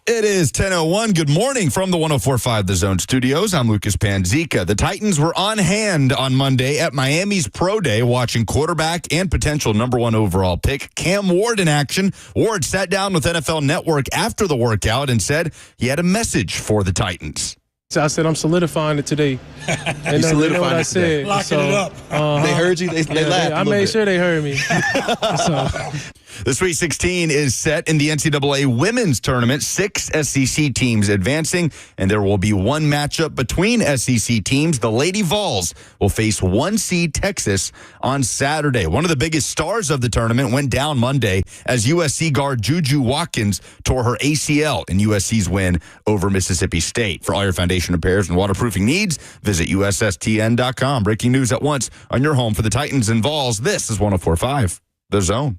It is 10:01. Good morning from the 104.5 The Zone studios. I'm Lucas Panzica. The Titans were on hand on Monday at Miami's Pro Day watching quarterback and potential number one overall pick Cam Ward in action. Ward sat down with NFL Network after the workout and said he had a message for the Titans. So I said, I'm solidifying it today. And you solidified what it I said. today. Locking it up. They heard you? They laughed. I made sure they heard me. The Sweet 16 is set in the NCAA women's tournament. 6 SEC teams advancing, and there will be one matchup between SEC teams. The Lady Vols will face 1 seed Texas on Saturday. One of the biggest stars of the tournament went down Monday as USC guard Juju Watkins tore her ACL in USC's win over Mississippi State. For all your foundation repairs and waterproofing needs, visit USSTN.com. Breaking news at once on your home for the Titans and Vols. This is 104.5 The Zone.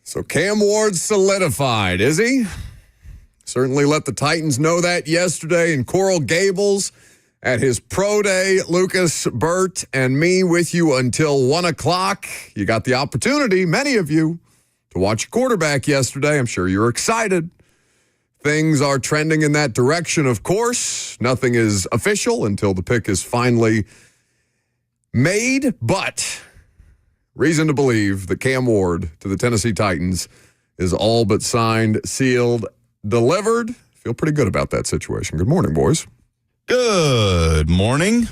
So Cam Ward solidified, is he? Certainly let the Titans know that yesterday in Coral Gables at his pro day. Lucas, Bert, and me with you until 1 o'clock. You got the opportunity, many of you, to watch a quarterback yesterday. I'm sure you're excited. Things are trending in that direction, of course. Nothing is official until the pick is finally made, but reason to believe that Cam Ward to the Tennessee Titans is all but signed, sealed, delivered. Feel pretty good about that situation. Good morning, boys. Good morning.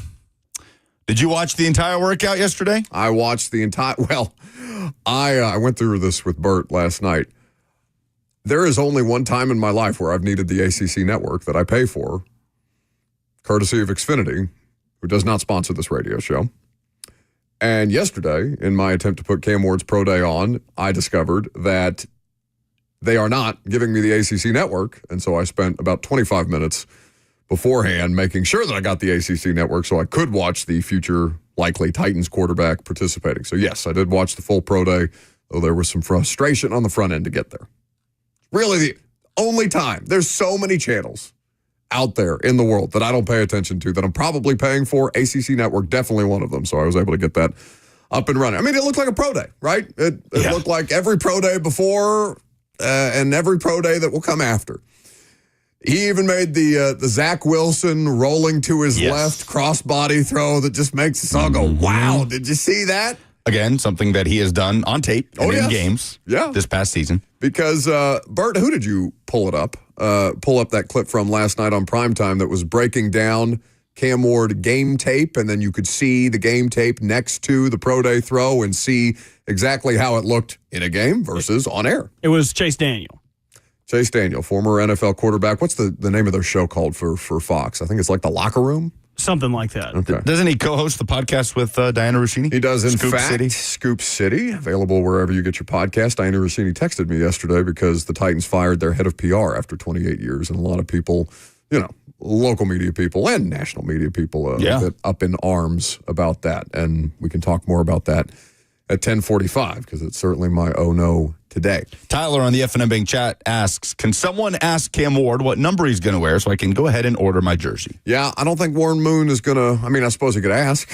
Did you watch the entire workout yesterday? I watched the entire, I went through this with Bert last night. There is only one time in my life where I've needed the ACC network that I pay for, courtesy of Xfinity, who does not sponsor this radio show. And yesterday, in my attempt to put Cam Ward's Pro Day on, I discovered that they are not giving me the ACC network. And so I spent about 25 minutes beforehand making sure that I got the ACC network so I could watch the future likely Titans quarterback participating. So yes, I did watch the full Pro Day, though there was some frustration on the front end to get there. Really the only time. There's so many channels out there in the world that I don't pay attention to that I'm probably paying for. ACC Network, definitely one of them. So I was able to get that up and running. I mean, it looked like a pro day, right? It looked like every pro day before and every pro day that will come after. He even made the Zach Wilson rolling to his left crossbody throw that just makes us all go, wow, did you see that? Again, something that he has done on tape and in games this past season. Because, Bert, who did you pull up that clip from last night on primetime that was breaking down Cam Ward game tape, and then you could see the game tape next to the Pro Day throw and see exactly how it looked in a game versus on air? It was Chase Daniel. Chase Daniel, former NFL quarterback. What's the name of their show called for Fox? I think it's like The Locker Room. Something like that. Okay. Doesn't he co-host the podcast with Diana Rossini? He does, in Scoop fact. City? Scoop City, available wherever you get your podcast. Diana Rossini texted me yesterday because the Titans fired their head of PR after 28 years, and a lot of people, local media people and national media people get up in arms about that. And we can talk more about that at 10:45 because it's certainly my oh no today. Tyler on the FNM Bank chat asks, can someone ask Cam Ward what number he's going to wear so I can go ahead and order my jersey? Yeah, I don't think Warren Moon is going to, I suppose he could ask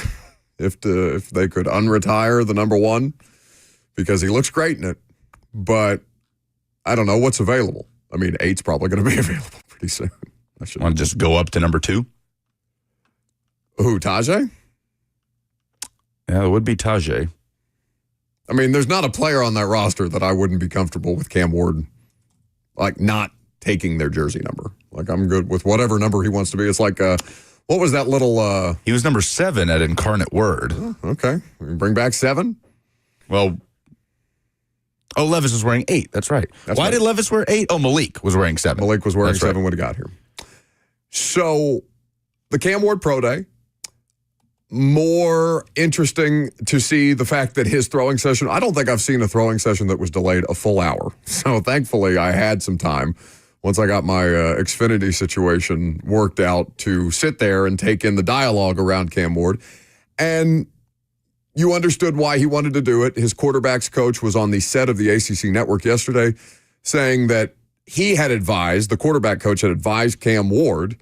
if they could unretire the number 1 because he looks great in it, but I don't know what's available. 8's probably going to be available pretty soon. I want to just go up to number 2? Who, Tajay? Yeah, it would be Tajay. There's not a player on that roster that I wouldn't be comfortable with Cam Ward, not taking their jersey number. I'm good with whatever number he wants to be. It's like, what was that little... He was number 7 at Incarnate Word. Oh, okay. Bring back 7? Well, Levis was wearing 8. That's right. Why did Levis wear 8? Oh, Malik was wearing 7. Malik was wearing 7 when he got here. So, the Cam Ward Pro Day, more interesting to see the fact that his throwing session, I don't think I've seen a throwing session that was delayed a full hour. So thankfully I had some time once I got my Xfinity situation worked out, to sit there and take in the dialogue around Cam Ward. And you understood why he wanted to do it. His quarterback's coach was on the set of the ACC network yesterday saying that the quarterback coach had advised Cam Ward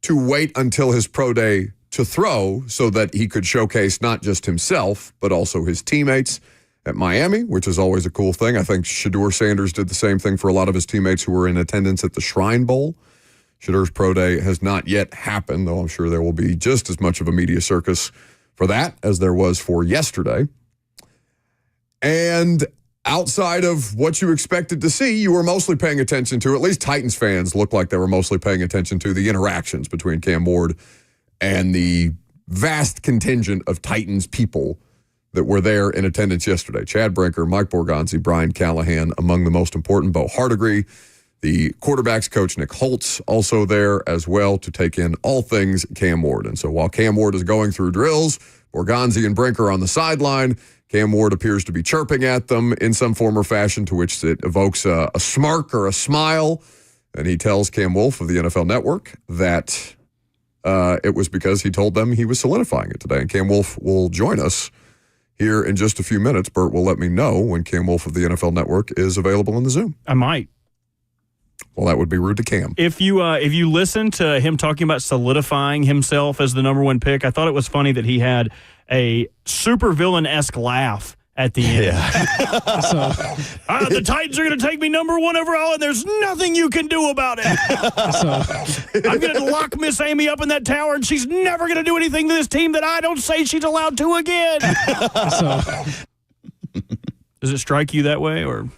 to wait until his pro day to throw so that he could showcase not just himself, but also his teammates at Miami, which is always a cool thing. I think Shedeur Sanders did the same thing for a lot of his teammates who were in attendance at the Shrine Bowl. Shedeur's pro day has not yet happened, though I'm sure there will be just as much of a media circus for that as there was for yesterday. And outside of what you expected to see, you were mostly paying attention to, at least Titans fans looked like they were mostly paying attention to, the interactions between Cam Ward and the vast contingent of Titans people that were there in attendance yesterday. Chad Brinker, Mike Borgonzi, Brian Callahan, among the most important, Bo Hardigree, the quarterback's coach, Nick Holtz, also there as well to take in all things Cam Ward. And so while Cam Ward is going through drills, Borgonzi and Brinker on the sideline, Cam Ward appears to be chirping at them in some form or fashion, to which it evokes a smirk or a smile. And he tells Cam Wolfe of the NFL Network that it was because he told them he was solidifying it today. And Cam Wolfe will join us here in just a few minutes. Bert will let me know when Cam Wolfe of the NFL Network is available in the Zoom. I might. Well, that would be rude to Cam. If you listen to him talking about solidifying himself as the number one pick, I thought it was funny that he had a supervillain-esque laugh at the end. Yeah. The Titans are going to take me number one overall, and there's nothing you can do about it. I'm going to lock Miss Amy up in that tower, and she's never going to do anything to this team that I don't say she's allowed to again. Does it strike you that way, or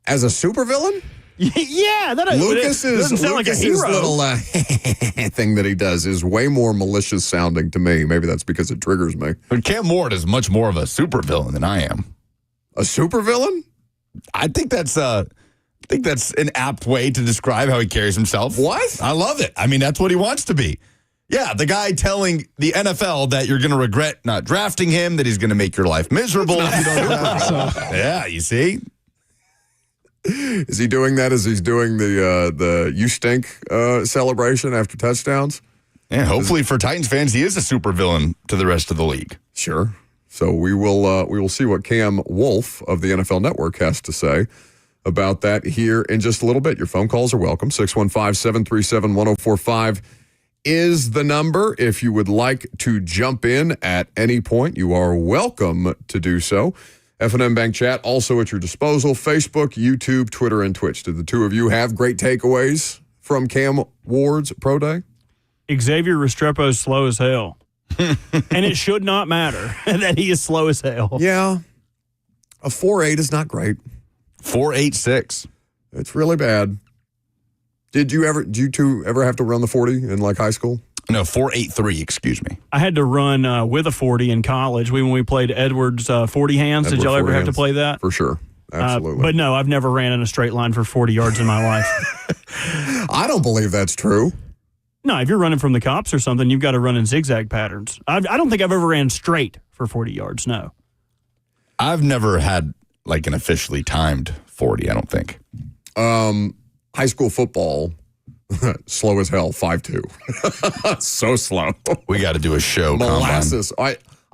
as a supervillain? Yeah, doesn't sound like a hero. Little thing that he does is way more malicious sounding to me. Maybe that's because it triggers me. But Cam Ward is much more of a supervillain than I am. A supervillain? I think that's an apt way to describe how he carries himself. What? I love it. I mean, that's what he wants to be. Yeah, the guy telling the NFL that you're going to regret not drafting him, that he's going to make your life miserable if you don't draft him. Yeah, you see? Is he doing that as he's doing the you stink celebration after touchdowns? Yeah, hopefully for Titans fans, he is a supervillain to the rest of the league. Sure. So we will see what Cam Wolfe of the NFL Network has to say about that here in just a little bit. Your phone calls are welcome. 615-737-1045 is the number. If you would like to jump in at any point, you are welcome to do so. F&M Bank Chat, also at your disposal. Facebook, YouTube, Twitter, and Twitch. Did the two of you have great takeaways from Cam Ward's pro day? Xavier Restrepo is slow as hell. And it should not matter that he is slow as hell. Yeah. A 4.8 is not great. 4.86. It's really bad. Did you two ever have to run the 40 in like high school? No, 4.83, excuse me. I had to run with a 40 in college when we played Edwards 40 hands. Did y'all ever have to play that? For sure. Absolutely. But no, I've never ran in a straight line for 40 yards in my life. I don't believe that's true. No, if you're running from the cops or something, you've got to run in zigzag patterns. I don't think I've ever ran straight for 40 yards, no. I've never had like an officially timed 40, I don't think. High school football, slow as hell, 5.2. So slow. We got to do a show. Molasses.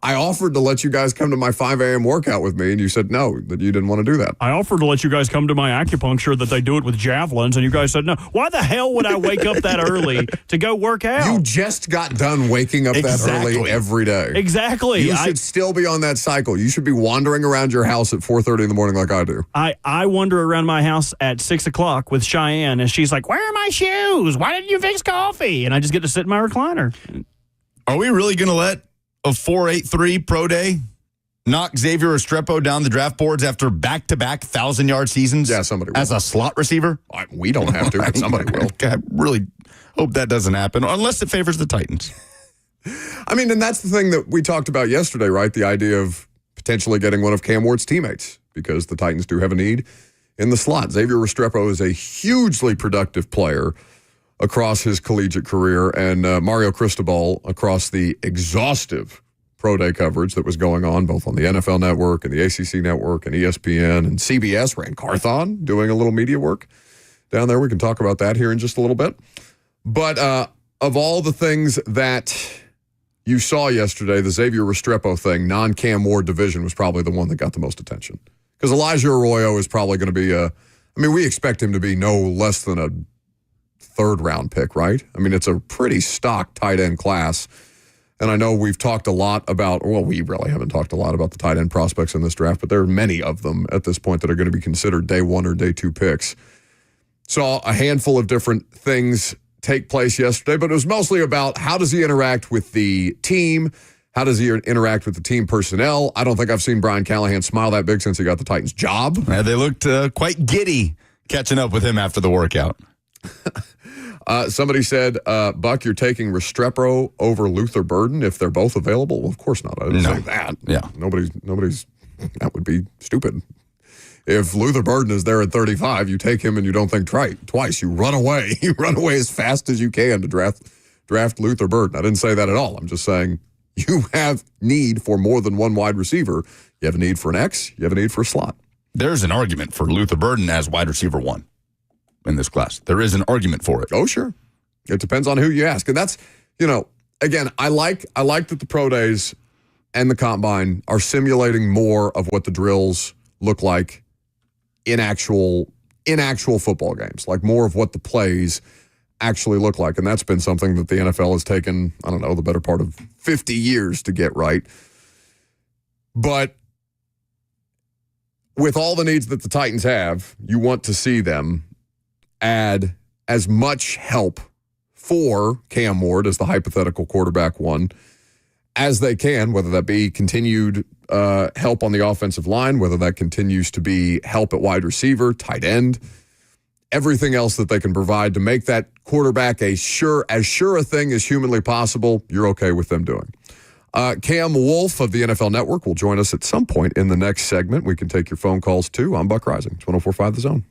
I offered to let you guys come to my 5 a.m. workout with me, and you said no, that you didn't want to do that. I offered to let you guys come to my acupuncture, that they do it with javelins, and you guys said no. Why the hell would I wake up that early to go work out? You just got done waking up that early every day. Exactly. You should still be on that cycle. You should be wandering around your house at 4:30 in the morning like I do. I wander around my house at 6 o'clock with Cheyenne, and she's like, "Where are my shoes? Why didn't you fix coffee?" And I just get to sit in my recliner. Are we really going to let a 4.83 pro day knock Xavier Restrepo down the draft boards after back-to-back 1,000-yard seasons? Yeah, somebody will. As a slot receiver? We don't have to, but somebody will. I really hope that doesn't happen, unless it favors the Titans. I mean, and that's the thing that we talked about yesterday, right? The idea of potentially getting one of Cam Ward's teammates, because the Titans do have a need in the slot. Xavier Restrepo is a hugely productive player across his collegiate career, and Mario Cristobal across the exhaustive pro day coverage that was going on both on the NFL Network and the ACC Network and ESPN and CBS, ran Carthon doing a little media work down there. We can talk about that here in just a little bit. But of all the things that you saw yesterday, the Xavier Restrepo thing, non-Cam Ward division was probably the one that got the most attention. Because Elijah Arroyo is probably going to be we expect him to be no less than a third-round pick, right? I mean, it's a pretty stock tight end class. And I know we've talked a lot about, well, we really haven't talked a lot about the tight end prospects in this draft, but there are many of them at this point that are going to be considered day one or day two picks. Saw a handful of different things take place yesterday, but it was mostly about how does he interact with the team? How does he interact with the team personnel? I don't think I've seen Brian Callahan smile that big since he got the Titans job. They looked quite giddy catching up with him after the workout. Somebody said, Buck, you're taking Restrepo over Luther Burden if they're both available? Well, of course not. I didn't say that. Yeah. Nobody's, that would be stupid. If Luther Burden is there at 35, you take him and you don't think twice. You run away. You run away as fast as you can to draft Luther Burden. I didn't say that at all. I'm just saying you have need for more than one wide receiver. You have a need for an X. You have a need for a slot. There's an argument for Luther Burden as wide receiver 1 in this class. There is an argument for it. Oh, sure. It depends on who you ask. And that's, again, I like that the pro days and the combine are simulating more of what the drills look like in actual football games, like more of what the plays actually look like. And that's been something that the NFL has taken, I don't know, the better part of 50 years to get right. But with all the needs that the Titans have, you want to see them add as much help for Cam Ward as the hypothetical quarterback 1 as they can, whether that be continued help on the offensive line, whether that continues to be help at wide receiver, tight end, everything else that they can provide to make that quarterback as sure a thing as humanly possible, you're okay with them doing. Cam Wolfe of the NFL Network will join us at some point in the next segment. We can take your phone calls too. I'm Buck Rising. It's 104.5 The Zone.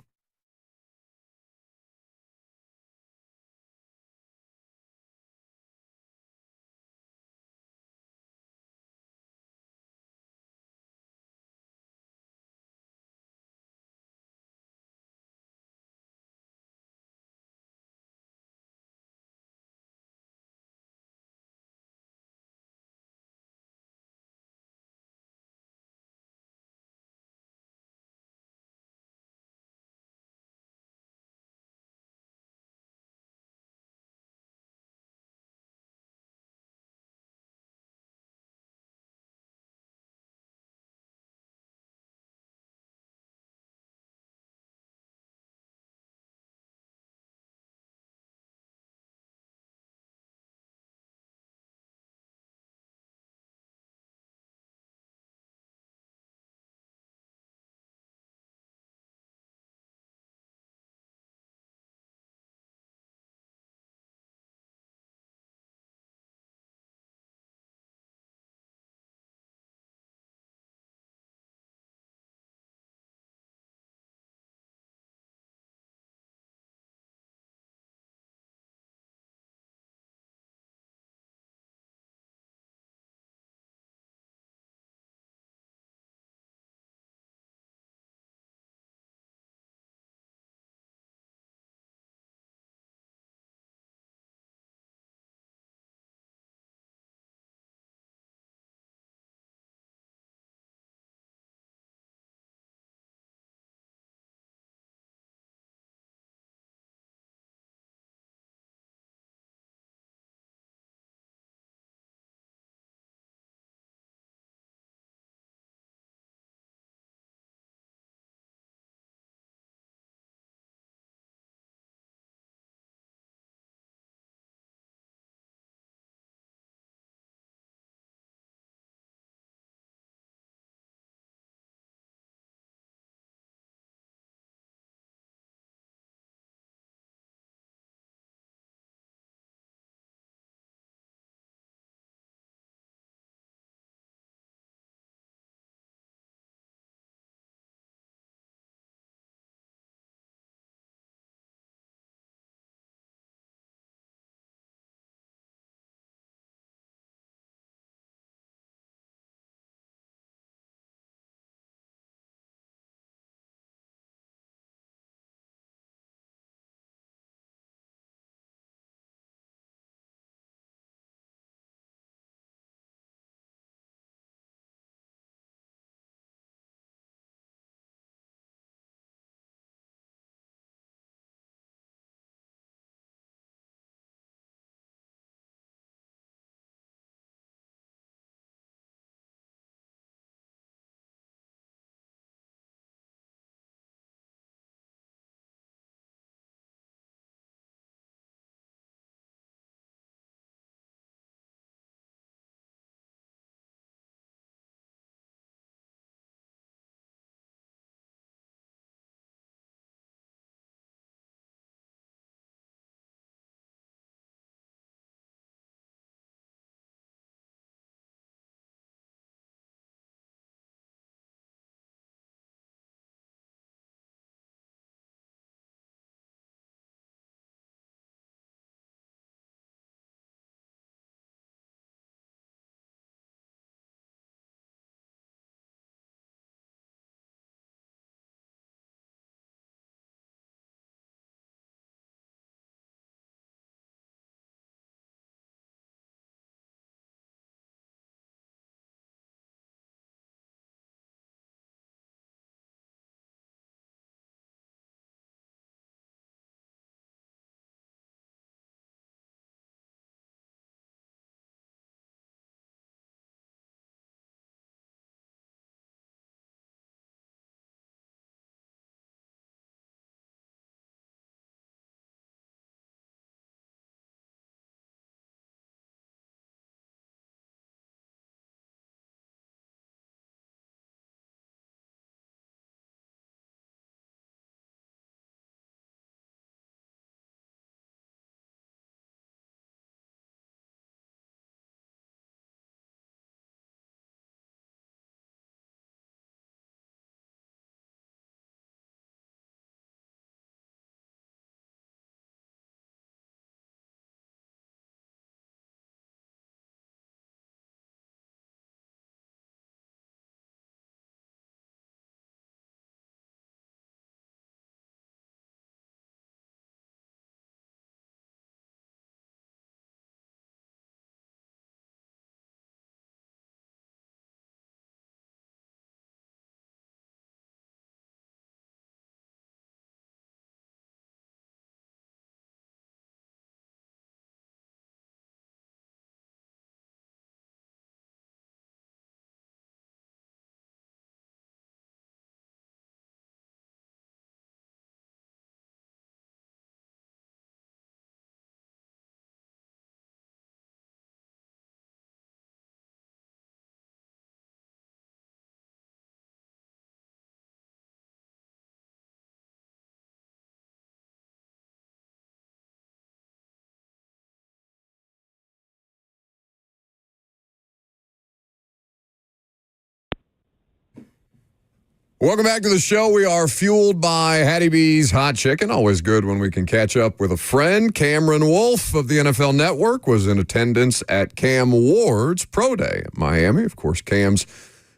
Welcome back to the show. We are fueled by Hattie B's Hot Chicken. Always good when we can catch up with a friend. Cameron Wolfe of the NFL Network was in attendance at Cam Ward's Pro Day at Miami. Of course, Cam's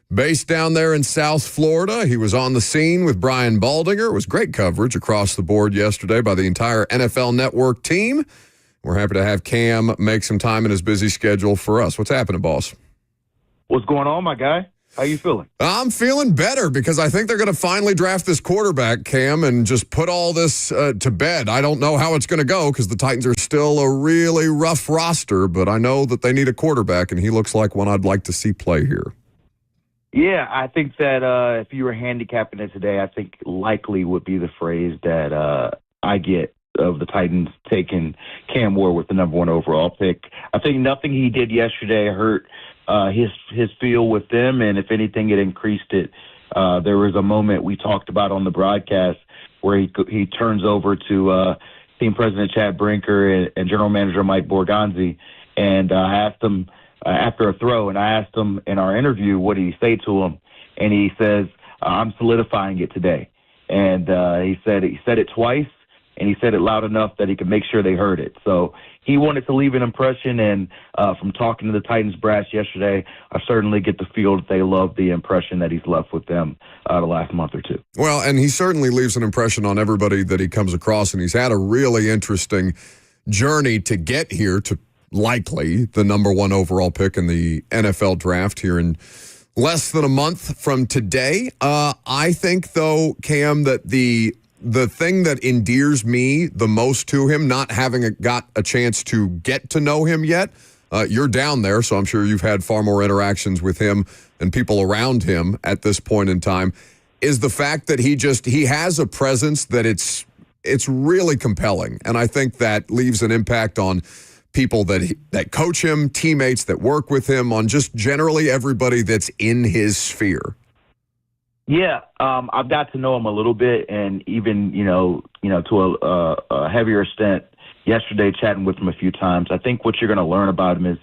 based down there in South Florida. He was on the scene with Brian Baldinger. It was great coverage across the board yesterday by the entire NFL Network team. We're happy to have Cam make some time in his busy schedule for us. What's happening, boss? What's going on, my guy? How you feeling? I'm feeling better because I think they're going to finally draft this quarterback, Cam, and just put all this to bed. I don't know how it's going to go because the Titans are still a really rough roster, but I know that they need a quarterback, and he looks like one I'd like to see play here. Yeah, I think that if you were handicapping it today, I think likely would be the phrase that I get of the Titans taking Cam Ward with the number 1 overall pick. I think nothing he did yesterday hurt his feel with them, and if anything, it increased it. There was a moment we talked about on the broadcast where he turns over to team president Chad Brinker and general manager Mike Borgonzi, and I asked him after a throw, and I asked him in our interview, what did he say to him? And he says, "I'm solidifying it today." And he said it twice, and he said it loud enough that he could make sure they heard it. So he wanted to leave an impression, and from talking to the Titans brass yesterday, I certainly get the feel that they love the impression that he's left with them the last month or two. Well, and he certainly leaves an impression on everybody that he comes across, and he's had a really interesting journey to get here to likely the number 1 overall pick in the NFL draft here in less than a month from today. I think, though, Cam, that the thing that endears me the most to him, not having got a chance to get to know him yet, you're down there, so I'm sure you've had far more interactions with him and people around him at this point in time, is the fact that he has a presence that it's really compelling. And I think that leaves an impact on people that coach him, teammates that work with him, on just generally everybody that's in his sphere. Yeah, I've got to know him a little bit, and even to a heavier extent yesterday, chatting with him a few times. I think what you're going to learn about him is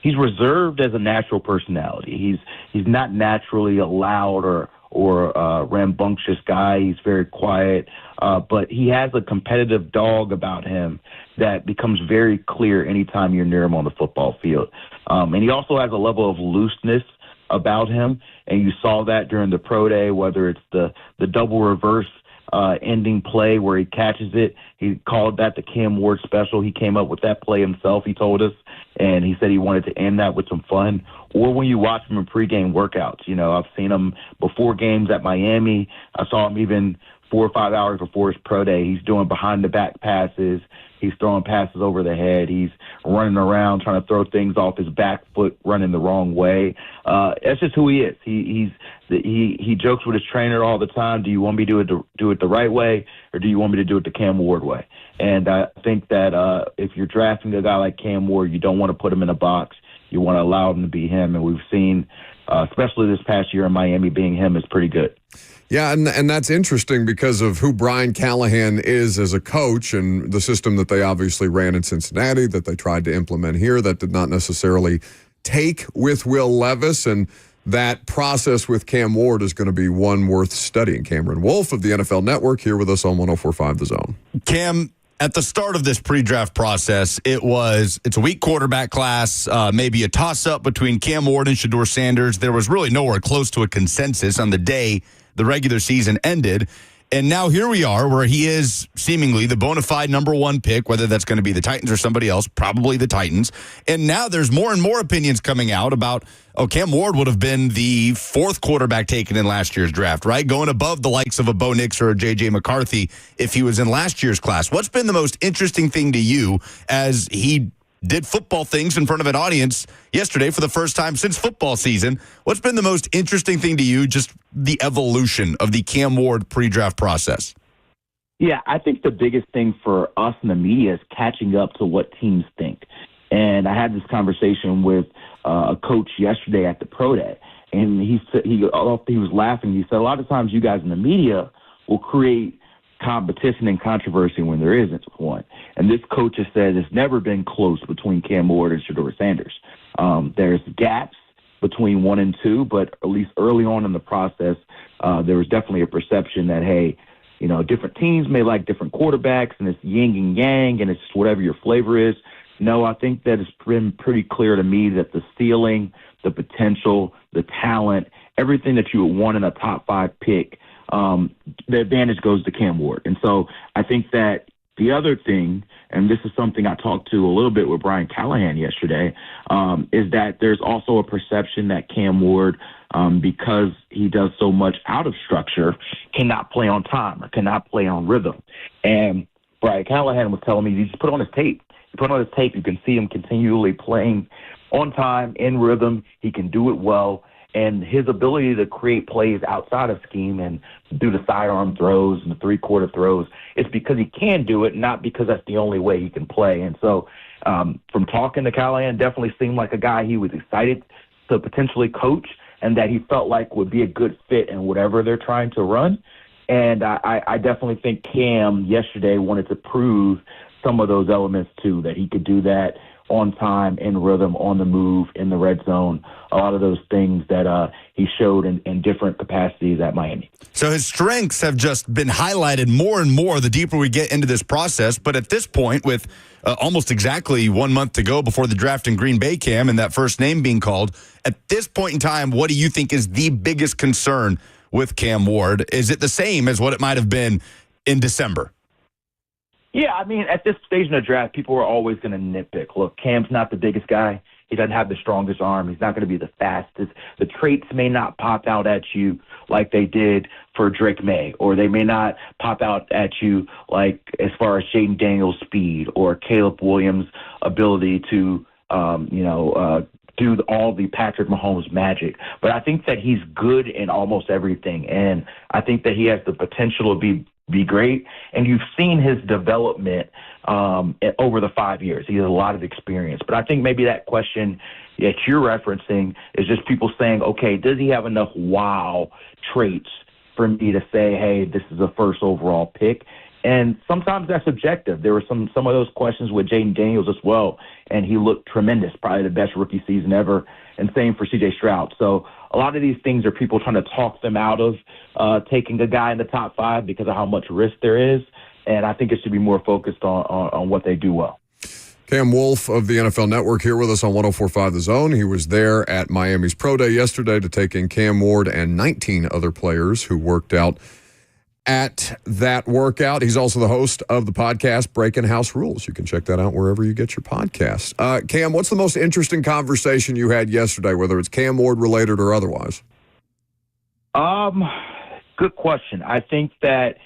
he's reserved as a natural personality. He's not naturally a loud or rambunctious guy. He's very quiet, but he has a competitive dog about him that becomes very clear anytime you're near him on the football field. And he also has a level of looseness about him, and you saw that during the pro day, whether it's the double reverse ending play where he catches it. He called that the Cam Ward special. He came up with that play himself, he told us, and he said he wanted to end that with some fun. Or when you watch him in pregame workouts, I've seen him before games at Miami. I saw him even 4 or 5 hours before his pro day. He's doing behind-the-back passes. He's throwing passes over the head. He's running around trying to throw things off his back foot, running the wrong way. That's just who he is. He jokes with his trainer all the time. Do you want me to do it the right way, or do you want me to do it the Cam Ward way? And I think that if you're drafting a guy like Cam Ward, you don't want to put him in a box. You want to allow him to be him. And we've seen, especially this past year in Miami, being him is pretty good. Yeah, and that's interesting because of who Brian Callahan is as a coach and the system that they obviously ran in Cincinnati that they tried to implement here that did not necessarily take with Will Levis. And that process with Cam Ward is going to be one worth studying. Cameron Wolfe of the NFL Network here with us on 104.5 The Zone. Cam, at the start of this pre-draft process, it's a weak quarterback class, maybe a toss-up between Cam Ward and Shedeur Sanders. There was really nowhere close to a consensus on the day the regular season ended. And now here we are where he is seemingly the bona fide number 1 pick, whether that's going to be the Titans or somebody else, probably the Titans. And now there's more and more opinions coming out about, Cam Ward would have been the 4th quarterback taken in last year's draft, right? Going above the likes of a Bo Nix or a J.J. McCarthy if he was in last year's class. What's been the most interesting thing to you as he did football things in front of an audience yesterday for the first time since football season? What's been the most interesting thing to you, just the evolution of the Cam Ward pre-draft process? Yeah, I think the biggest thing for us in the media is catching up to what teams think. And I had this conversation with a coach yesterday at the pro day, and he was laughing. He said, a lot of times you guys in the media will create competition and controversy when there isn't one. And this coach has said it's never been close between Cam Ward and Shedeur Sanders. There's gaps between 1 and 2, but at least early on in the process, there was definitely a perception that, hey, different teams may like different quarterbacks, and it's yin and yang, and it's just whatever your flavor is. No, I think that it's been pretty clear to me that the ceiling, the potential, the talent, everything that you would want in a top 5 pick, the advantage goes to Cam Ward. And so I think that the other thing, and this is something I talked to a little bit with Brian Callahan yesterday, is that there's also a perception that Cam Ward, because he does so much out of structure, cannot play on time or cannot play on rhythm. And Brian Callahan was telling me, you just put on his tape. You put on his tape, you can see him continually playing on time, in rhythm. He can do it well. And his ability to create plays outside of scheme and do the sidearm throws and the three-quarter throws, it's because he can do it, not because that's the only way he can play. And so from talking to Callahan, definitely seemed like a guy he was excited to potentially coach and that he felt like would be a good fit in whatever they're trying to run. And I definitely think Cam yesterday wanted to prove some of those elements too, that he could do that on time, in rhythm, on the move, in the red zone, a lot of those things that he showed in different capacities at Miami. So his strengths have just been highlighted more and more the deeper we get into this process. But at this point, with almost exactly 1 month to go before the draft in Green Bay, Cam, and that first name being called, at this point in time, what do you think is the biggest concern with Cam Ward? Is it the same as what it might have been in December? Yeah, I mean, at this stage in the draft, people are always going to nitpick. Look, Cam's not the biggest guy. He doesn't have the strongest arm. He's not going to be the fastest. The traits may not pop out at you like they did for Drake May, or they may not pop out at you like as far as Jaden Daniels' speed or Caleb Williams' ability to, do all the Patrick Mahomes magic. But I think that he's good in almost everything, and I think that he has the potential to be great. And you've seen his development over the 5 years. He has a lot of experience. But I think maybe that question that you're referencing is just people saying, okay, does he have enough wow traits for me to say, hey, this is a first overall pick? And sometimes that's subjective. There were some of those questions with Jaden Daniels as well, and he looked tremendous, probably the best rookie season ever, and same for C.J. Stroud. So a lot of these things are people trying to talk them out of taking a guy in the top 5 because of how much risk there is, and I think it should be more focused on what they do well. Cam Wolfe of the NFL Network here with us on 104.5 The Zone. He was there at Miami's Pro Day yesterday to take in Cam Ward and 19 other players who worked out at that workout. He's also the host of the podcast Breaking House Rules. You can check that out wherever you get your podcasts. Cam, what's the most interesting conversation you had yesterday, whether it's Cam Ward related or otherwise? Good question. I think that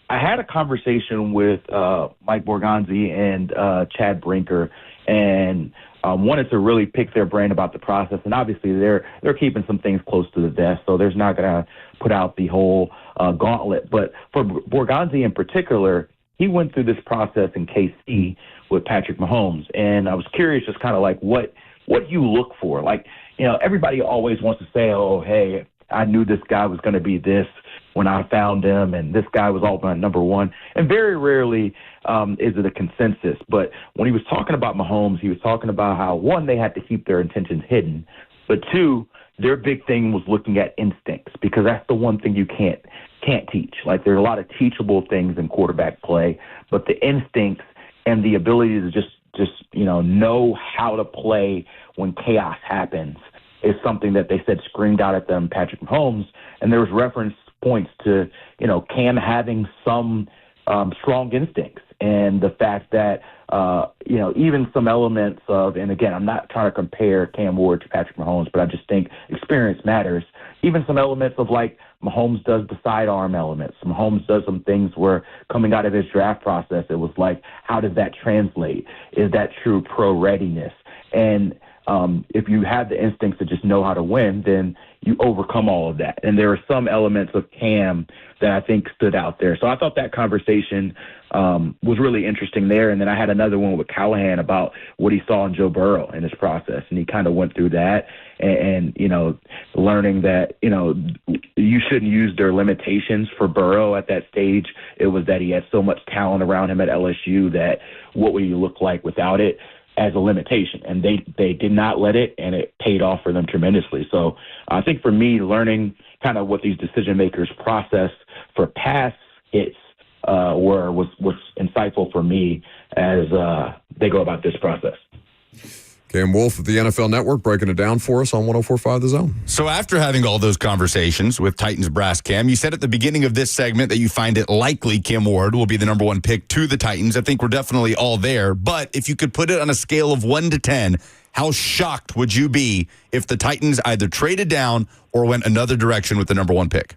I had a conversation with Mike Borgonzi and Chad Brinker, and wanted to really pick their brain about the process. And obviously they're keeping some things close to the vest, so there's not going to put out the whole gauntlet. But for Borgonzi in particular, he went through this process in KC with Patrick Mahomes. And I was curious just kind of like what you look for. Like, everybody always wants to say, oh, hey, I knew this guy was going to be this when I found him, and this guy was all my number one. And very rarely is it a consensus. But when he was talking about Mahomes, he was talking about how, one, they had to keep their intentions hidden, but two, their big thing was looking at instincts, because that's the one thing you can't teach. Like, there's a lot of teachable things in quarterback play, but the instincts and the ability to just know how to play when chaos happens is something that they said screamed out at them, Patrick Mahomes. And there was reference points to, Cam having some strong instincts, and the fact that, even some elements of, and again, I'm not trying to compare Cam Ward to Patrick Mahomes, but I just think experience matters. Even some elements of, like, Mahomes does the sidearm elements. Mahomes does some things where coming out of his draft process, it was like, how does that translate? Is that true pro readiness? And if you have the instincts to just know how to win, then you overcome all of that. And there are some elements of Cam that I think stood out there. So I thought that conversation was really interesting there. And then I had another one with Callahan about what he saw in Joe Burrow in his process. And he kind of went through that and learning that, you shouldn't use their limitations for Burrow at that stage. It was that he had so much talent around him at LSU that what would he look like without it? as a limitation, and they did not let it, and it paid off for them tremendously. So I think for me, learning kind of what these decision makers process for pass hits was insightful for me as they go about this process. Cam Wolfe of the NFL Network breaking it down for us on 104.5 The Zone. So after having all those conversations with Titans brass, Cam, you said at the beginning of this segment that you find it likely Cam Ward will be the number one pick to the Titans. I think we're definitely all there. But if you could put it on a scale of 1 to 10, how shocked would you be if the Titans either traded down or went another direction with the number one pick?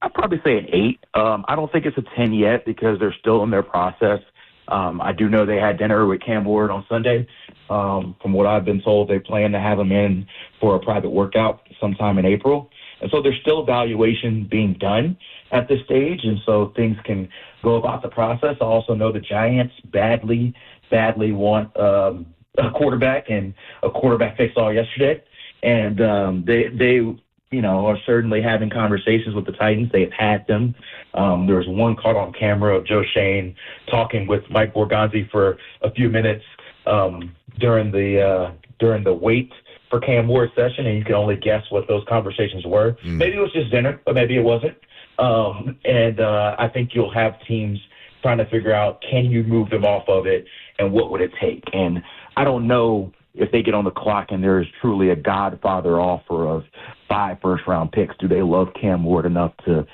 I'd probably say an 8. I don't think it's a 10 yet because they're still in their process. I do know they had dinner with Cam Ward on Sunday. From what I've been told, they plan to have him in for a private workout sometime in April. And so there's still evaluation being done at this stage, and so things can go about the process. I also know the Giants badly want a quarterback, and a quarterback they saw yesterday. And they are certainly having conversations with the Titans. They've had them. There was one caught on camera of Joe Shane talking with Mike Borgonzi for a few minutes during the wait for Cam Ward's session, and you can only guess what those conversations were. Maybe it was just dinner, but maybe it wasn't. I think you'll have teams trying to figure out, can you move them off of it, and what would it take? And I don't know if they get on the clock and there is truly a Godfather offer of 5 first-round picks. Do they love Cam Ward enough to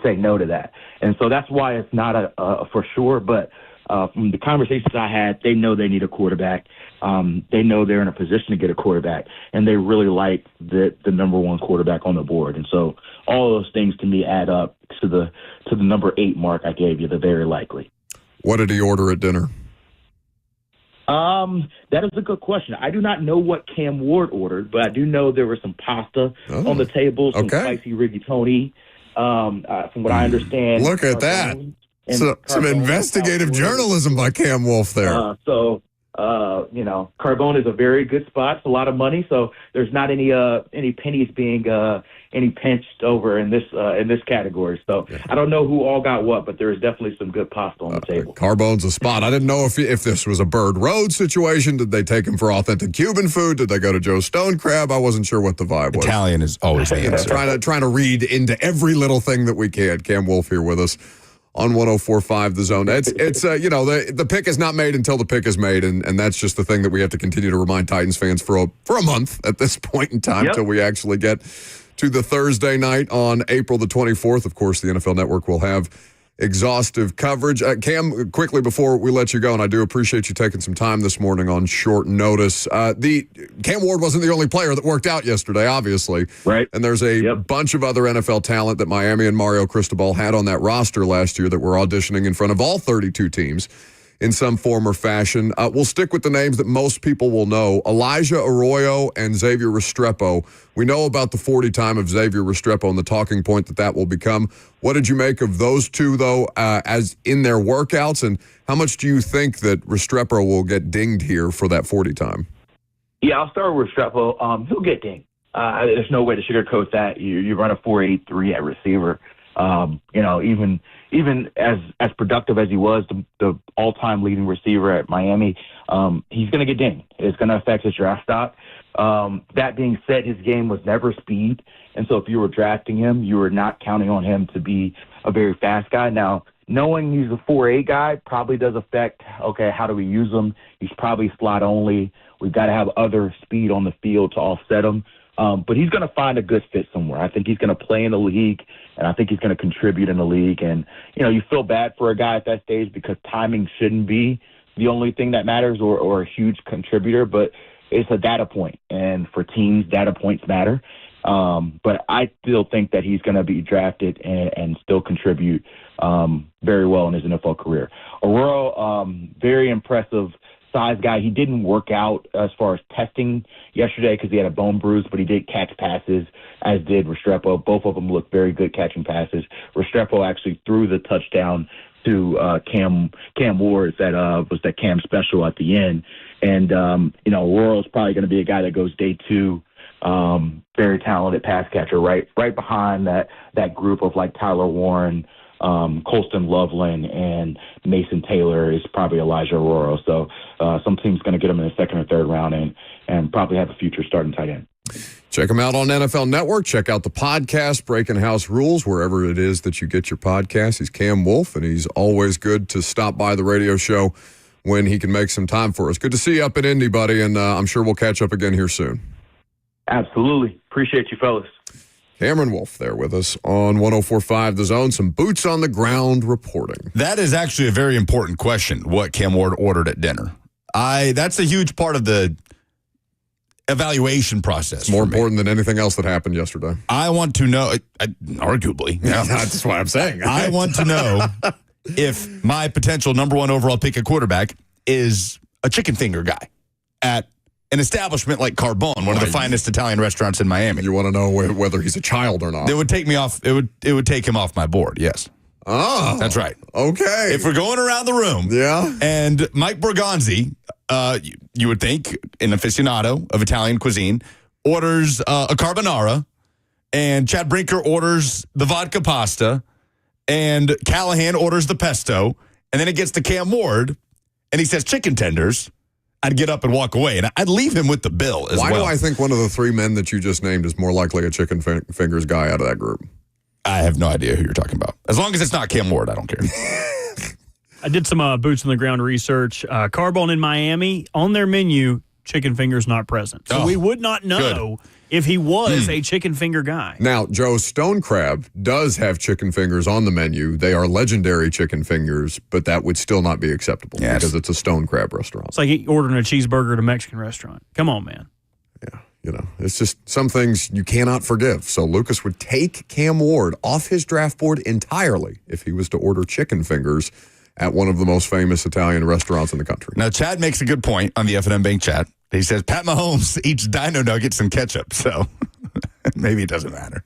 say no to that? And so that's why it's not a for sure, but from the conversations I had, they know they need a quarterback. They know they're in a position to get a quarterback, and they really like the number one quarterback on the board. And so all of those things to me add up to the number 8 mark I gave you, the very likely. What did he order at dinner? That is a good question. I do not know what Cam Ward ordered, but I do know there was some pasta on the table, some spicy rigatoni. From what I understand. Look at that. Some investigative journalism by Cam Wolfe there. Carbone is a very good spot. It's a lot of money, so there's not any pennies being any pinched over in this category. So I don't know who all got what, but there is definitely some good pasta on the table. Carbone's a spot. I didn't know if this was a Bird Road situation. Did they take him for authentic Cuban food? Did they go to Joe Stone Crab? I wasn't sure what the vibe was. Italian is always the answer. Trying to read into every little thing that we can. Cam Wolfe here with us on 104.5 The Zone. It's the pick is not made until the pick is made, and that's just the thing that we have to continue to remind Titans fans for a month at this point in time until we actually get to the Thursday night on April the 24th. Of course, the NFL Network will have exhaustive coverage. Cam, quickly before we let you go, and I do appreciate you taking some time this morning on short notice. Cam Ward wasn't the only player that worked out yesterday, obviously. Right. And there's a bunch of other NFL talent that Miami and Mario Cristobal had on that roster last year that were auditioning in front of all 32 teams in some form or fashion. We'll stick with the names that most people will know. Elijah Arroyo and Xavier Restrepo. We know about the 40 time of Xavier Restrepo and the talking point that will become. What did you make of those two, though, as in their workouts? And how much do you think that Restrepo will get dinged here for that 40 time? Yeah, I'll start with Restrepo. He'll get dinged. There's no way to sugarcoat that. You run a 4.83 at receiver. Even as productive as he was, the all-time leading receiver at Miami, he's going to get dinged. It's going to affect his draft stock. That being said, his game was never speed, and so if you were drafting him, you were not counting on him to be a very fast guy. Now, knowing he's a 4.8 guy probably does affect, how do we use him? He's probably slot only. We've got to have other speed on the field to offset him. But he's going to find a good fit somewhere. I think he's going to play in the league, and I think he's going to contribute in the league. And, you feel bad for a guy at that stage because timing shouldn't be the only thing that matters or a huge contributor, but it's a data point. And for teams, data points matter. But I still think that he's going to be drafted and still contribute very well in his NFL career. Aurora, very impressive size guy. He didn't work out as far as testing yesterday because he had a bone bruise, but he did catch passes, as did Restrepo. Both of them looked very good catching passes. Restrepo actually threw the touchdown to Cam Ward that was that Cam special at the end. And, Aurora's probably going to be a guy that goes day 2. Very talented pass catcher, right behind that group of like Tyler Warren, Colston Loveland and Mason Taylor is probably Elijah Aurora. So some team's going to get him in the second or third round and probably have a future starting tight end. Check him out on NFL Network. Check out the podcast, Breaking House Rules, wherever it is that you get your podcast. He's Cam Wolfe, and he's always good to stop by the radio show when he can make some time for us. Good to see you up in Indy, buddy, and I'm sure we'll catch up again here soon. Absolutely. Appreciate you, fellas. Cameron Wolfe there with us on 104.5 The Zone. Some boots on the ground reporting. That is actually a very important question, what Cam Ward ordered at dinner. That's a huge part of the evaluation process. It's more important than anything else that happened yesterday. I want to know, arguably. Yeah, that's what I'm saying. I want to know if my potential number one overall pick at quarterback is a chicken finger guy at an establishment like Carbone, one of the finest Italian restaurants in Miami. You want to know whether he's a child or not? It would take me off. It would take him off my board. Yes. Oh, that's right. Okay. If we're going around the room, yeah, and Mike Borgonzi, you would think an aficionado of Italian cuisine, orders a carbonara, and Chad Brinker orders the vodka pasta, and Callahan orders the pesto, and then it gets to Cam Ward, and he says chicken tenders. I'd get up and walk away, and I'd leave him with the bill as well. Why do I think one of the three men that you just named is more likely a chicken fingers guy out of that group? I have no idea who you're talking about. As long as it's not Cam Ward, I don't care. I did some boots on the ground research. Carbone in Miami, on their menu, chicken fingers not present. So we would not know if he was a chicken finger guy. Now, Joe, Stone Crab does have chicken fingers on the menu. They are legendary chicken fingers, but that would still not be acceptable because it's a Stone Crab restaurant. It's like ordering a cheeseburger at a Mexican restaurant. Come on, man. Yeah, it's just some things you cannot forgive. So Lucas would take Cam Ward off his draft board entirely if he was to order chicken fingers at one of the most famous Italian restaurants in the country. Now, Chad makes a good point on the F&M Bank chat. He says, Pat Mahomes eats Dino Nuggets and ketchup, so maybe it doesn't matter.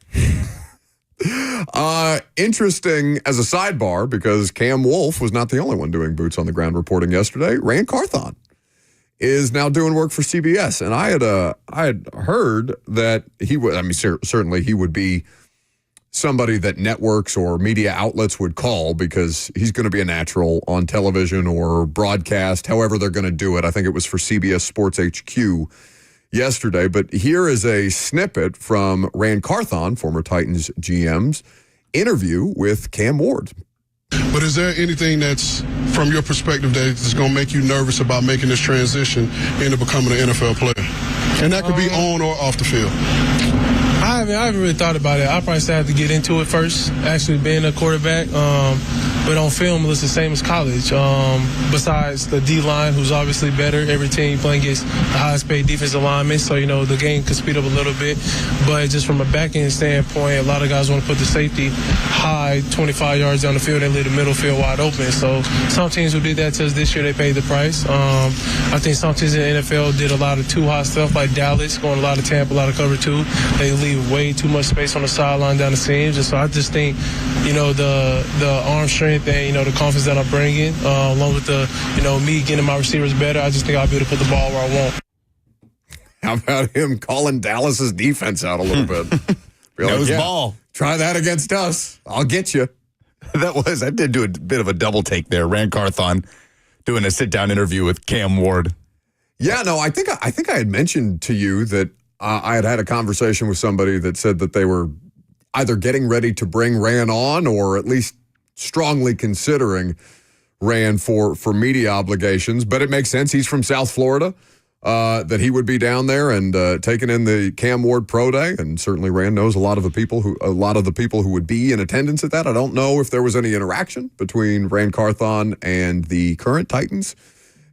Interesting as a sidebar, because Cam Wolfe was not the only one doing boots on the ground reporting yesterday. Rand Carthon is now doing work for CBS, and I had heard that he would. I mean, certainly he would be somebody that networks or media outlets would call because he's going to be a natural on television or broadcast, however they're going to do it. I think it was for CBS Sports HQ yesterday. But here is a snippet from Rand Carthon, former Titans GM's interview with Cam Ward. But is there anything that's, from your perspective, that is going to make you nervous about making this transition into becoming an NFL player? And that could be on or off the field. I haven't really thought about it. I probably still have to get into it first, actually being a quarterback. But on film, it's the same as college. Besides the D-line, who's obviously better. Every team playing against the highest paid defensive linemen, so, the game could speed up a little bit. But just from a back-end standpoint, a lot of guys want to put the safety high, 25 yards down the field, and leave the middle field wide open. So some teams who did that to us this year, they paid the price. I think some teams in the NFL did a lot of too high stuff, like Dallas, going a lot of Tampa, a lot of cover two. They leave way too much space on the sideline down the seams. And so I just think, the arm strength and, the confidence that I'm bringing, along with the, me getting my receivers better, I just think I'll be able to put the ball where I want. How about him calling Dallas's defense out a little bit? Nose ball. Try that against us. I'll get you. I did do a bit of a double take there. Rand Carthon doing a sit-down interview with Cam Ward. Yeah, no, I think I had mentioned to you that I had a conversation with somebody that said that they were either getting ready to bring Rand on or at least strongly considering Rand for media obligations. But it makes sense. He's from South Florida, that he would be down there and taking in the Cam Ward Pro Day. And certainly Rand knows a lot of the people who would be in attendance at that. I don't know if there was any interaction between Rand Carthon and the current Titans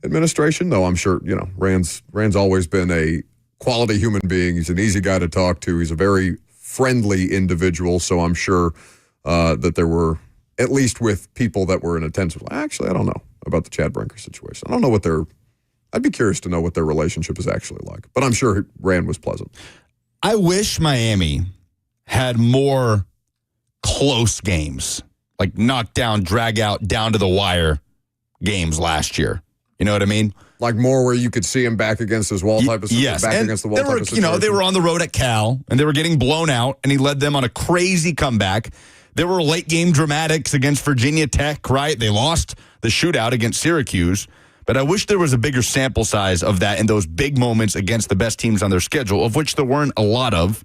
administration, though I'm sure, Rand's always been a quality human being. He's an easy guy to talk to. He's a very friendly individual. So I'm sure that there were, at least with people that were in attendance. Actually, I don't know about the Chad Brinker situation. I don't know I'd be curious to know what their relationship is actually like. But I'm sure Rand was pleasant. I wish Miami had more close games, like knockdown, drag out, down to the wire games last year. You know what I mean? Like more where you could see him back against his wall type of situation. Yes, back and against the wall type of situation. They were on the road at Cal, and they were getting blown out, and he led them on a crazy comeback There were late game dramatics against Virginia Tech, right? They lost the shootout against Syracuse. But I wish there was a bigger sample size of that in those big moments against the best teams on their schedule, of which there weren't a lot of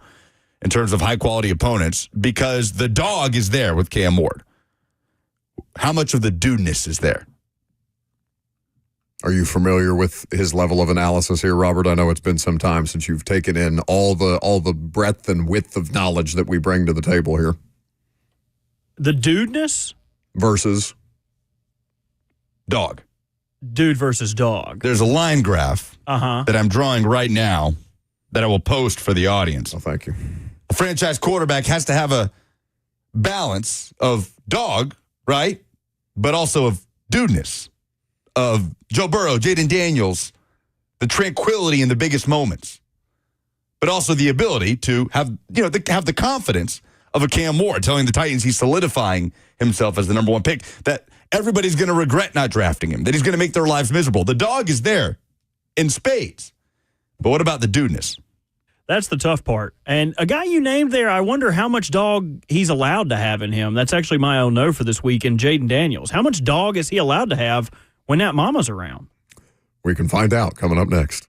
in terms of high-quality opponents, because the dog is there with Cam Ward. How much of the dudeness is there? Are you familiar with his level of analysis here, Robert? I know it's been some time since you've taken in all the breadth and width of knowledge that we bring to the table here. The dudeness? Versus? Dog. Dude versus dog. There's a line graph that I'm drawing right now that I will post for the audience. Oh, thank you. A franchise quarterback has to have a balance of dog, right? But also of dudeness, of Joe Burrow, Jaden Daniels, the tranquility in the biggest moments, but also the ability to have, have the confidence of a Cam Ward, telling the Titans he's solidifying himself as the number one pick, that everybody's going to regret not drafting him, that he's going to make their lives miserable. The dog is there in spades. But what about the dudeness? That's the tough part. And a guy you named there, I wonder how much dog he's allowed to have in him. That's actually my own no for this week in Jaden Daniels. How much dog is he allowed to have when that mama's around? We can find out coming up next.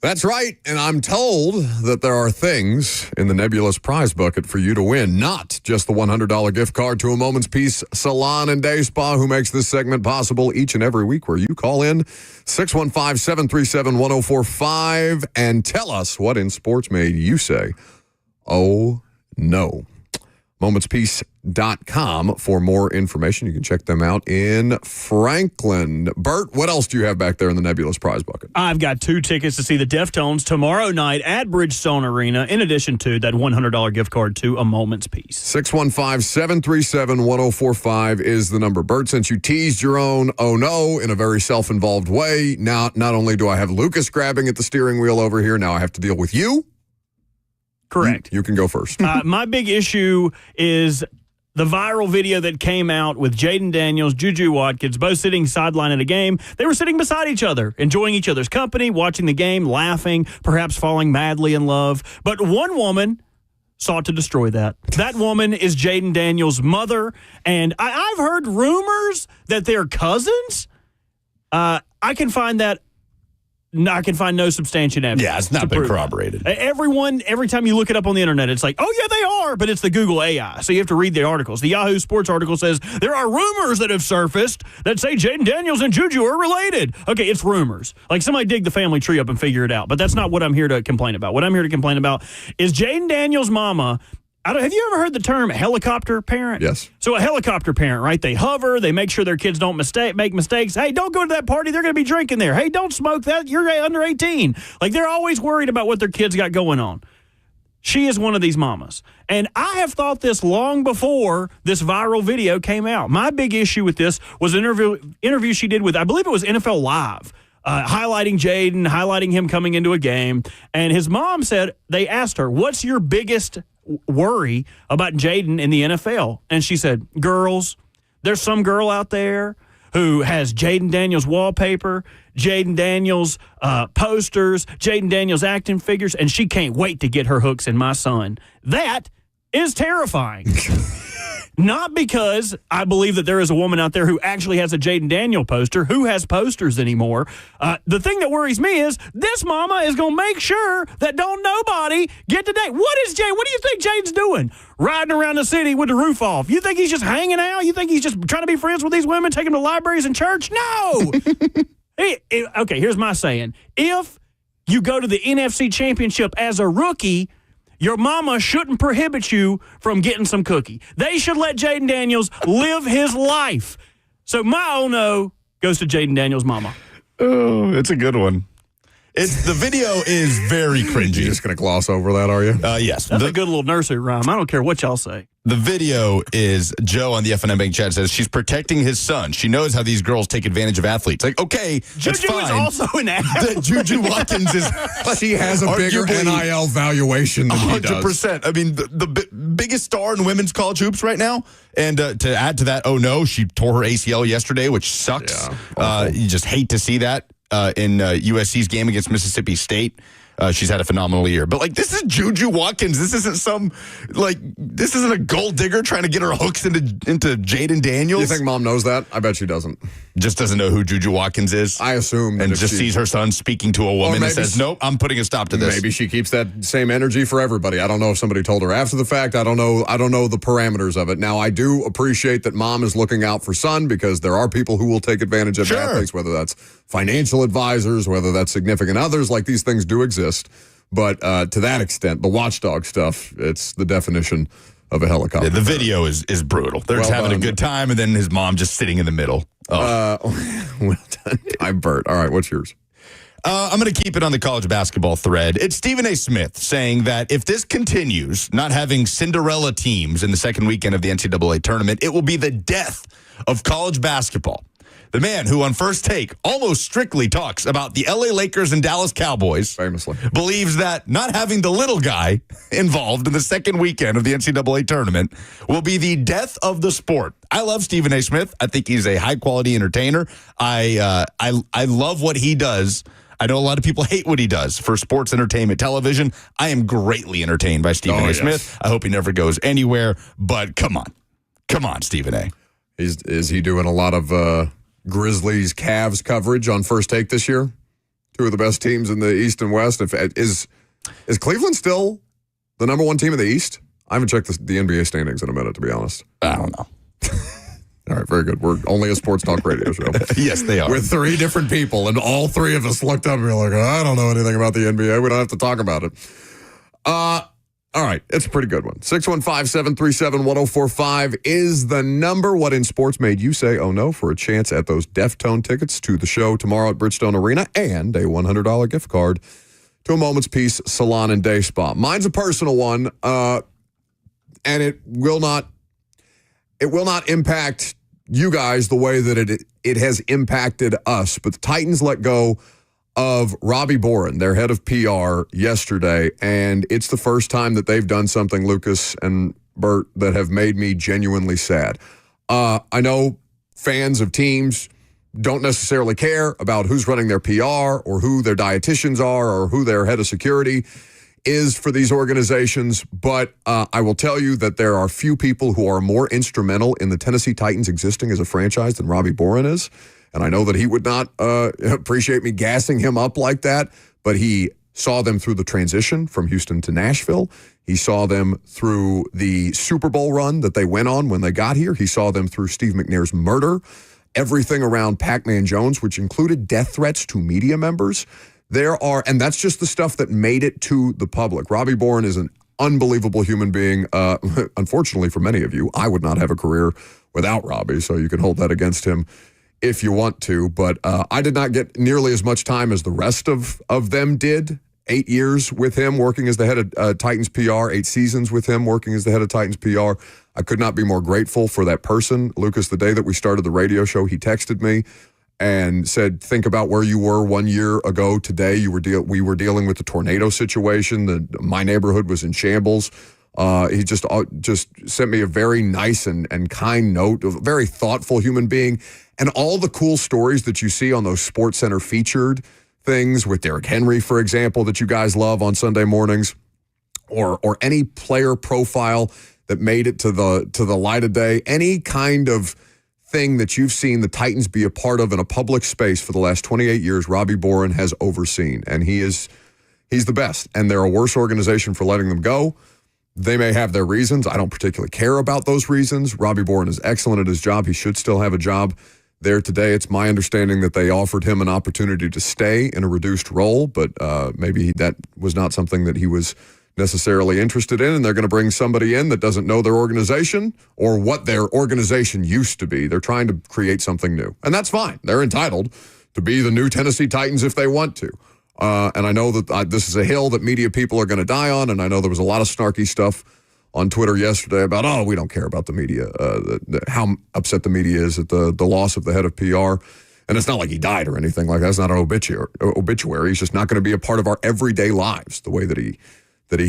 That's right, and I'm told that there are things in the nebulous prize bucket for you to win, not just the $100 gift card to a Moment's Peace Salon and Day Spa, who makes this segment possible each and every week, where you call in 615-737-1045 and tell us what in sports made you say, oh, no. momentspeace.com for more information. You can check them out in Franklin. Bert, what else do you have back there in the nebulous prize bucket? I've got 2 tickets to see the Deftones tomorrow night at Bridgestone Arena, in addition to that $100 gift card to a Moment's Peace. 615-737-1045 is the number. Bert, since you teased your own oh no in a very self-involved way, now not only do I have Lucas grabbing at the steering wheel over here, now I have to deal with you. Correct. You can go first. My big issue is the viral video that came out with Jaden Daniels, Juju Watkins, both sitting sideline at a game. They were sitting beside each other, enjoying each other's company, watching the game, laughing, perhaps falling madly in love. But one woman sought to destroy that. That woman is Jaden Daniels' mother, and I've heard rumors that they're cousins. I can find no substantiation evidence. Yeah, it's not been corroborated. Every time you look it up on the internet, it's like, oh, yeah, they are, but it's the Google AI. So you have to read the articles. The Yahoo Sports article says there are rumors that have surfaced that say Jaden Daniels and Juju are related. Okay, it's rumors. Like, somebody dig the family tree up and figure it out. But that's not what I'm here to complain about. What I'm here to complain about is Jaden Daniels' mama. Have you ever heard the term helicopter parent? Yes. So a helicopter parent, right? They hover. They make sure their kids don't make mistakes. Hey, don't go to that party. They're going to be drinking there. Hey, don't smoke that. You're under 18. Like, they're always worried about what their kids got going on. She is one of these mamas. And I have thought this long before this viral video came out. My big issue with this was an interview she did with, I believe it was NFL Live, highlighting Jaden, highlighting him coming into a game. And his mom said, they asked her, what's your biggest worry about Jaden in the NFL? And she said, girls. There's some girl out there who has Jaden Daniels wallpaper, Jaden Daniels posters, Jaden Daniels action figures, and she can't wait to get her hooks in my son. That is terrifying. Not because I believe that there is a woman out there who actually has a Jaden Daniel poster, who has posters anymore. The thing that worries me is this mama is going to make sure that don't nobody get to date. What do you think Jaden's doing? Riding around the city with the roof off. You think he's just hanging out? You think he's just trying to be friends with these women, taking them to libraries and church? No. Okay, here's my saying. If you go to the NFC Championship as a rookie, your mama shouldn't prohibit you from getting some cookie. They should let Jaden Daniels live his life. So my oh no goes to Jaden Daniels' mama. Oh, it's a good one. The video is very cringy. You're just going to gloss over that, are you? Yes. That's a good little nursery rhyme. I don't care what y'all say. The video is, Joe on the FNM Bank chat says she's protecting his son. She knows how these girls take advantage of athletes. Like, okay, that's Juju fine. is also an athlete. Juju Watkins is... She has a bigger NIL valuation than he does. 100%. I mean, the biggest star in women's college hoops right now. And to add to that, oh no, she tore her ACL yesterday, which sucks. Yeah, you just hate to see that in USC's game against Mississippi State. She's had a phenomenal year. But, like, this is Juju Watkins. This isn't this isn't a gold digger trying to get her hooks into Jaden Daniels. You think mom knows that? I bet she doesn't. Just doesn't know who Juju Watkins is. I assume that and just sees her son speaking to a woman and says, nope, I'm putting a stop to this. Maybe she keeps that same energy for everybody. I don't know if somebody told her after the fact. I don't know the parameters of it. Now, I do appreciate that mom is looking out for son, because there are people who will take advantage of athletes, whether that's financial advisors, whether that's significant others. Like, these things do exist. But to that extent, the watchdog stuff, it's the definition of a helicopter. Yeah, the video is brutal. They're just having a good time, and then his mom just sitting in the middle. Well done. I'm Bert. All right, what's yours? I'm going to keep it on the college basketball thread. It's Stephen A. Smith saying that if this continues, not having Cinderella teams in the second weekend of the NCAA tournament, it will be the death of college basketball. The man who on First Take almost strictly talks about the LA Lakers and Dallas Cowboys famously believes that not having the little guy involved in the second weekend of the NCAA tournament will be the death of the sport. I love Stephen A. Smith. I think he's a high-quality entertainer. I love what he does. I know a lot of people hate what he does for sports entertainment television. I am greatly entertained by Stephen A. Smith. I hope he never goes anywhere, but come on, Stephen A. Is he doing a lot of Grizzlies Cavs coverage on First Take this year? two of the best teams in the East and West. Is Cleveland still the number one team in the East? I haven't checked the NBA standings in a minute, to be honest. I don't know. All right, very good. We're only a sports talk radio show. Yes, they are. With three different people, and all three of us looked up and were like, I don't know anything about the NBA. We don't have to talk about it. All right, it's a pretty good one. 615-737-1045 is the number. What in sports made you say, oh no, for a chance at those Deftone tickets to the show tomorrow at Bridgestone Arena and a $100 gift card to a Moment's Peace Salon and Day Spa. Mine's a personal one, and it will not impact you guys the way that it has impacted us. But the Titans let go of Robbie Boren, their head of PR, yesterday, and it's the first time that they've done something, Lucas and Bert, that have made me genuinely sad. I know fans of teams don't necessarily care about who's running their PR or who their dietitians are or who their head of security is for these organizations, but I will tell you that there are few people who are more instrumental in the Tennessee Titans existing as a franchise than Robbie Boren is. And I know that he would not appreciate me gassing him up like that, but he saw them through the transition from Houston to Nashville. He saw them through the Super Bowl run that they went on when they got here. He saw them through Steve McNair's murder, everything around Pac-Man Jones, which included death threats to media members. And that's just the stuff that made it to the public. Robbie Boren is an unbelievable human being. Unfortunately for many of you, I would not have a career without Robbie, so you can hold that against him if you want to. But I did not get nearly as much time as the rest of them did. 8 years with him working as the head of Titans PR, 8 seasons with him working as the head of Titans PR. I could not be more grateful for that person. Lucas, the day that we started the radio show, he texted me and said, think about where you were 1 year ago today. We were dealing with the tornado situation. My neighborhood was in shambles. He just sent me a very nice and kind note, a very thoughtful human being. And all the cool stories that you see on those SportsCenter featured things with Derrick Henry, for example, that you guys love on Sunday mornings, or any player profile that made it to the light of day, any kind of thing that you've seen the Titans be a part of in a public space for the last 28 years, Robbie Boren has overseen, and he's the best. And they're a worse organization for letting them go. They may have their reasons. I don't particularly care about those reasons. Robbie Boren is excellent at his job. He should still have a job there today. It's my understanding that they offered him an opportunity to stay in a reduced role, but maybe that was not something that he was necessarily interested in, and they're going to bring somebody in that doesn't know their organization or what their organization used to be. They're trying to create something new, and that's fine. They're entitled to be the new Tennessee Titans if they want to. And I know that this is a hill that media people are going to die on, and I know there was a lot of snarky stuff on Twitter yesterday about, we don't care about the media, how upset the media is at the loss of the head of PR. And it's not like he died or anything like that. It's not an obituary. He's just not going to be a part of our everyday lives the way that he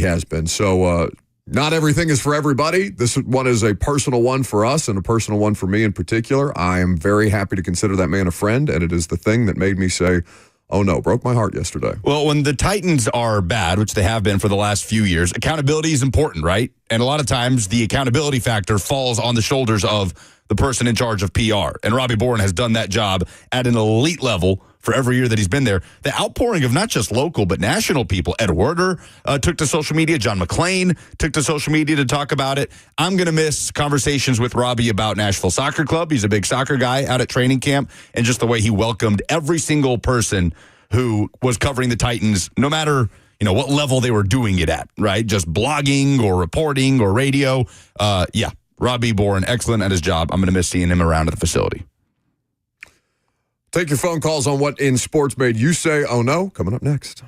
has been. So not everything is for everybody. This one is a personal one for us and a personal one for me in particular. I am very happy to consider that man a friend, and it is the thing that made me say, oh no, broke my heart yesterday. Well, when the Titans are bad, which they have been for the last few years, accountability is important, right? And a lot of times the accountability factor falls on the shoulders of the person in charge of PR. And Robbie Boren has done that job at an elite level for every year that he's been there. The outpouring of not just local, but national people. Ed Werder took to social media. John McClain took to social media to talk about it. I'm going to miss conversations with Robbie about Nashville Soccer Club. He's a big soccer guy out at training camp, and just the way he welcomed every single person who was covering the Titans, no matter what level they were doing it at, right? Just blogging or reporting or radio. Robbie Boren, excellent at his job. I'm going to miss seeing him around at the facility. Take your phone calls on what in sports made you say, oh no, coming up next.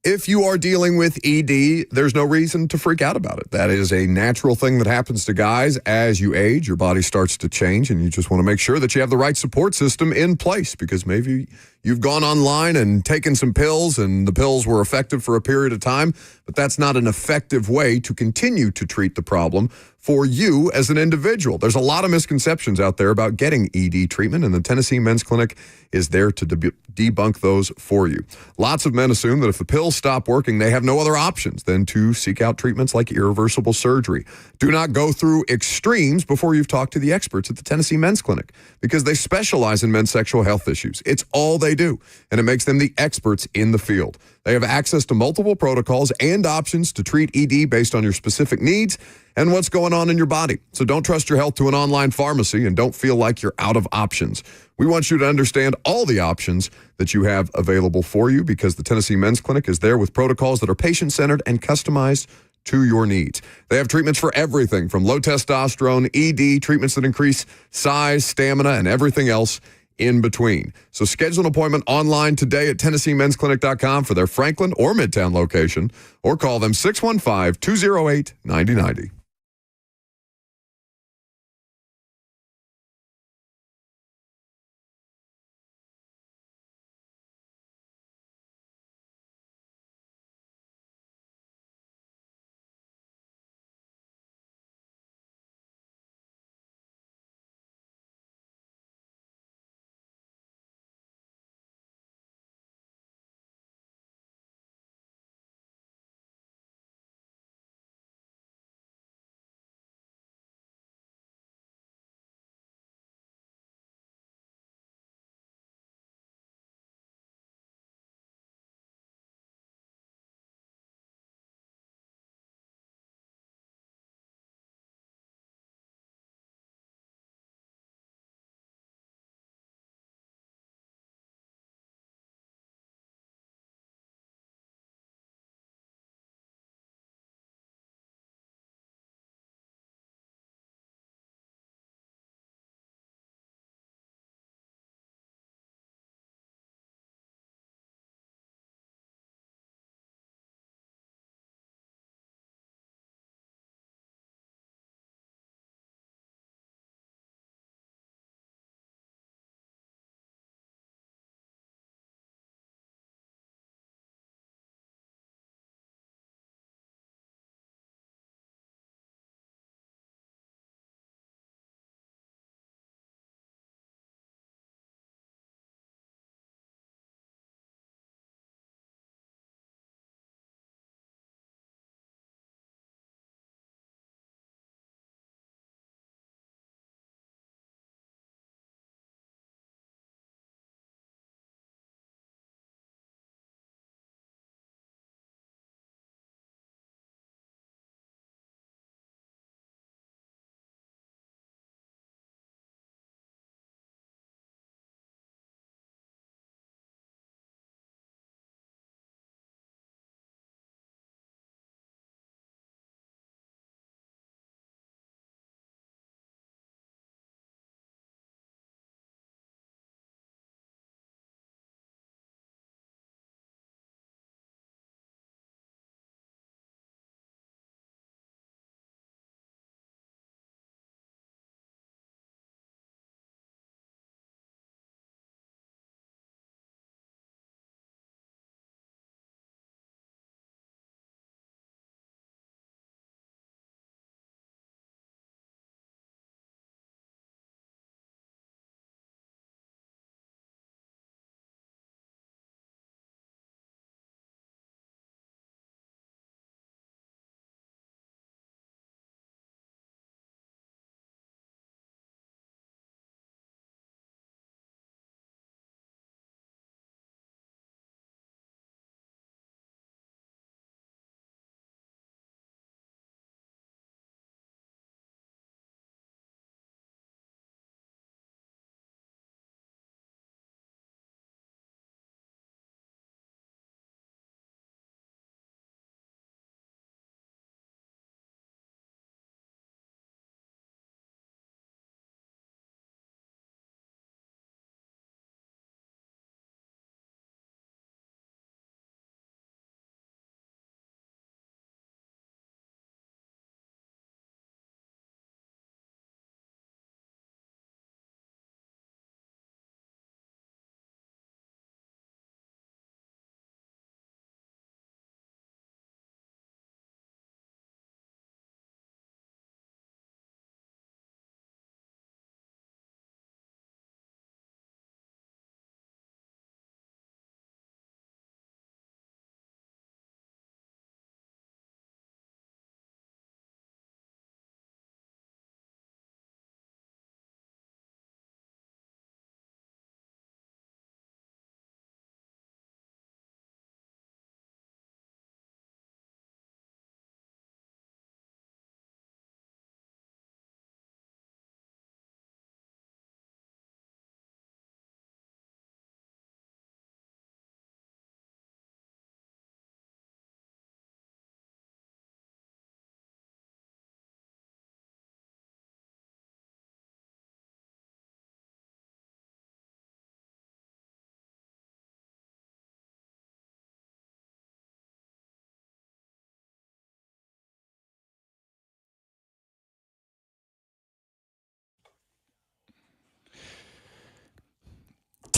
If you are dealing with ED, there's no reason to freak out about it. That is a natural thing that happens to guys as you age. Your body starts to change, and you just want to make sure that you have the right support system in place, because maybe you've gone online and taken some pills and the pills were effective for a period of time, but that's not an effective way to continue to treat the problem for you as an individual. There's a lot of misconceptions out there about getting ED treatment, and the Tennessee Men's Clinic is there to debunk those for you. Lots of men assume that if the pills stop working, they have no other options than to seek out treatments like irreversible surgery. Do not go through extremes before you've talked to the experts at the Tennessee Men's Clinic, because they specialize in men's sexual health issues. It's all they do, and it makes them the experts in the field. They have access to multiple protocols and options to treat ED based on your specific needs and what's going on in your body. So don't trust your health to an online pharmacy, and don't feel like you're out of options. We want you to understand all the options that you have available for you, because the Tennessee Men's Clinic is there with protocols that are patient-centered and customized to your needs. They have treatments for everything from low testosterone, ED, treatments that increase size, stamina, and everything else in between. So schedule an appointment online today at TennesseeMen'sClinic.com for their Franklin or Midtown location, or call them 615-208-9090.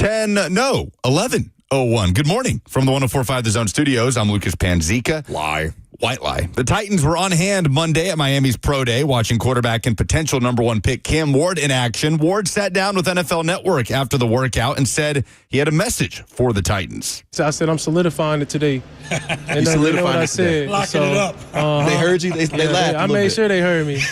11:01. Good morning from the 104.5 The Zone Studios. I'm Lucas Panzica. White lie. The Titans were on hand Monday at Miami's Pro Day, watching quarterback and potential number one pick Cam Ward in action. Ward sat down with NFL Network after the workout and said he had a message for the Titans. So I said, I'm solidifying it today. And you know what I said. Locking it up. They heard you. They laughed. I made sure they heard me.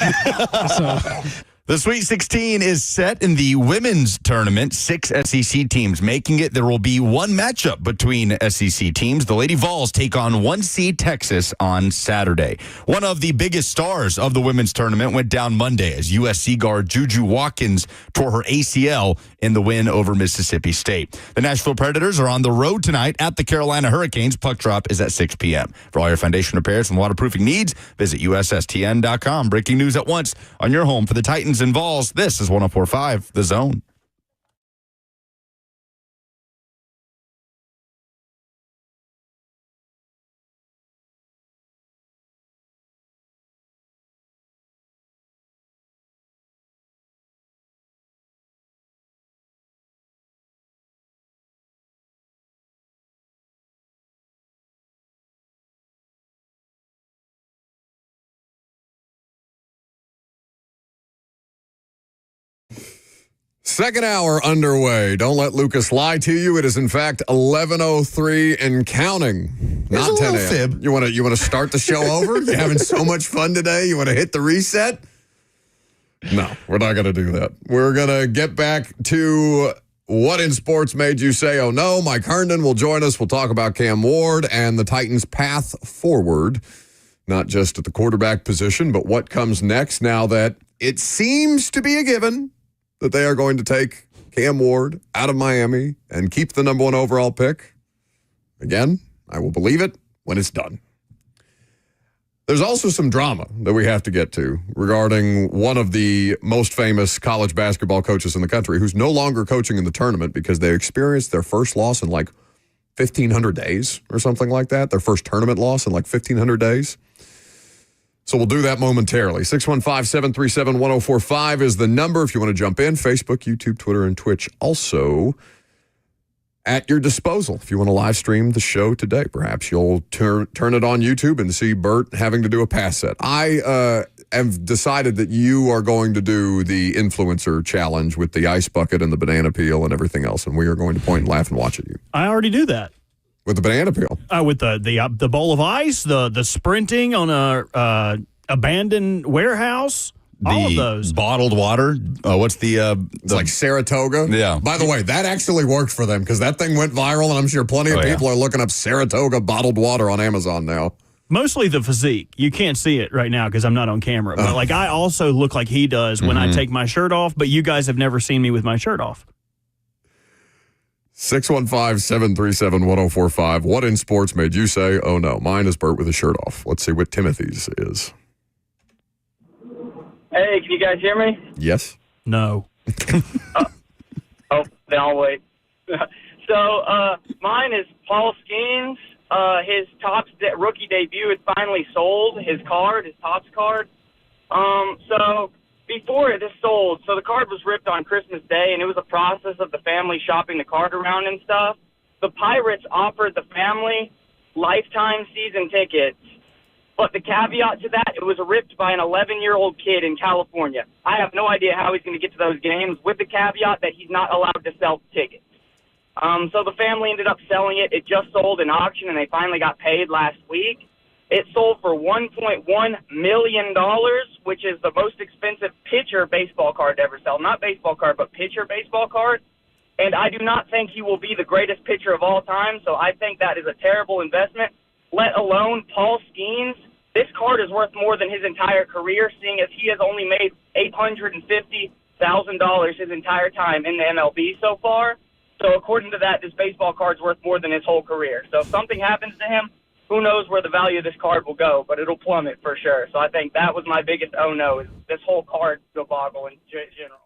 The Sweet 16 is set in the women's tournament. 6 SEC teams making it. There will be one matchup between SEC teams. The Lady Vols take on 1C Texas on Saturday. One of the biggest stars of the women's tournament went down Monday as USC guard Juju Watkins tore her ACL in the win over Mississippi State. The Nashville Predators are on the road tonight at the Carolina Hurricanes. Puck drop is at 6 p.m. For all your foundation repairs and waterproofing needs, visit USSTN.com. Breaking news at once on your home for the Titans and Vols. This is 104.5 The Zone. Second hour underway. Don't let Lucas lie to you. It is in fact 11:03 and counting. There's Not a 10 little a.m. fib. You want to start the show over? You having so much fun today? You want to hit the reset? No, we're not going to do that. We're going to get back to what in sports made you say, oh no. Mike Herndon will join us. We'll talk about Cam Ward and the Titans' path forward, not just at the quarterback position, but what comes next now that it seems to be a given that they are going to take Cam Ward out of Miami and keep the number one overall pick. Again, I will believe it when it's done. There's also some drama that we have to get to regarding one of the most famous college basketball coaches in the country who's no longer coaching in the tournament because they experienced their first loss in like 1,500 days or something like that. Their first tournament loss in like 1,500 days. So we'll do that momentarily. 615-737-1045 is the number if you want to jump in. Facebook, YouTube, Twitter, and Twitch also at your disposal. If you want to live stream the show today, perhaps you'll turn it on YouTube and see Bert having to do a pass set. I have decided that you are going to do the influencer challenge with the ice bucket and the banana peel and everything else, and we are going to point and laugh and watch at you. I already do that. With the banana peel? With the bowl of ice, the sprinting on a abandoned warehouse, all of those. Bottled water. What's It's like Saratoga. Yeah. By the way, that actually worked for them because that thing went viral, and I'm sure plenty of people are looking up Saratoga bottled water on Amazon now. Mostly the physique. You can't see it right now because I'm not on camera. But like I also look like he does when I take my shirt off, but you guys have never seen me with my shirt off. 615-737-1045. What in sports made you say, oh no? Mine is Bert with his shirt off. Let's see what Timothy's is. Hey, can you guys hear me? Yes. No. Then I'll wait. So mine is Paul Skeens. His rookie debut is finally sold. His Topps card. So before this sold, so the card was ripped on Christmas Day, and it was a process of the family shopping the card around and stuff. The Pirates offered the family lifetime season tickets, but the caveat to that, it was ripped by an 11-year-old kid in California. I have no idea how he's going to get to those games with the caveat that he's not allowed to sell tickets. So the family ended up selling it. It just sold in auction, and they finally got paid last week. It sold for $1.1 million, which is the most expensive pitcher baseball card to ever sell. Not baseball card, but pitcher baseball card. And I do not think he will be the greatest pitcher of all time, so I think that is a terrible investment, let alone Paul Skeens. This card is worth more than his entire career, seeing as he has only made $850,000 his entire time in the MLB so far. So according to that, this baseball card's worth more than his whole career. So if something happens to him, who knows where the value of this card will go, but it'll plummet for sure. So I think that was my biggest oh no, is this whole card debacle in general.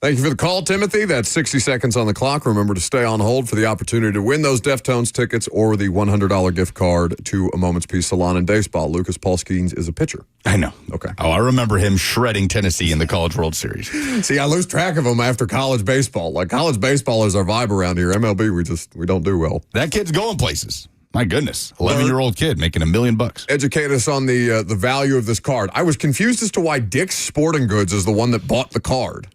Thank you for the call, Timothy. That's 60 seconds on the clock. Remember to stay on hold for the opportunity to win those Deftones tickets or the $100 gift card to a Moment's Peace Salon and Day Spa. Lucas Paul Skeens is a pitcher. I know. Okay. Oh, I remember him shredding Tennessee in the College World Series. See, I lose track of him after college baseball. Like, college baseball is our vibe around here. MLB, we don't do well. That kid's going places. My goodness. 11-year-old kid making $1 million. Educate us on the value of this card. I was confused as to why Dick's Sporting Goods is the one that bought the card.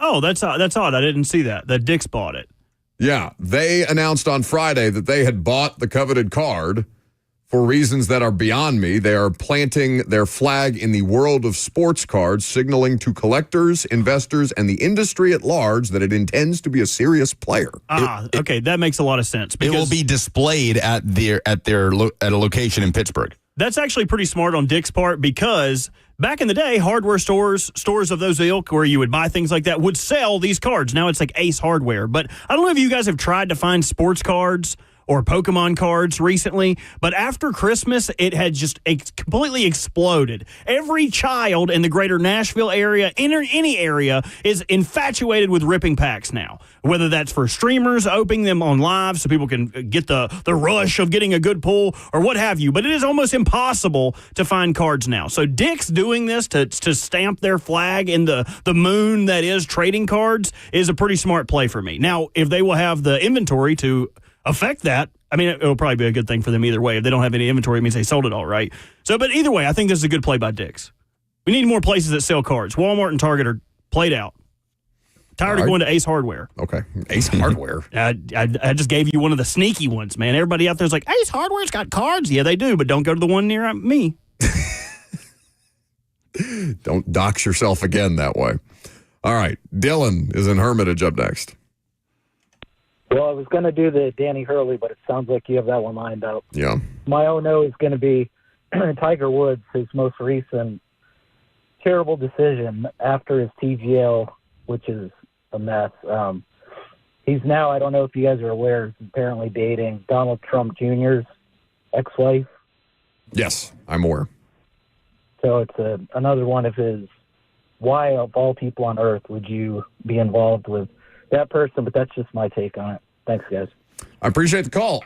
Oh, that's odd. I didn't see that Dick's bought it. Yeah, they announced on Friday that they had bought the coveted card for reasons that are beyond me. They are planting their flag in the world of sports cards, signaling to collectors, investors, and the industry at large that it intends to be a serious player. Okay, that makes a lot of sense. It will be displayed at a location in Pittsburgh. That's actually pretty smart on Dick's part, because back in the day, hardware stores of those ilk where you would buy things like that would sell these cards. Now it's like Ace Hardware. But I don't know if you guys have tried to find sports cards or Pokemon cards recently, but after Christmas, it had just completely exploded. Every child in the greater Nashville area, in any area, is infatuated with ripping packs now, whether that's for streamers, opening them on live so people can get the rush of getting a good pull or what have you. But it is almost impossible to find cards now. So Dick's doing this to stamp their flag in the moon that is trading cards is a pretty smart play for me. Now, if they will have the inventory to affect that, I mean, it'll probably be a good thing for them either way. If they don't have any inventory, it means they sold it all, right? So, but either way, I think this is a good play by Dick's. We need more places that sell cards. Walmart and Target are played out. Tired of going to Ace Hardware. Okay. Ace Hardware. I just gave you one of the sneaky ones, man. Everybody out there's like, Ace Hardware's got cards. Yeah, they do, but don't go to the one near me. Don't dox yourself again that way. All right. Dylan is in Hermitage up next. Well, I was going to do the Danny Hurley, but it sounds like you have that one lined up. Yeah. My no is going to be Tiger Woods, his most recent terrible decision after his TGL, which is a mess. He's now, I don't know if you guys are aware, he's apparently dating Donald Trump Jr.'s ex-wife. Yes, I'm aware. So it's another one of his, why of all people on earth would you be involved with that person? But that's just my take on it. Thanks, guys. I appreciate the call.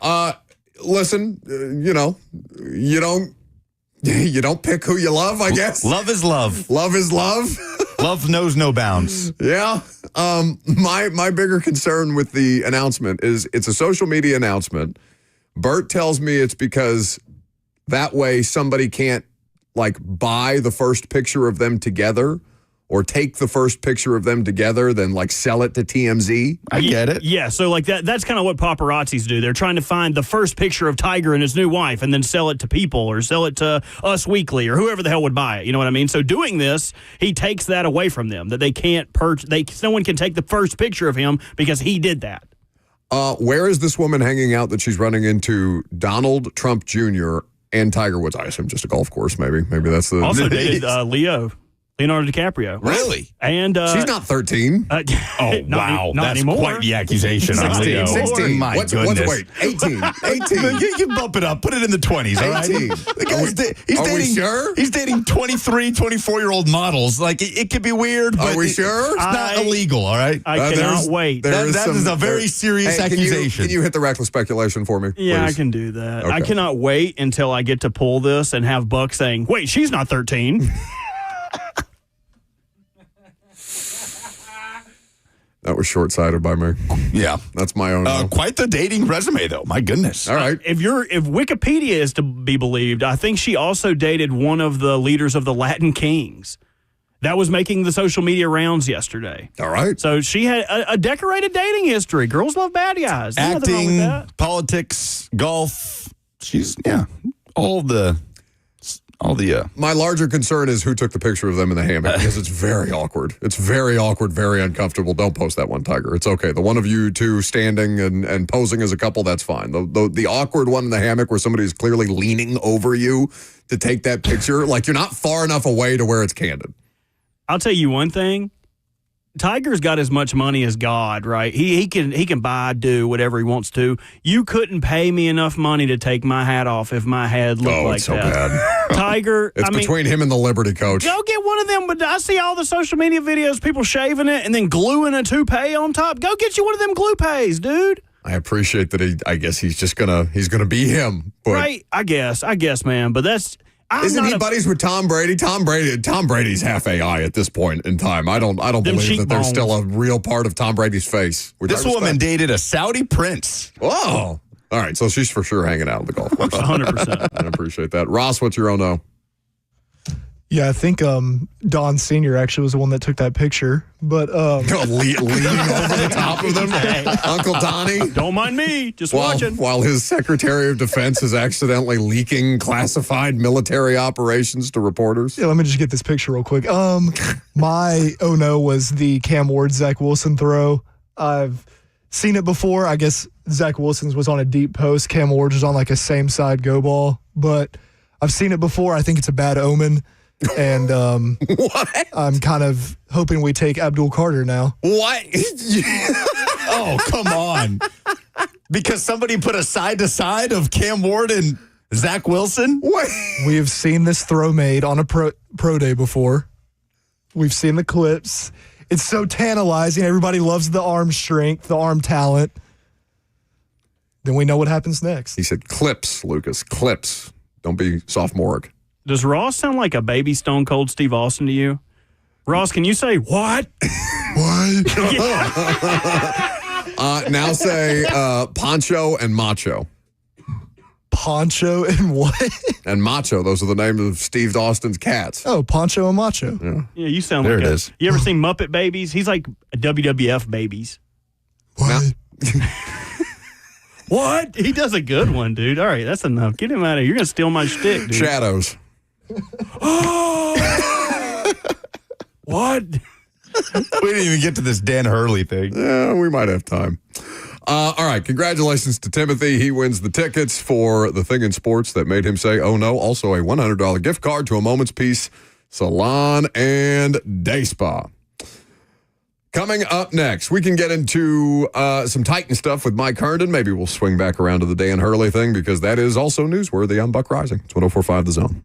Listen, you don't pick who you love, I guess. Love is love. Love is love. Love knows no bounds. Yeah. My bigger concern with the announcement is it's a social media announcement. Bert tells me it's because that way somebody can't buy the first picture of them together or take the first picture of them together, then sell it to TMZ. I get it. Yeah, so that's kind of what paparazzis do. They're trying to find the first picture of Tiger and his new wife and then sell it to people or sell it to Us Weekly or whoever the hell would buy it. You know what I mean? So doing this, he takes that away from them, that they can't no one can take the first picture of him because he did that. Where is this woman hanging out that she's running into Donald Trump Jr. and Tiger Woods? I assume just a golf course, maybe. Maybe that's the... Also dated Leonardo DiCaprio. Really? And she's not 13. Wow. That's anymore. Quite the accusation on Leo. 16. My What's, goodness. wait, 18. 18. You bump it up. Put it in the 20s, all right? 18. Are we sure? He's dating 23, 24-year-old models. It could be weird, but are we sure? It's not illegal, all right? I cannot wait. That is a very serious accusation. Can you hit the reckless speculation for me, Yeah, please? I can do that. Okay. I cannot wait until I get to pull this and have Buck saying, wait, she's not 13. That was short-sighted by me. Yeah. That's my own. Quite the dating resume, though. My goodness. All right. If Wikipedia is to be believed, I think she also dated one of the leaders of the Latin Kings. That was making the social media rounds yesterday. All right. So she had a decorated dating history. Girls love bad guys. There's nothing wrong with Acting, that. politics, golf. She's, all the My larger concern is who took the picture of them in the hammock, because it's very awkward. It's very awkward, very uncomfortable. Don't post that one, Tiger. It's okay. The one of you two standing and posing as a couple, that's fine. The awkward one in the hammock where somebody is clearly leaning over you to take that picture, you're not far enough away to where it's candid. I'll tell you one thing. Tiger's got as much money as God, right? He can buy, do whatever he wants to. You couldn't pay me enough money to take my hat off if my head looked like it's so that. bad. Tiger, It's between him and the Liberty coach. Go get one of them. But I see all the social media videos, people shaving it and then gluing a toupee on top. Go get you one of them glue-pays, dude. I appreciate that. I guess he's just gonna be him. But Right? I guess, man. But that's. Isn't he buddies with Tom Brady? Tom Brady's half AI at this point in time. I don't believe that there's still a real part of Tom Brady's face. This woman dated a Saudi prince. Oh, all right. So she's for sure hanging out at the golf course. 100%. I appreciate that. Ross, what's your no? Yeah, I think Don Sr. actually was the one that took that picture. But leaning over the top of them, Uncle Donnie. Don't mind me, just watching. While his Secretary of Defense is accidentally leaking classified military operations to reporters. Yeah, let me just get this picture real quick. My no was the Cam Ward Zach Wilson throw. I've seen it before. I guess Zach Wilson's was on a deep post. Cam Ward's was on like a same side go ball. But I've seen it before. I think it's a bad omen. And what? I'm kind of hoping we take Abdul Carter now. What? Oh, come on. Because somebody put a side-to-side of Cam Ward and Zach Wilson? What? We have seen this throw made on a pro day before. We've seen the clips. It's so tantalizing. Everybody loves the arm strength, the arm talent. Then we know what happens next. He said clips, Lucas, clips. Don't be sophomoric. Does Ross sound like a baby Stone Cold Steve Austin to you? Ross, can you say what? What? Now say Poncho and Macho. Poncho and what? And Macho. Those are the names of Steve Austin's cats. Oh, Poncho and Macho. Yeah, you sound There like it is. You ever seen Muppet Babies? He's like a WWF Babies. What? What? He does a good one, dude. All right, that's enough. Get him out of here. You're going to steal my shtick, dude. Shadows. What? We didn't even get to this Dan Hurley thing. Yeah, we might have time. All right, congratulations to Timothy. He wins the tickets for the thing in sports that made him say, oh no. Also a $100 gift card to a Moment's Peace Salon and Day Spa. Coming up next, we can get into some Titan stuff with Mike Herndon. Maybe we'll swing back around to the Dan Hurley thing because that is also newsworthy on Buck Rising. It's 104.5 The Zone.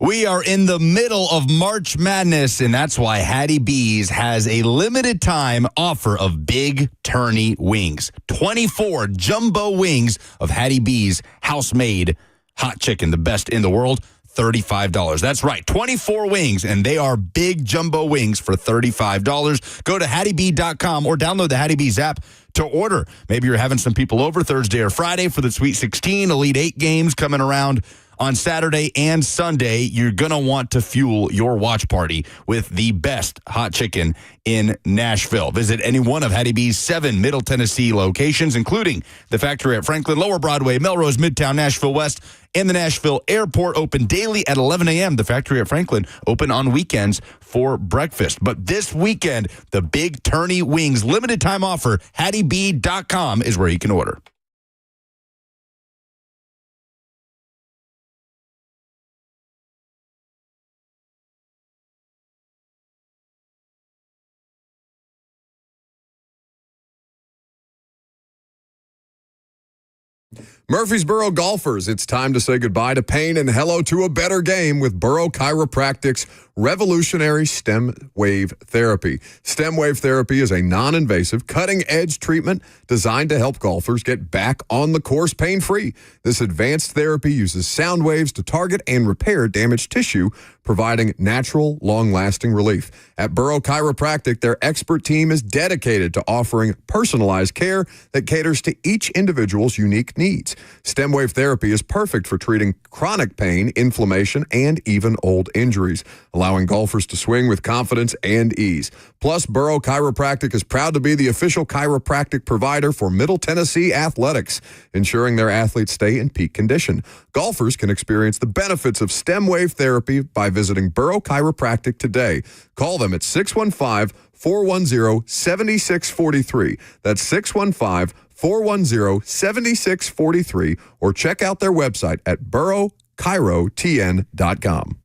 We are in the middle of March Madness, and that's why Hattie B's has a limited time offer of big tourney wings. 24 jumbo wings of Hattie B's house-made hot chicken, the best in the world, $35. That's right, 24 wings, and they are big jumbo wings for $35. Go to HattieB.com or download the Hattie B's app to order. Maybe you're having some people over Thursday or Friday for the Sweet 16, Elite 8 games coming around on Saturday and Sunday. You're going to want to fuel your watch party with the best hot chicken in Nashville. Visit any one of Hattie B's 7 Middle Tennessee locations, including the factory at Franklin, Lower Broadway, Melrose, Midtown, Nashville West, and the Nashville Airport, open daily at 11 a.m. The factory at Franklin open on weekends for breakfast. But this weekend, the big tourney wings limited time offer, HattieB.com is where you can order. Murfreesboro golfers, it's time to say goodbye to pain and hello to a better game with Burrow Chiropractic's revolutionary stem wave therapy. Stem wave therapy is a non-invasive, cutting-edge treatment designed to help golfers get back on the course pain-free. This advanced therapy uses sound waves to target and repair damaged tissue, providing natural, long-lasting relief. At Burrow Chiropractic, their expert team is dedicated to offering personalized care that caters to each individual's unique needs. Stem wave therapy is perfect for treating chronic pain, inflammation, and even old injuries, allowing allowing golfers to swing with confidence and ease. Plus, Burrow Chiropractic is proud to be the official chiropractic provider for Middle Tennessee Athletics, ensuring their athletes stay in peak condition. Golfers can experience the benefits of stem wave therapy by visiting Burrow Chiropractic today. Call them at 615-410-7643. That's 615-410-7643, or check out their website at burrowchirotn.com.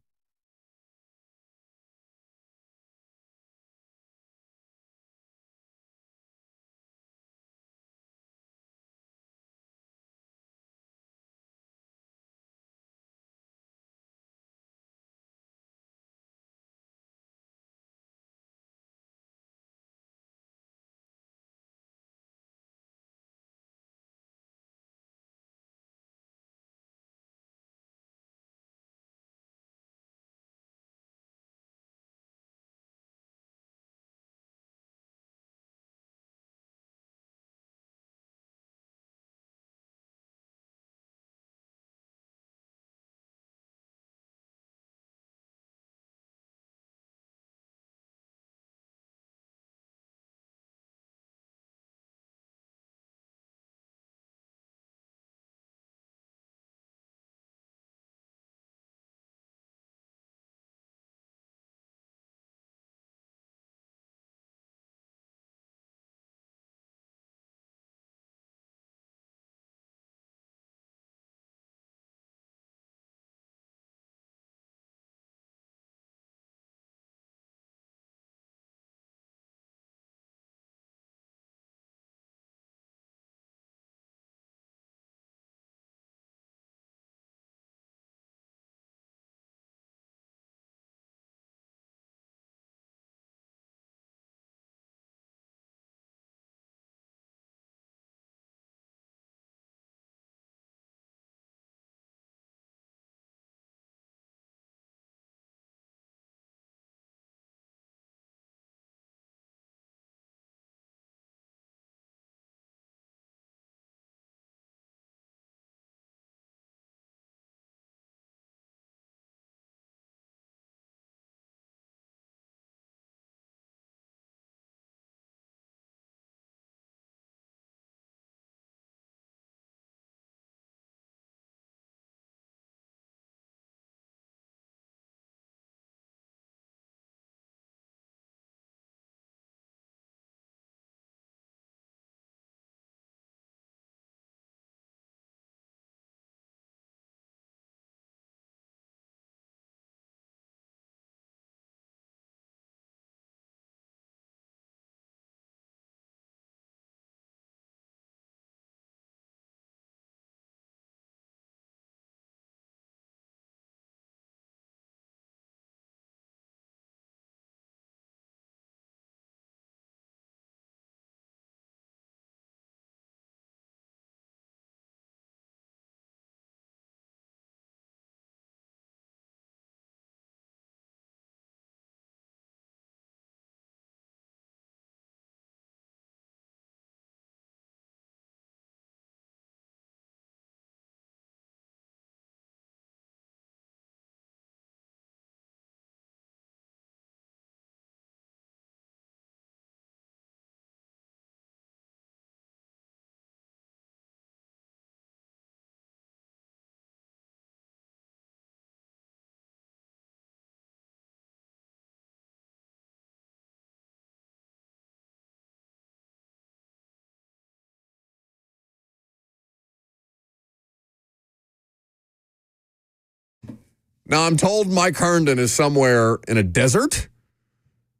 Now, I'm told Mike Herndon is somewhere in a desert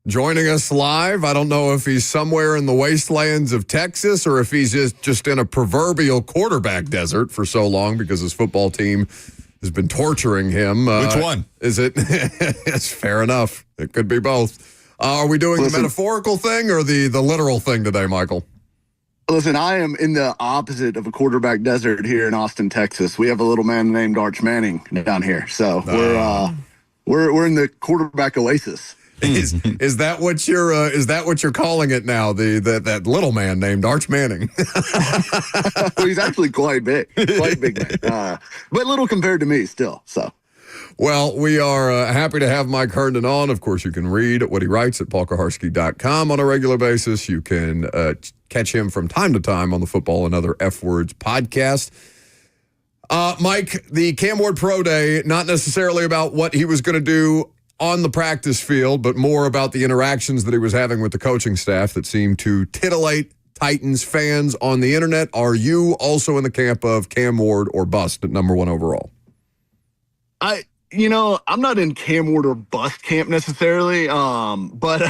joining us live. I don't know if he's somewhere in the wastelands of Texas or if he's just in a proverbial quarterback desert for so long because his football team has been torturing him. Which one? Is it? It's fair enough. It could be both. Are we doing the metaphorical thing or the literal thing today, Michael? Listen, I am in the opposite of a quarterback desert here in Austin, Texas. We have a little man named Arch Manning down here, so we're in the quarterback oasis. Is that what you're calling it now? That little man named Arch Manning. Well, he's actually quite big man, but little compared to me still. So. Well, we are happy to have Mike Herndon on. Of course, you can read what he writes at paulkaharski.com on a regular basis. You can catch him from time to time on the Football and Other F Words podcast. Mike, the Cam Ward Pro Day, not necessarily about what he was going to do on the practice field, but more about the interactions that he was having with the coaching staff that seemed to titillate Titans fans on the internet. Are you also in the camp of Cam Ward or bust at number 1 overall? I'm not in Cam Ward or bust camp necessarily, but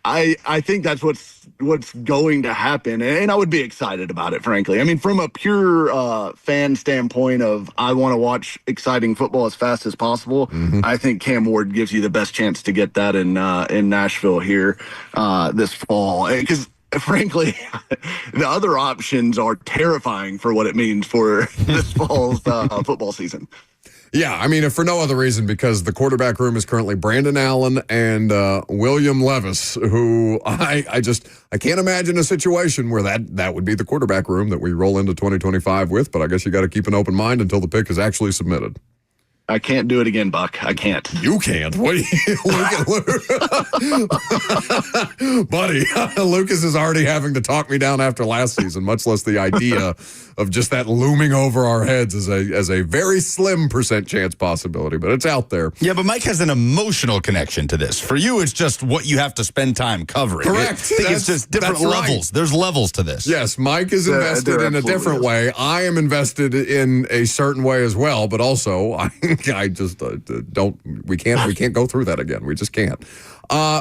I think that's what's going to happen, and I would be excited about it, frankly. I mean, from a pure fan standpoint of I want to watch exciting football as fast as possible, I think Cam Ward gives you the best chance to get that in Nashville here this fall, because frankly, the other options are terrifying for what it means for this fall's football season. Yeah, I mean, if for no other reason, because the quarterback room is currently Brandon Allen and William Levis, who I can't imagine a situation where that would be the quarterback room that we roll into 2025 with, but I guess you got to keep an open mind until the pick is actually submitted. I can't do it again, Buck. I can't. You can't. What? Buddy, Lucas is already having to talk me down after last season, much less the idea of just that looming over our heads as a very slim % chance possibility, but it's out there. Yeah, but Mike has an emotional connection to this. For you, it's just what you have to spend time covering. Correct. I think it's just different levels. Right. There's levels to this. Yes, Mike is invested in a different way. I am invested in a certain way as well, but also I just we can't go through that again. We just can't.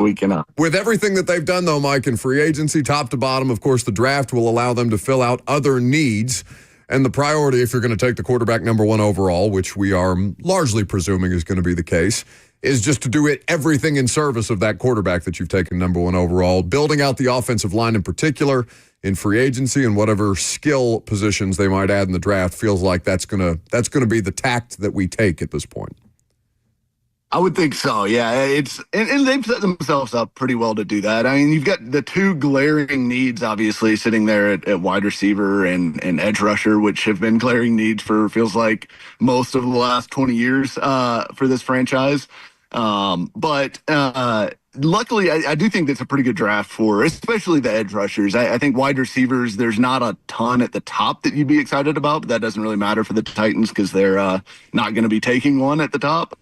We cannot. With everything that they've done, though, Mike, in free agency, top to bottom, of course, the draft will allow them to fill out other needs. And the priority, if you're going to take the quarterback number 1 overall, which we are largely presuming is going to be the case, is just to do everything in service of that quarterback that you've taken number 1 overall, building out the offensive line in particular in free agency, and whatever skill positions they might add in the draft. Feels like that's gonna be the tact that we take at this point. I would think so, yeah. And they've set themselves up pretty well to do that. I mean, you've got the two glaring needs, obviously, sitting there at wide receiver and edge rusher, which have been glaring needs for feels like most of the last 20 years for this franchise. But luckily, I do think that's a pretty good draft for especially the edge rushers. I think wide receivers, there's not a ton at the top that you'd be excited about, but that doesn't really matter for the Titans because they're not going to be taking one at the top.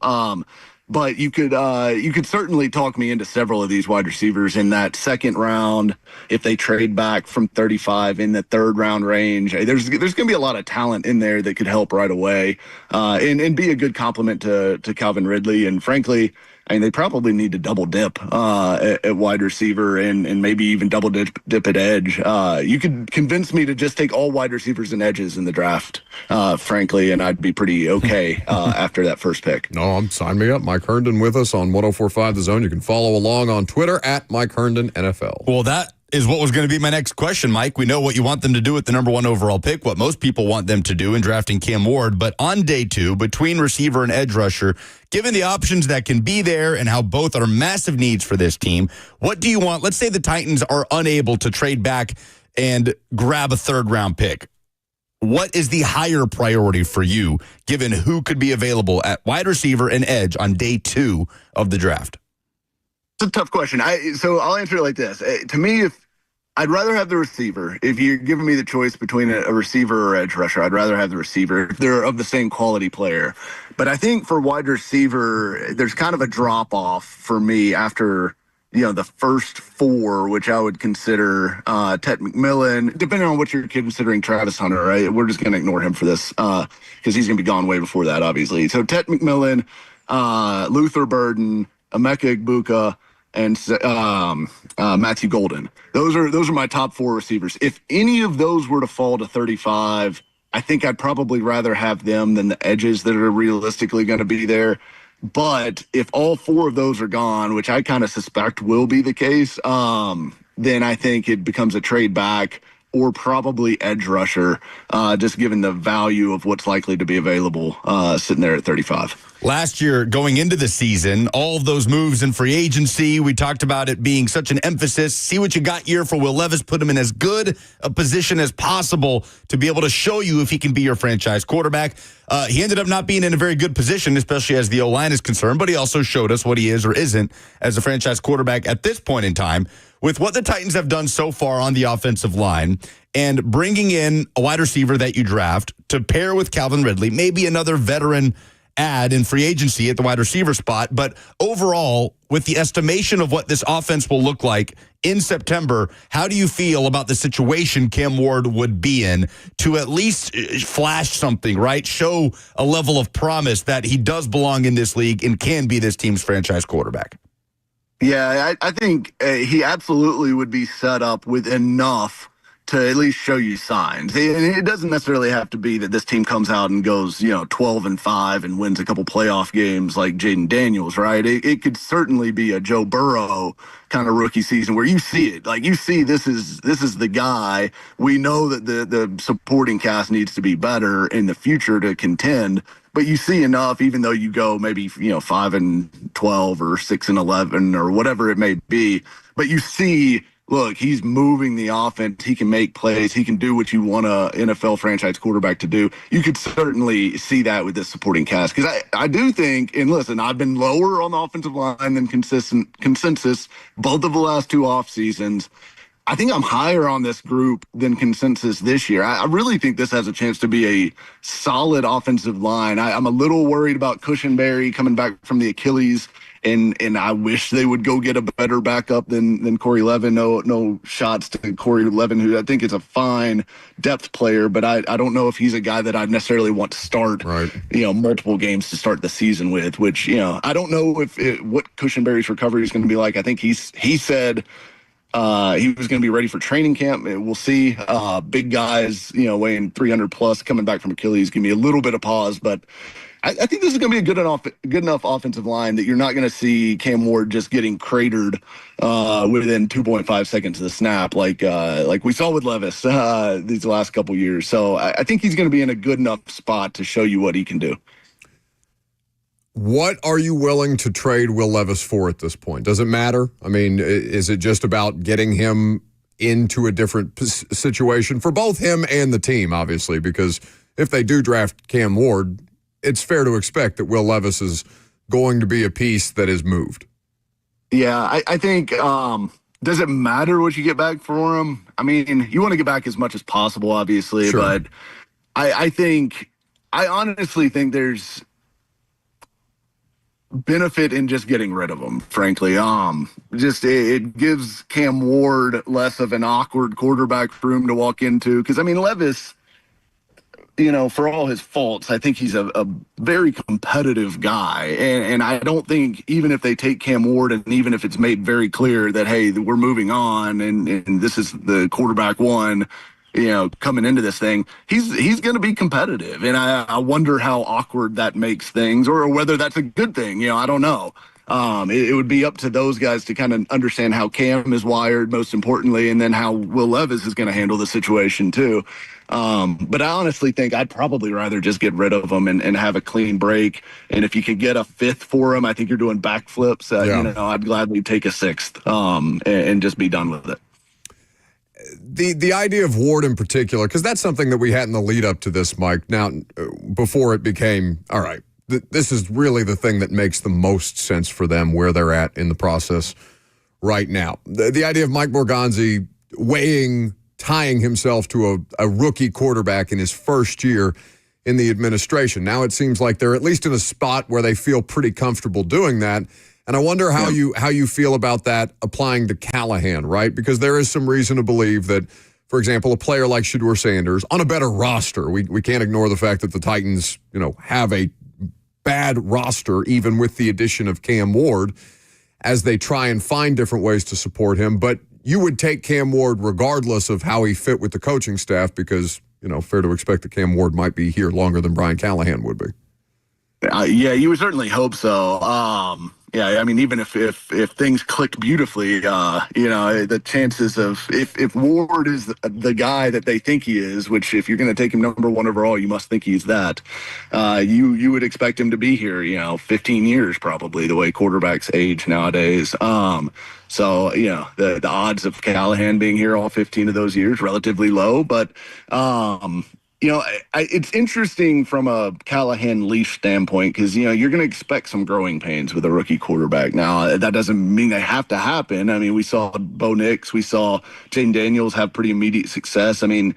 But you could certainly talk me into several of these wide receivers in that second round if they trade back from 35 in the third round range. There's going to be a lot of talent in there that could help right away and be a good complement to Calvin Ridley. And frankly, I mean, they probably need to double dip at wide receiver and maybe even double dip at edge. You could convince me to just take all wide receivers and edges in the draft, frankly, and I'd be pretty okay after that first pick. No, sign me up. Mike Herndon with us on 104.5 The Zone. You can follow along on Twitter at Mike Herndon NFL. Well, that is what was going to be my next question, Mike. We know what you want them to do with the number 1 overall pick, what most people want them to do in drafting Cam Ward. But on day 2, between receiver and edge rusher, given the options that can be there and how both are massive needs for this team, what do you want? Let's say the Titans are unable to trade back and grab a third-round pick. What is the higher priority for you, given who could be available at wide receiver and edge on day 2 of the draft? It's a tough question. So I'll answer it like this. To me, if I'd rather have the receiver. If you're giving me the choice between a receiver or edge rusher, I'd rather have the receiver if they're of the same quality player. But I think for wide receiver, there's kind of a drop-off for me after, the first 4, which I would consider Ted McMillan, depending on what you're considering Travis Hunter, right? We're just going to ignore him for this because he's going to be gone way before that, obviously. So Ted McMillan, Luther Burden, Emeka Egbuka, and Matthew Golden. Those are my top 4 receivers. If any of those were to fall to 35, I think I'd probably rather have them than the edges that are realistically going to be there. But if all 4 of those are gone, which I kind of suspect will be the case, then I think it becomes a trade back or probably edge rusher, just given the value of what's likely to be available sitting there at 35. Last year, going into the season, all of those moves in free agency, we talked about it being such an emphasis. See what you got here for Will Levis, put him in as good a position as possible to be able to show you if he can be your franchise quarterback. He ended up not being in a very good position, especially as the O-line is concerned, but he also showed us what he is or isn't as a franchise quarterback at this point in time. With what the Titans have done so far on the offensive line and bringing in a wide receiver that you draft to pair with Calvin Ridley, maybe another veteran add in free agency at the wide receiver spot. But overall, with the estimation of what this offense will look like in September, how do you feel about the situation Cam Ward would be in to at least flash something, right? Show a level of promise that he does belong in this league and can be this team's franchise quarterback? Yeah, I think he absolutely would be set up with enough to at least show you signs. And it doesn't necessarily have to be that this team comes out and goes, 12-5 and wins a couple playoff games like Jaden Daniels, right? It could certainly be a Joe Burrow kind of rookie season where you see it. Like, you see this is the guy. We know that the supporting cast needs to be better in the future to contend. But you see enough, even though you go maybe 5-12 or 6-11 or whatever it may be. But you see, look, he's moving the offense. He can make plays. He can do what you want a NFL franchise quarterback to do. You could certainly see that with this supporting cast. Because I do think, and listen, I've been lower on the offensive line than consensus both of the last two off seasons. I think I'm higher on this group than consensus this year. I really think this has a chance to be a solid offensive line. I'm a little worried about Cushenberry coming back from the Achilles, and I wish they would go get a better backup than Corey Levin. No shots to Corey Levin, who I think is a fine depth player, but I don't know if he's a guy that I'd necessarily want to start, multiple games to start the season with, which, I don't know what Cushenberry's recovery is going to be like. I think he said he was going to be ready for training camp. We'll see. Big guys, weighing 300 plus coming back from Achilles, give me a little bit of pause. But I think this is going to be a good enough offensive line that you're not going to see Cam Ward just getting cratered within 2.5 seconds of the snap, like we saw with Levis these last couple years. So I think he's going to be in a good enough spot to show you what he can do. What are you willing to trade Will Levis for at this point? Does it matter? I mean, is it just about getting him into a different situation for both him and the team, obviously? Because if they do draft Cam Ward, it's fair to expect that Will Levis is going to be a piece that is moved. Yeah, I think, does it matter what you get back for him? I mean, you want to get back as much as possible, obviously, sure. But I honestly think there's benefit in just getting rid of him, frankly. It gives Cam Ward less of an awkward quarterback room to walk into. Because, I mean, Levis, for all his faults, I think he's a very competitive guy. And I don't think, even if they take Cam Ward and even if it's made very clear that, hey, we're moving on and this is the quarterback one, coming into this thing, he's going to be competitive. And I wonder how awkward that makes things or whether that's a good thing. I don't know. It would be up to those guys to kind of understand how Cam is wired, most importantly, and then how Will Levis is going to handle the situation too. But I honestly think I'd probably rather just get rid of him and have a clean break. And if you could get a fifth for him, I think you're doing backflips. I'd gladly take a sixth and just be done with it. The idea of Ward in particular, because that's something that we had in the lead up to this, Mike. Now, before it became, all right, this is really the thing that makes the most sense for them where they're at in the process right now. The idea of Mike Borgonzi tying himself to a rookie quarterback in his first year in the administration. Now it seems like they're at least in a spot where they feel pretty comfortable doing that. And I wonder how you feel about that applying to Callahan, right? Because there is some reason to believe that, for example, a player like Shedeur Sanders on a better roster, we can't ignore the fact that the Titans, have a bad roster even with the addition of Cam Ward as they try and find different ways to support him. But you would take Cam Ward regardless of how he fit with the coaching staff because, fair to expect that Cam Ward might be here longer than Brian Callahan would be. Yeah, you would certainly hope so. Yeah, I mean, even if things clicked beautifully, the chances of if Ward is the guy that they think he is, which if you're going to take him number 1 overall, you must think he's that. You would expect him to be here, 15 years probably, the way quarterbacks age nowadays. So the odds of Callahan being here all 15 of those years relatively low, but. It's interesting from a Callahan leash standpoint because, you're going to expect some growing pains with a rookie quarterback. Now, that doesn't mean they have to happen. I mean, we saw Bo Nix, we saw Jane Daniels have pretty immediate success. I mean,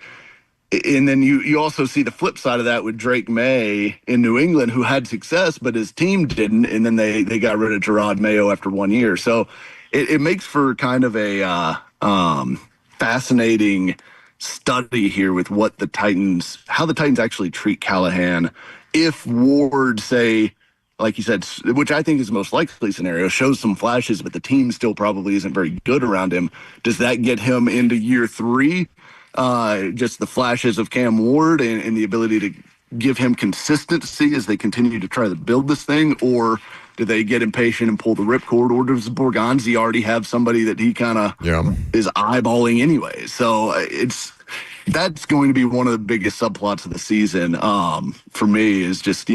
and then you also see the flip side of that with Drake May in New England, who had success, but his team didn't. And then they got rid of Gerard Mayo after 1 year. So it makes for kind of a fascinating study here with how the Titans actually treat Callahan. If Ward, say, like you said, which I think is the most likely scenario, shows some flashes, but the team still probably isn't very good around him, does that get him into year 3? Just the flashes of Cam Ward and the ability to give him consistency as they continue to try to build this thing? Or do they get impatient and pull the ripcord? Or does Borgonzi already have somebody that he kind of is eyeballing anyway? So that's going to be one of the biggest subplots of the season for me is just,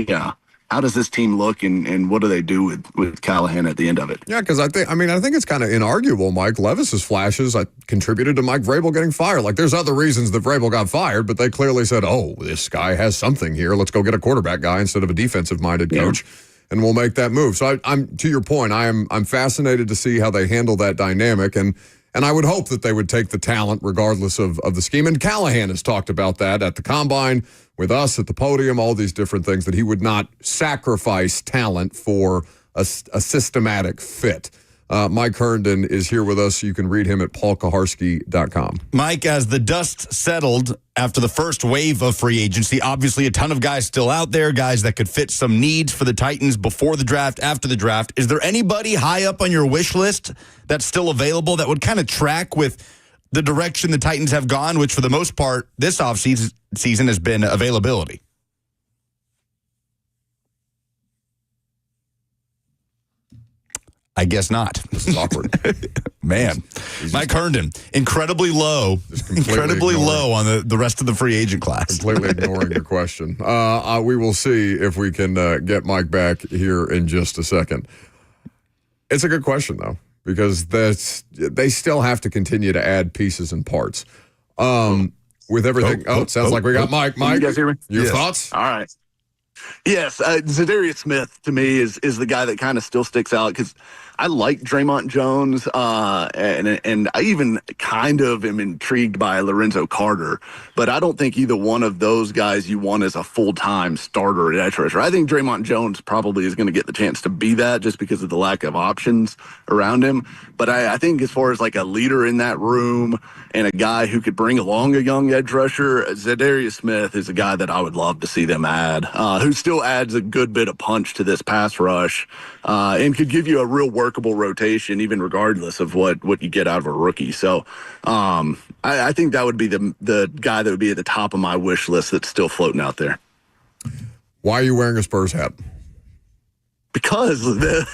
how does this team look and what do they do with Callahan at the end of it? Yeah, because I think it's kind of inarguable. Mike Levis's flashes contributed to Mike Vrabel getting fired. Like, there's other reasons that Vrabel got fired, but they clearly said, oh, this guy has something here. Let's go get a quarterback guy instead of a defensive-minded coach. And we'll make that move. So I'm to your point. I'm fascinated to see how they handle that dynamic, and I would hope that they would take the talent regardless of the scheme. And Callahan has talked about that at the Combine, with us at the podium, all these different things, that he would not sacrifice talent for a systematic fit. Mike Herndon is here with us. You can read him at paulkaharski.com. Mike, as the dust settled after the first wave of free agency, obviously a ton of guys still out there, guys that could fit some needs for the Titans before the draft, after the draft. Is there anybody high up on your wish list that's still available that would kind of track with the direction the Titans have gone, which for the most part this offseason has been availability? I guess not. This is awkward. Man. Mike Herndon, incredibly low on the rest of the free agent class. Completely ignoring your question. We will see if we can get Mike back here in just a second. It's a good question, though, because they still have to continue to add pieces and parts. With everything. It sounds like we got Mike. Mike, you guys hear me? Your thoughts? All right. Yes, Zadarius Smith to me is the guy that kind of still sticks out because I like Draymond Jones, and I even kind of am intrigued by Lorenzo Carter, but I don't think either one of those guys you want as a full-time starter at edge rusher. I think Draymond Jones probably is going to get the chance to be that just because of the lack of options around him. But I think as far as like a leader in that room and a guy who could bring along a young edge rusher, Zadarius Smith is a guy that I would love to see them add, who still adds a good bit of punch to this pass rush and could give you a real workable rotation, even regardless of what you get out of a rookie. So I think that would be the guy that would be at the top of my wish list that's still floating out there. Why are you wearing a Spurs hat? Because the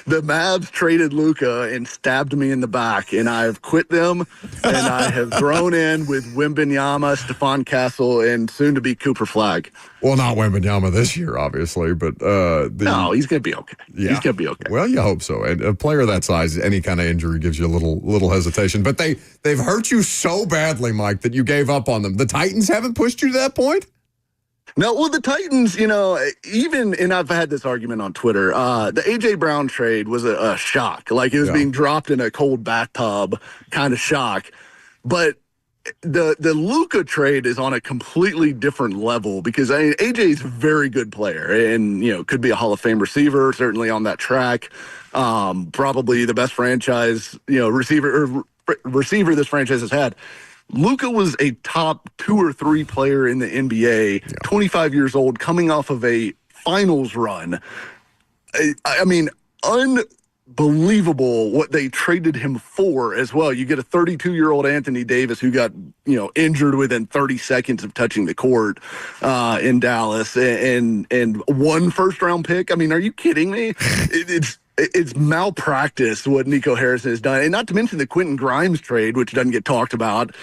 Mavs traded Luka and stabbed me in the back, and I've quit them, and I have thrown in with Wembanyama, Stephon Castle, and soon to be Cooper Flagg. Well, not Wembanyama this year, obviously, but no, he's going to be okay. Yeah. He's going to be okay. Well, you hope so. And a player that size, any kind of injury gives you a little hesitation. But they've hurt you so badly, Mike, that you gave up on them. The Titans haven't pushed you to that point? No, well, the Titans, and I've had this argument on Twitter, the A.J. Brown trade was a shock. Like, it was being dropped in a cold bathtub kind of shock. But the Luka trade is on a completely different level because A.J. is a very good player and, could be a Hall of Fame receiver, certainly on that track. Probably the best franchise, receiver this franchise has had. Luka was a top 2 or 3 player in the NBA, 25 years old, coming off of a finals run. I mean, believable what they traded him for as well. You get a 32-year-old Anthony Davis who got, injured within 30 seconds of touching the court in Dallas, and one first-round pick. I mean, are you kidding me? It's malpractice what Nico Harrison has done. And not to mention the Quentin Grimes trade, which doesn't get talked about.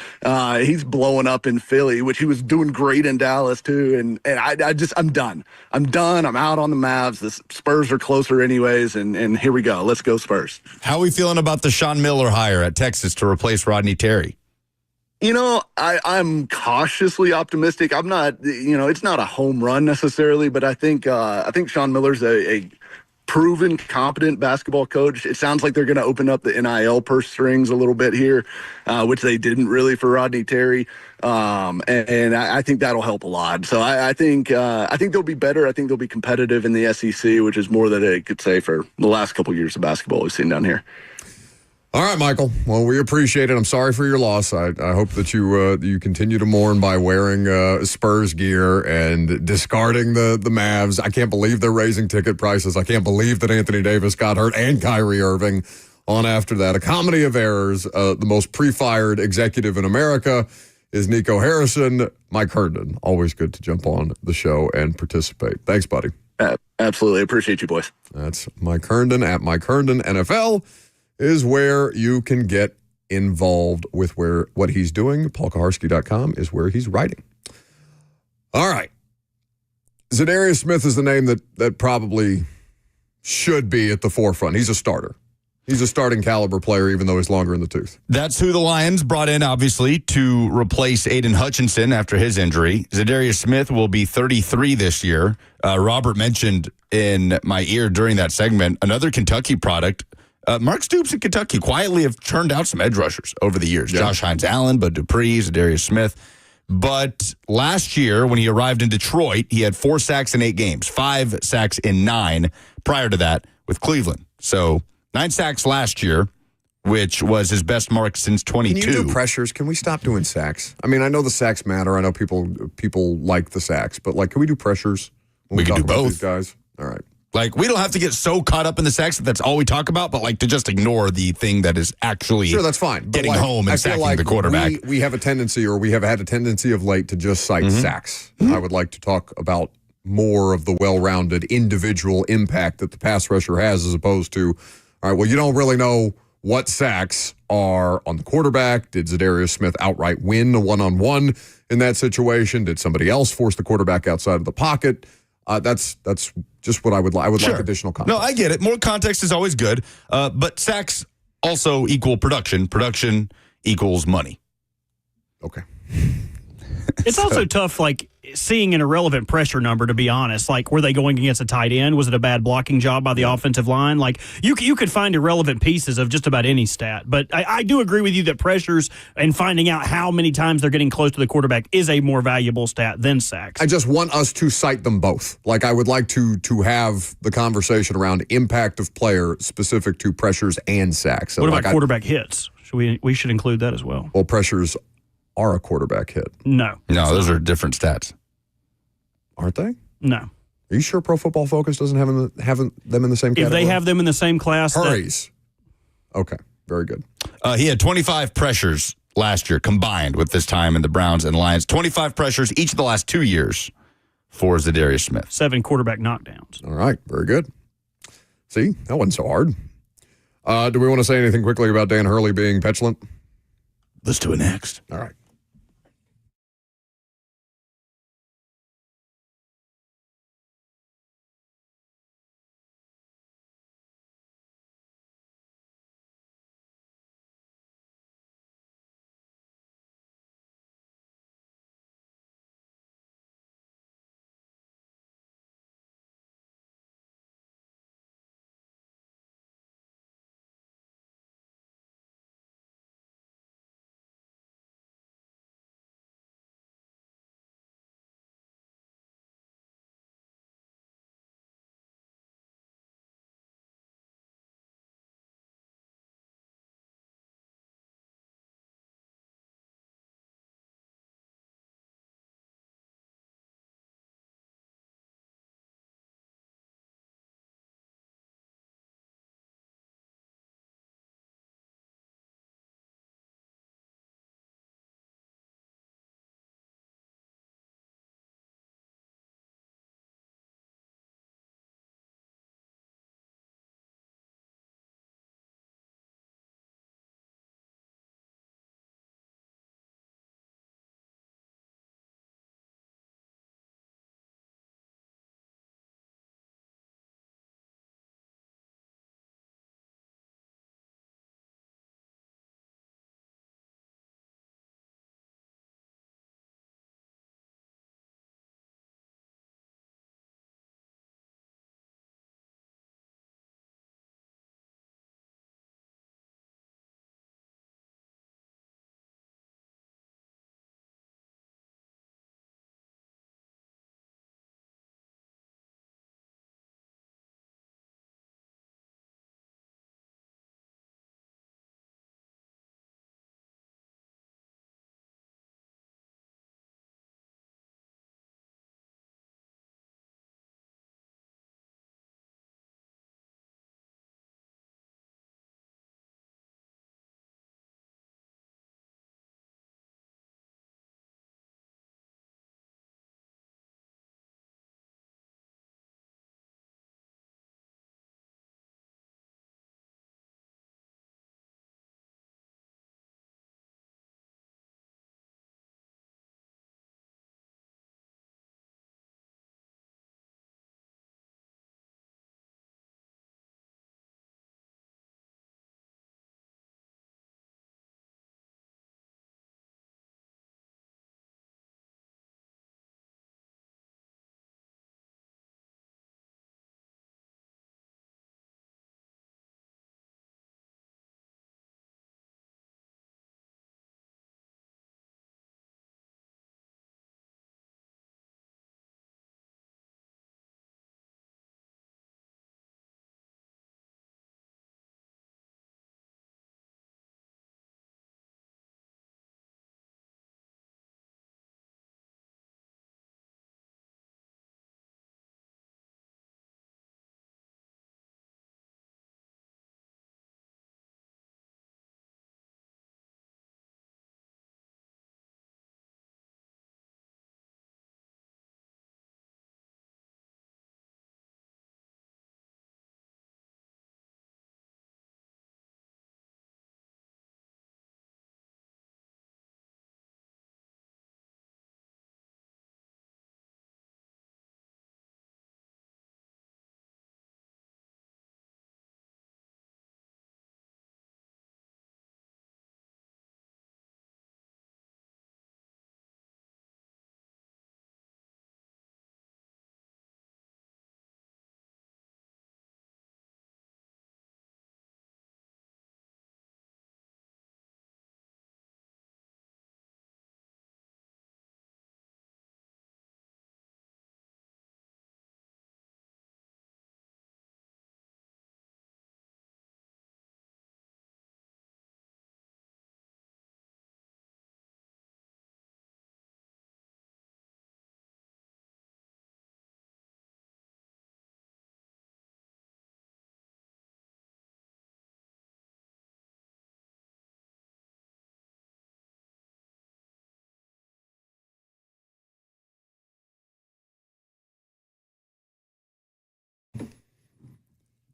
He's blowing up in Philly, which he was doing great in Dallas too. And I'm done. I'm done. I'm out on the Mavs. The Spurs are closer anyways. And here we go. Let's go Spurs. How are we feeling about the Sean Miller hire at Texas to replace Rodney Terry? I'm cautiously optimistic. I'm not, it's not a home run necessarily, but I think Sean Miller's a proven competent basketball coach. It sounds like they're going to open up the NIL purse strings a little bit here, which they didn't really for Rodney Terry. And I think that'll help a lot. So I think they'll be better. I think they'll be competitive in the SEC, which is more than I could say for the last couple of years of basketball we've seen down here. All right, Michael. Well, we appreciate it. I'm sorry for your loss. I hope that you continue to mourn by wearing Spurs gear and discarding the Mavs. I can't believe they're raising ticket prices. I can't believe that Anthony Davis got hurt and Kyrie Irving on after that. A comedy of errors. The most pre-fired executive in America is Nico Harrison. Mike Herndon, always good to jump on the show and participate. Thanks, buddy. Absolutely. Appreciate you, boys. That's Mike Herndon at Mike Herndon NFL. Is where you can get involved with what he's doing. PaulKaharski.com is where he's writing. All right. Zadarius Smith is the name that probably should be at the forefront. He's a starter. He's a starting caliber player, even though he's longer in the tooth. That's who the Lions brought in, obviously, to replace Aiden Hutchinson after his injury. Zadarius Smith will be 33 this year. Robert mentioned in my ear during that segment, another Kentucky product. Mark Stoops in Kentucky quietly have turned out some edge rushers over the years. Yeah. Josh Hines-Allen, Bud Dupree, Zadarius Smith. But last year, when he arrived in Detroit, he had 4 sacks in 8 games, 5 sacks in 9 prior to that with Cleveland. So 9 sacks last year, which was his best mark since 22. Can you do pressures? Can we stop doing sacks? I mean, I know the sacks matter. I know people like the sacks, but like, can we do pressures? We can do both. These guys? All right. Like, we don't have to get so caught up in the sacks that's all we talk about, but like to just ignore the thing that is actually sure, that's fine. But getting home and sacking the quarterback. We have a tendency, or we have had a tendency of late, to just cite sacks. I would like to talk about more of the well-rounded individual impact that the pass rusher has, as opposed to, all right, well, you don't really know what sacks are on the quarterback. Did Zadarius Smith outright win a one-on-one in that situation? Did somebody else force the quarterback outside of the pocket? That's just what I would like. I would like additional context. No, I get it. More context is always good. But sacks also equal production. Production equals money. Okay. It's also tough, like, seeing an irrelevant pressure number, to be honest. Like, were they going against a tight end? Was it a bad blocking job by the offensive line? Like, you could find irrelevant pieces of just about any stat. But I do agree with you that pressures and finding out how many times they're getting close to the quarterback is a more valuable stat than sacks. I just want us to cite them both. Like, I would like to have the conversation around impact of player specific to pressures and sacks. So what about quarterback hits? We should include that as well. Well, pressures are a quarterback hit. No, those are different stats. Aren't they? No. Are you sure Pro Football Focus doesn't have them in the same category? If they have them in the same class. Hurries. Okay, very good. He had 25 pressures last year combined with this time in the Browns and Lions. 25 pressures each of the last 2 years for Zadarius Smith. 7 quarterback knockdowns. All right, very good. See, that wasn't so hard. Do we want to say anything quickly about Dan Hurley being petulant? Let's do it next. All right.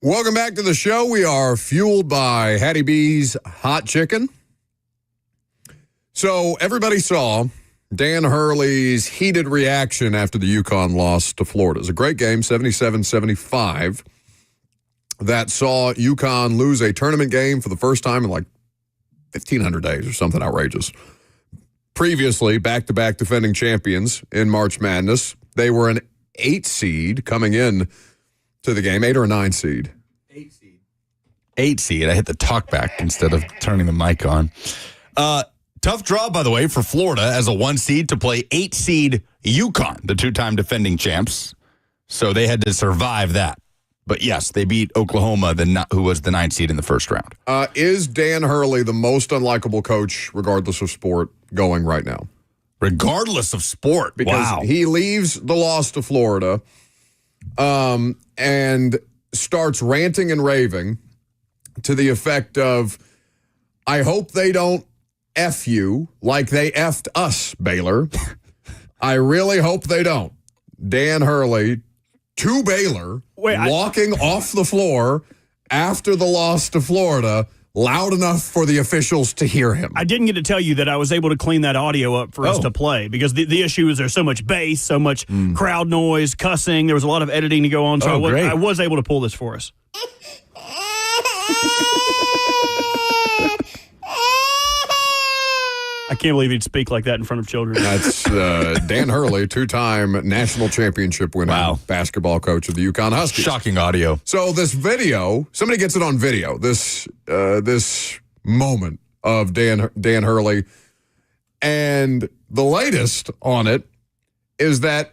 Welcome back to the show. We are fueled by Hattie B's Hot Chicken. So everybody saw Dan Hurley's heated reaction after the UConn loss to Florida. It was a great game, 77-75, that saw UConn lose a tournament game for the first time in like 1,500 days or something outrageous. Previously, back-to-back defending champions in March Madness. They were an 8 seed coming in to the game, 8 or a 9 seed? 8 seed. I hit the talkback instead of turning the mic on. Tough draw, by the way, for Florida as a 1 seed to play 8 seed UConn, the 2-time defending champs. So they had to survive that. But yes, they beat Oklahoma, who was the 9 seed in the first round. Is Dan Hurley the most unlikable coach, regardless of sport, going right now? Regardless of sport. Because he leaves the loss to Florida and starts ranting and raving to the effect of, I hope they don't F you like they F'd us, Baylor. I really hope they don't. Dan Hurley to Baylor, walking off the floor after the loss to Florida, loud enough for the officials to hear him. I didn't get to tell you that I was able to clean that audio up for us to play because the issue is there's so much bass, so much crowd noise, cussing. There was a lot of editing to go on, so I was able to pull this for us. I can't believe he'd speak like that in front of children. That's Dan Hurley, 2-time national championship winner, basketball coach of the UConn Huskies. Shocking audio. So this video, somebody gets it on video, this moment of Dan Hurley, and the latest on it is that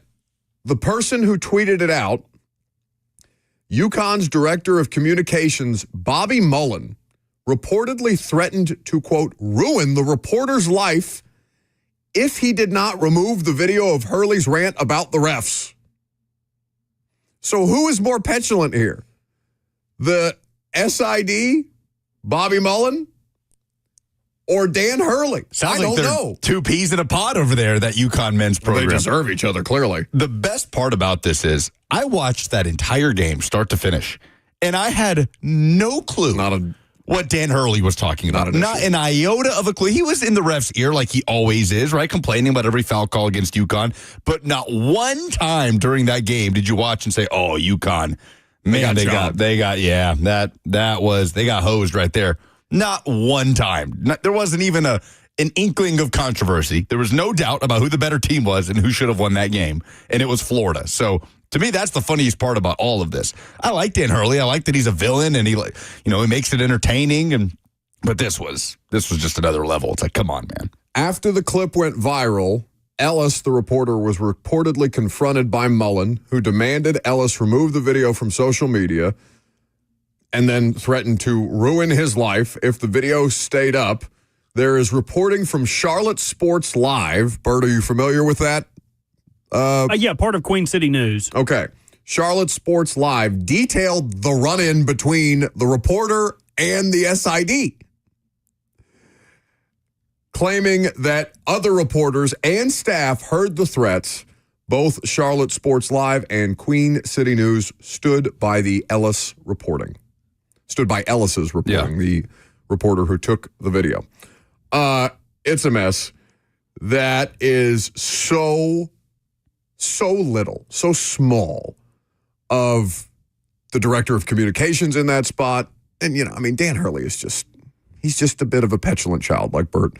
the person who tweeted it out, UConn's director of communications, Bobby Mullen, reportedly threatened to, quote, ruin the reporter's life if he did not remove the video of Hurley's rant about the refs. So who is more petulant here? The SID, Bobby Mullen, or Dan Hurley? Sounds like they're 2 peas in a pod over there, that UConn men's program. They deserve each other, clearly. The best part about this is I watched that entire game start to finish, and I had no clue what Dan Hurley was talking about. Not an iota of a clue. He was in the ref's ear like he always is, right? Complaining about every foul call against UConn. But not one time during that game did you watch and say, oh, UConn, man, they got hosed right there. Not one time. There wasn't even an inkling of controversy. There was no doubt about who the better team was and who should have won that game. And it was Florida. So to me, that's the funniest part about all of this. I like Dan Hurley. I like that he's a villain and he makes it entertaining. But this was just another level. It's like, come on, man. After the clip went viral, Ellis, the reporter, was reportedly confronted by Mullen, who demanded Ellis remove the video from social media and then threatened to ruin his life if the video stayed up. There is reporting from Charlotte Sports Live. Bert, are you familiar with that? Yeah, part of Queen City News. Okay. Charlotte Sports Live detailed the run-in between the reporter and the SID, claiming that other reporters and staff heard the threats. Both Charlotte Sports Live and Queen City News stood by Ellis's reporting, the reporter who took the video. It's a mess. That is so little, so small of the director of communications in that spot. And, Dan Hurley is he's just a bit of a petulant child, like Bert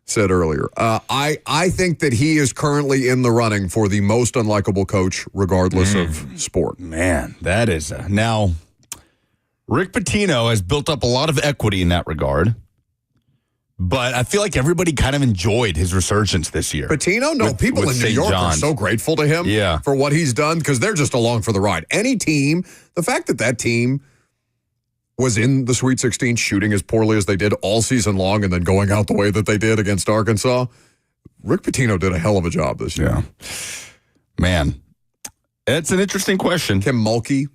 said earlier. I think that he is currently in the running for the most unlikable coach, regardless of sport. Man, that is now Rick Pitino has built up a lot of equity in that regard. But I feel like everybody kind of enjoyed his resurgence this year. Pitino? No, people in New York are so grateful to him for what he's done because they're just along for the ride. Any team, the fact that team was in the Sweet 16 shooting as poorly as they did all season long and then going out the way that they did against Arkansas, Rick Pitino did a hell of a job this year. Yeah. Man, it's an interesting question. Kim Mulkey.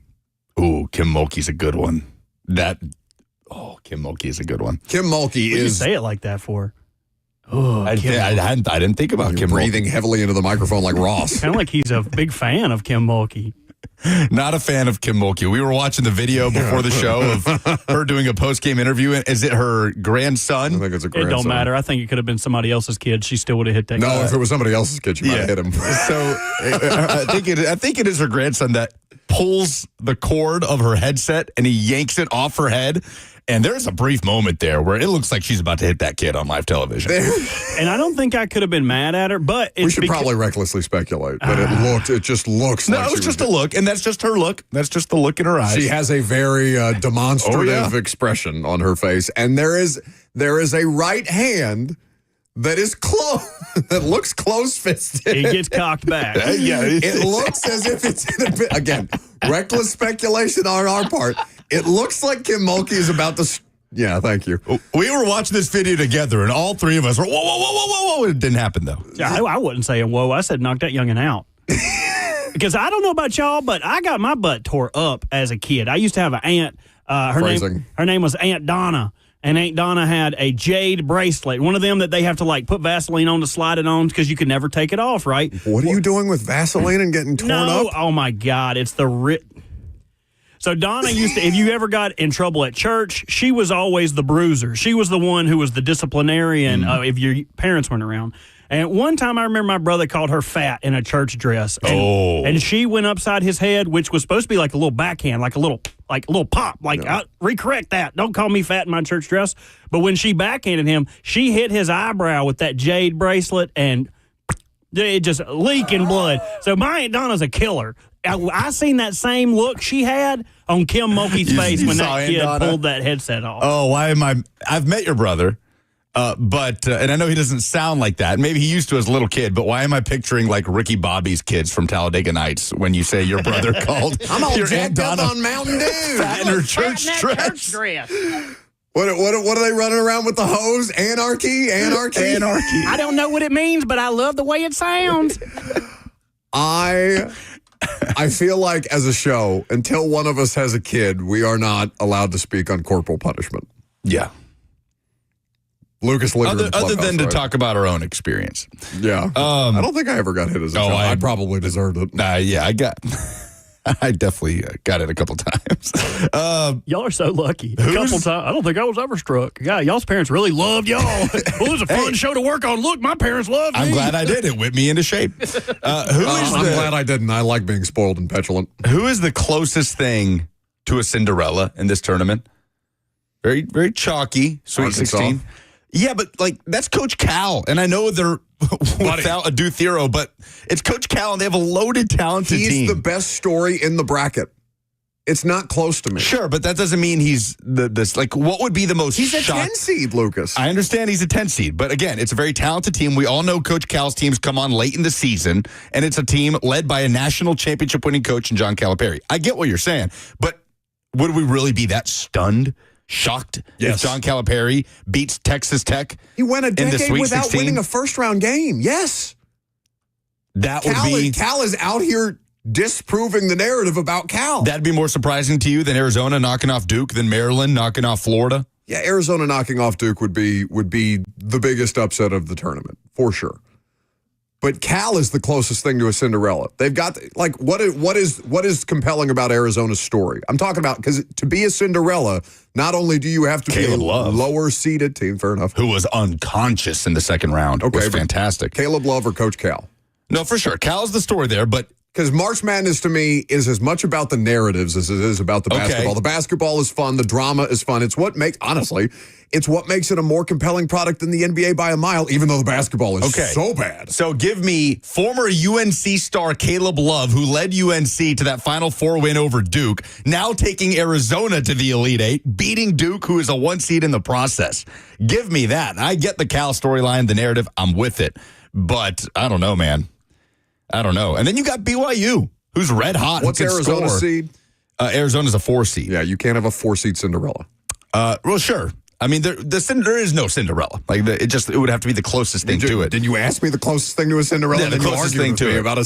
Ooh, Kim Mulkey's a good one. Kim Mulkey is a good one. Kim Mulkey What did you say it like that for? Oh, I didn't think about Kim breathing Mulkey. heavily into the microphone like Ross. Kind of like he's a big fan of Kim Mulkey. Not a fan of Kim Mulkey. We were watching the video before the show of her doing a post-game interview. Is it her grandson? I think it's a grandson. It don't matter. I think it could have been somebody else's kid. She still would have hit that No, guy. if it was somebody else's kid, she might have hit him. So I think it is her grandson that pulls the cord of her headset and he yanks it off her head. And there's a brief moment there where it looks like she's about to hit that kid on live television. And I don't think I could have been mad at her, but we should probably recklessly speculate that it just looks no, like it was just a look, and that's just her look. That's just the look in her eyes. She has a very demonstrative expression on her face, and there is a right hand that is that looks close-fisted. It gets cocked back. It looks as if it's in a bit, again, reckless speculation on our part. It looks like Kim Mulkey is about to. Yeah, thank you. We were watching this video together, and all three of us were, whoa, whoa, whoa, whoa, whoa, whoa. It didn't happen, though. Yeah, I wasn't saying whoa. I said knock that youngin' out. Because I don't know about y'all, but I got my butt tore up as a kid. I used to have an aunt. Her name was Aunt Donna. And Aunt Donna had a jade bracelet, one of them that they have to like put Vaseline on to slide it on because you could never take it off, right? What are you doing with Vaseline and getting torn up? Oh, my God. It's the So Donna used to, if you ever got in trouble at church, she was always the bruiser. She was the one who was the disciplinarian if your parents weren't around. And one time I remember my brother called her fat in a church dress. And she went upside his head, which was supposed to be like a little backhand, like a little pop. Recorrect that. Don't call me fat in my church dress. But when she backhanded him, she hit his eyebrow with that jade bracelet and it just leaking blood. So my Aunt Donna's a killer. I seen that same look she had on Kim Mulkey's face when that kid pulled that headset off. Oh, I've met your brother. But and I know he doesn't sound like that. Maybe he used to as a little kid, but why am I picturing like Ricky Bobby's kids from Talladega Nights when you say your brother called I'm all your jacked up on Mountain Dew. Fat in her church dress. What are they running around with the hose? Anarchy. I don't know what it means, but I love the way it sounds. I feel like as a show, until one of us has a kid, we are not allowed to speak on corporal punishment. Yeah. Lucas other than to talk about our own experience. Yeah. I don't think I ever got hit as a child. I probably deserved it. I definitely got it a couple times. Y'all are so lucky. A couple times. I don't think I was ever struck. Yeah, y'all's parents really loved y'all. Well, it was a fun show to work on. Look, my parents loved me. I'm glad I did. It whipped me into shape. I'm glad I didn't. I like being spoiled and petulant. Who is the closest thing to a Cinderella in this tournament? Very, very chalky. Sweet 16. Yeah, but like that's Coach Cal, and I know they're without a Duthero, but it's Coach Cal, and they have a loaded, talented team. He's the best story in the bracket. It's not close to me. Sure, but that doesn't mean he's this. Like, what would be the most? He's a 10 seed, Lucas. I understand he's a 10 seed, but again, it's a very talented team. We all know Coach Cal's teams come on late in the season, and it's a team led by a national championship winning coach in John Calipari. I get what you're saying, but would we really be that stunned? Shocked if John Calipari beats Texas Tech. He went a decade without 16? winning a first-round game. Yes. That would be... Cal is out here disproving the narrative about Cal. That'd be more surprising to you than Arizona knocking off Duke, than Maryland knocking off Florida? Yeah, Arizona knocking off Duke would be the biggest upset of the tournament, for sure. But Cal is the closest thing to a Cinderella. They've got, like, what is compelling about Arizona's story? I'm talking about, because to be a Cinderella, not only do you have to be a lower-seeded team, fair enough. Who was unconscious in the second round. Okay, was fantastic. Caleb Love or Coach Cal? No, for sure. Cal's the story there, but... Because March Madness, to me, is as much about the narratives as it is about the basketball. The basketball is fun. The drama is fun. It's what makes it a more compelling product than the NBA by a mile, even though the basketball is so bad. So give me former UNC star Caleb Love, who led UNC to that Final Four win over Duke, now taking Arizona to the Elite Eight, beating Duke, who is a 1 seed in the process. Give me that. I get the Cal storyline, the narrative. I'm with it. But I don't know, man. I don't know. And then you got BYU, who's red hot. What's Arizona's seed? Arizona's a 4 seed. Yeah, you can't have a 4 seed Cinderella. Well, sure. I mean, there is no Cinderella. Like it would have to be the closest thing to it. Did you ask me the closest thing to a Cinderella? Yeah, the closest thing to it about a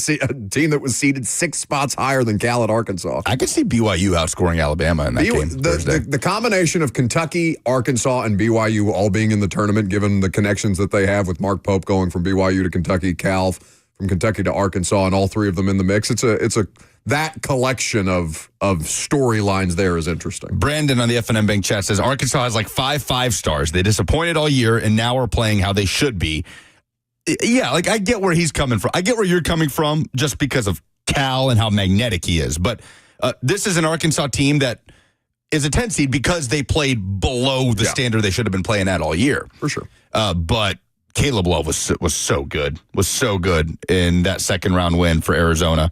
team that was seeded 6 spots higher than Cal at Arkansas. I could see BYU outscoring Alabama in that game. The combination of Kentucky, Arkansas, and BYU all being in the tournament, given the connections that they have with Mark Pope going from BYU to Kentucky, Cal from Kentucky to Arkansas, and all three of them in the mix. That collection of storylines there is interesting. Brandon on the FNM Bank chat says Arkansas has like 5 stars. They disappointed all year and now are playing how they should be. Yeah, like I get where he's coming from. I get where you're coming from just because of Cal and how magnetic he is. But this is an Arkansas team that is a 10 seed because they played below the standard they should have been playing at all year. For sure. But Caleb Love was so good in that second round win for Arizona.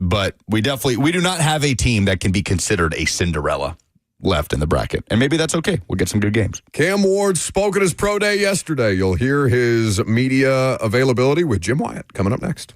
But we do not have a team that can be considered a Cinderella left in the bracket. And maybe that's okay. We'll get some good games. Cam Ward spoke at his pro day yesterday. You'll hear his media availability with Jim Wyatt coming up next.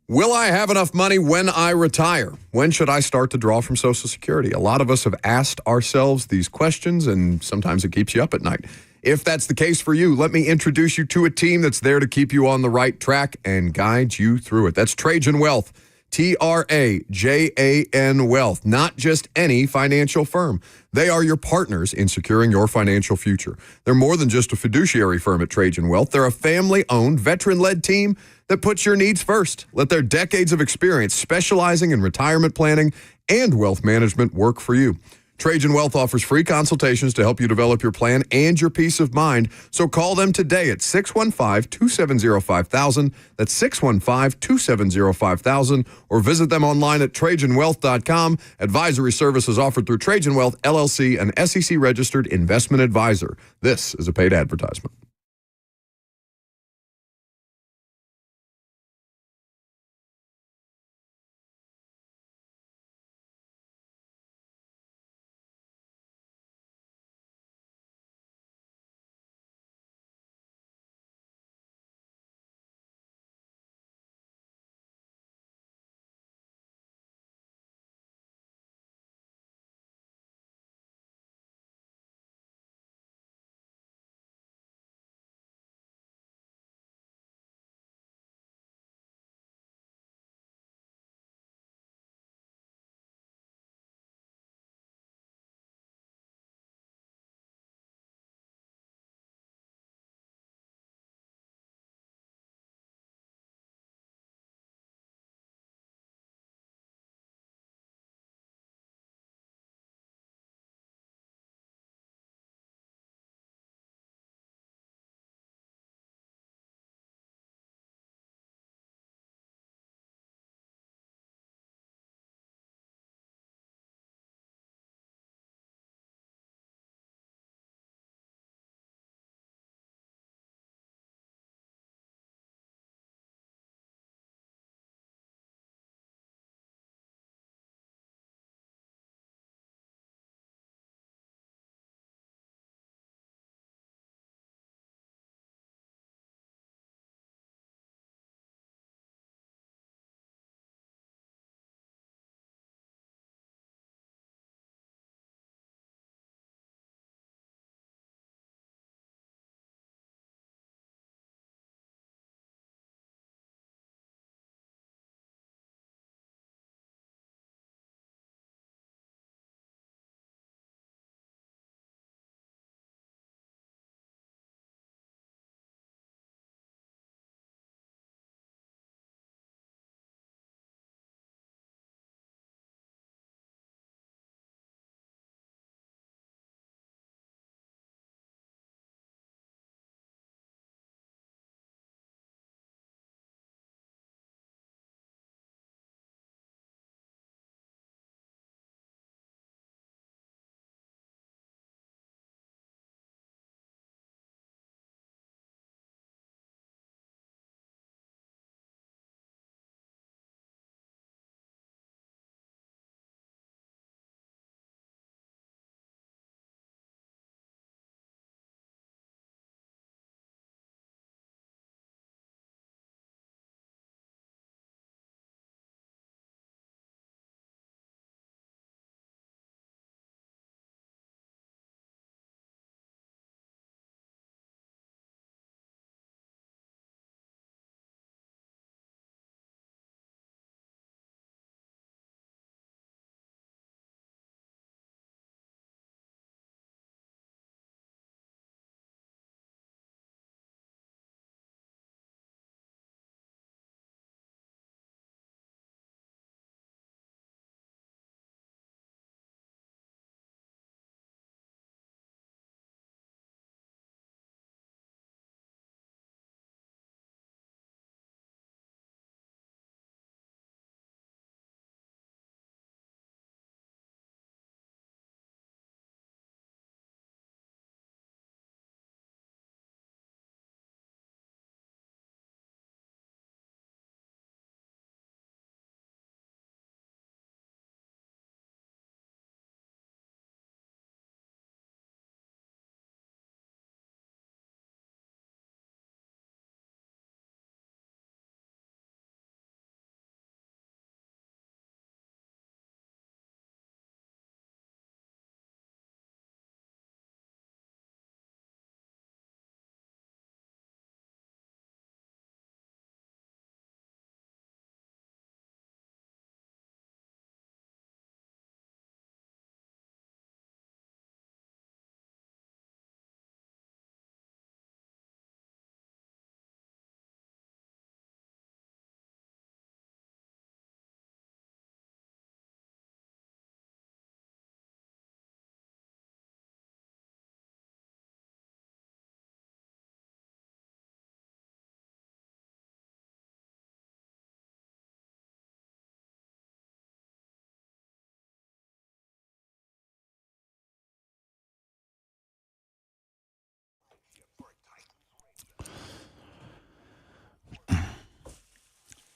Will I have enough money when I retire? When should I start to draw from Social Security? A lot of us have asked ourselves these questions, and sometimes it keeps you up at night. If that's the case for you, let me introduce you to a team that's there to keep you on the right track and guide you through it. That's Trajan Wealth. Trajan Wealth, not just any financial firm. They are your partners in securing your financial future. They're more than just a fiduciary firm at Trajan Wealth. They're a family-owned, veteran-led team that puts your needs first. Let their decades of experience specializing in retirement planning and wealth management work for you. Trajan Wealth offers free consultations to help you develop your plan and your peace of mind. So call them today at 615-270-5000. That's 615-270-5000. Or visit them online at TrajanWealth.com. Advisory services offered through Trajan Wealth, LLC, an SEC-registered investment advisor. This is a paid advertisement.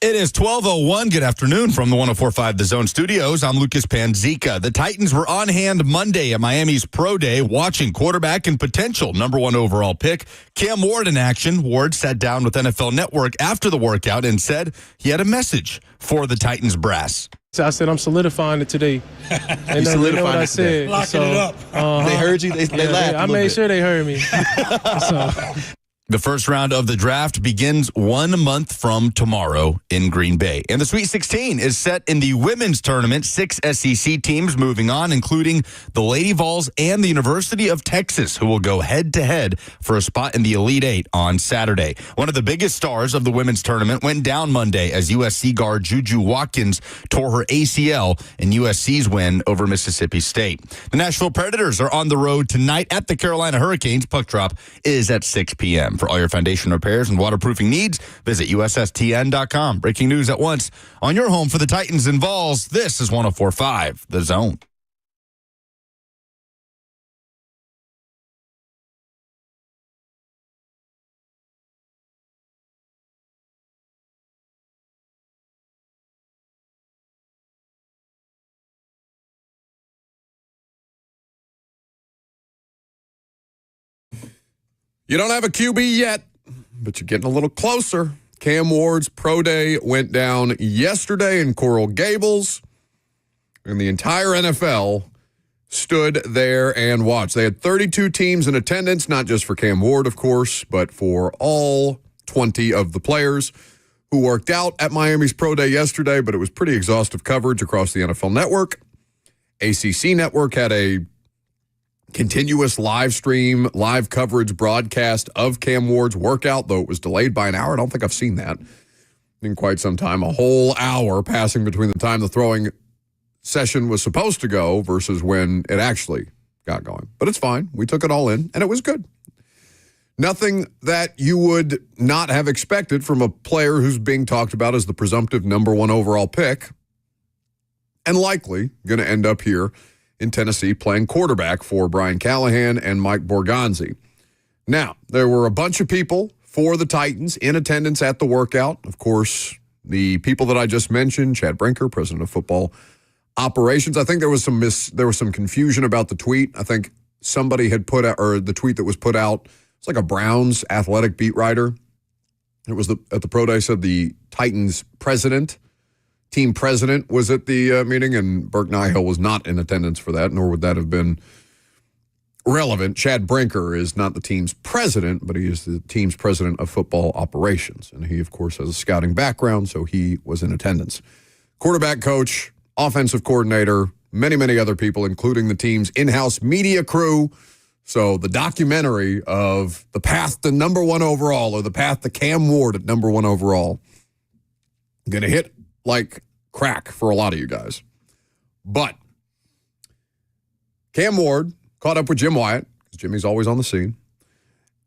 It is 12:01. Good afternoon from the 104.5 The Zone Studios. I'm Lucas Panzica. The Titans were on hand Monday at Miami's Pro Day watching quarterback and potential number 1 overall pick Cam Ward in action. Ward sat down with NFL Network after the workout and said he had a message for the Titans brass. So I said, I'm solidifying it today. And You they know what I solidified it today. said. Locking it up. They heard you. They laughed. I made sure they heard me. So. The first round of the draft begins 1 month from tomorrow in Green Bay. And the Sweet 16 is set in the women's tournament. 6 SEC teams moving on, including the Lady Vols and the University of Texas, who will go head-to-head for a spot in the Elite Eight on Saturday. One of the biggest stars of the women's tournament went down Monday as USC guard Juju Watkins tore her ACL in USC's win over Mississippi State. The Nashville Predators are on the road tonight at the Carolina Hurricanes. Puck drop is at 6 p.m. For all your foundation repairs and waterproofing needs, visit USSTN.com. Breaking news at once on your home for the Titans and Vols. This is 104.5 The Zone. You don't have a QB yet, but you're getting a little closer. Cam Ward's Pro Day went down yesterday in Coral Gables, and the entire NFL stood there and watched. They had 32 teams in attendance, not just for Cam Ward, of course, but for all 20 of the players who worked out at Miami's Pro Day yesterday, but it was pretty exhaustive coverage across the NFL Network. ACC Network had a continuous live stream, live coverage broadcast of Cam Ward's workout, though it was delayed by an hour. I don't think I've seen that in quite some time. A whole hour passing between the time the throwing session was supposed to go versus when it actually got going. But it's fine. We took it all in, and it was good. Nothing that you would not have expected from a player who's being talked about as the presumptive number 1 overall pick and likely going to end up here in Tennessee playing quarterback for Brian Callahan and Mike Borgonzi. Now, there were a bunch of people for the Titans in attendance at the workout. Of course, the people that I just mentioned, Chad Brinker, president of football operations. I think there was some confusion about the tweet. I think somebody had put out, or the tweet that was put out, it's like a Browns athletic beat writer. It was at the Pro Day said the Titans team president was at the meeting, and Burke Nihill was not in attendance for that, nor would that have been relevant. Chad Brinker is not the team's president, but he is the team's president of football operations. And he, of course, has a scouting background, so he was in attendance. Quarterback coach, offensive coordinator, many, many other people, including the team's in-house media crew. So the documentary of the path to number 1 overall, or the path to Cam Ward at number 1 overall, going to hit like crack for a lot of you guys. But Cam Ward caught up with Jim Wyatt, because Jimmy's always on the scene.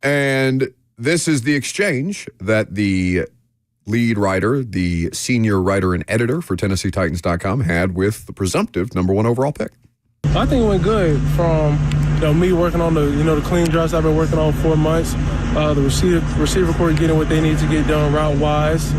And this is the exchange that the lead writer, the senior writer and editor for TennesseeTitans.com had with the presumptive number 1 overall pick. I think it went good from me working on the clean drops I've been working on 4 months. The receiver court getting what they need to get done route-wise,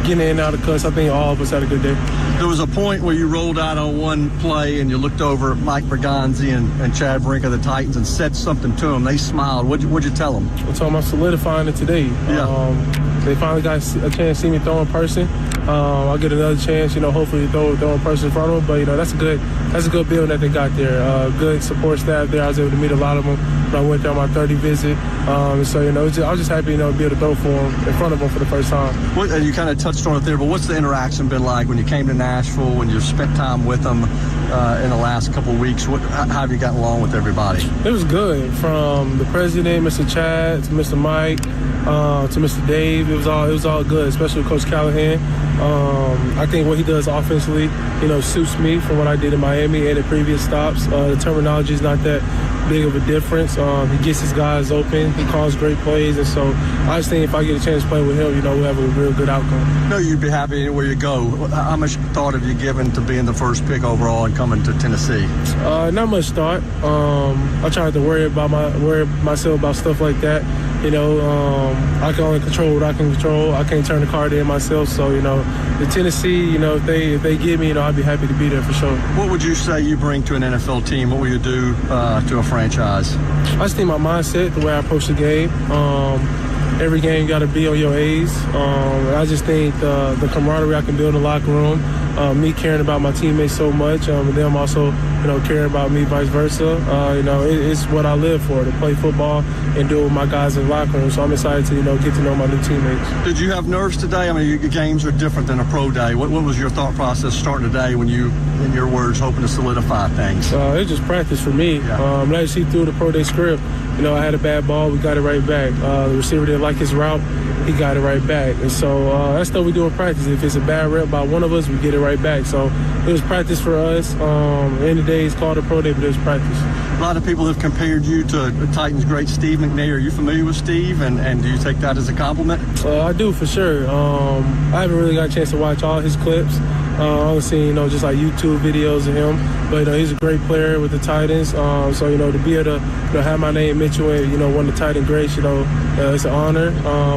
getting in and out of cuts. I think all of us had a good day. There was a point where you rolled out on one play and you looked over at Mike Bergonzi and Chad Brink of the Titans and said something to them. They smiled. What'd you tell them? I told them I'm solidifying it today. Yeah. They finally got a chance to see me throw in person. I'll get another chance, hopefully throw in person in front of them. But, that's a good build that they got there. Good support staff there. I was able to meet a lot of them when I went there on my 30 visit. I was just happy, to be able to throw for them in front of them for the first time. You kind of touched on it there, but what's the interaction been like when you came to Nashville, when you spent time with them in the last couple of weeks? How have you gotten along with everybody? It was good. From the president, Mr. Chad, to Mr. Mike, to Mr. Dave. It was all good, especially with Coach Callahan. I think what he does offensively, suits me from what I did in Miami and the previous stops. The terminology is not that big of a difference. He gets his guys open. He calls great plays. And so I just think if I get a chance to play with him, we'll have a real good outcome. No, you'd be happy anywhere you go. How much thought have you given to being the first pick overall when coming to Tennessee? Not much thought. I tried to worry myself about stuff like that. You know, I can only control what I can control. I can't turn the card in myself. So, you know, the Tennessee, you know, if they get me, you know, I'd be happy to be there for sure. What would you say you bring to an NFL team? What will you do to a franchise? I just think my mindset, the way I approach the game. Every game got to be on your A's. I just think the camaraderie I can build in the locker room, me caring about my teammates so much, and them also, you know, caring about me, vice versa. You know, it's what I live for, to play football and do it with my guys in the locker room. So I'm excited to, you know, get to know my new teammates. Did you have nerves today? I mean, your games are different than a pro day. What was your thought process starting today when you, in your words, hoping to solidify things? It's just practice for me. Yeah. Last year through the pro day script, you know, I had a bad ball. We got it right back. The receiver didn't like his route. He got it right back. And so that's stuff we do in practice. If it's a bad rep by one of us, we get it right back. So it was practice for us. End of the day, it's called a pro day, but it was practice. A lot of people have compared you to Titans great Steve McNair. Are you familiar with Steve, and do you take that as a compliment? I do, for sure. I haven't really got a chance to watch all his clips. I've seen, you know, just like YouTube videos of him. But, you know, he's a great player with the Titans. So, you know, to be able to, you know, have my name mentioned with, you know, one of the Titan greats, you know, it's an honor.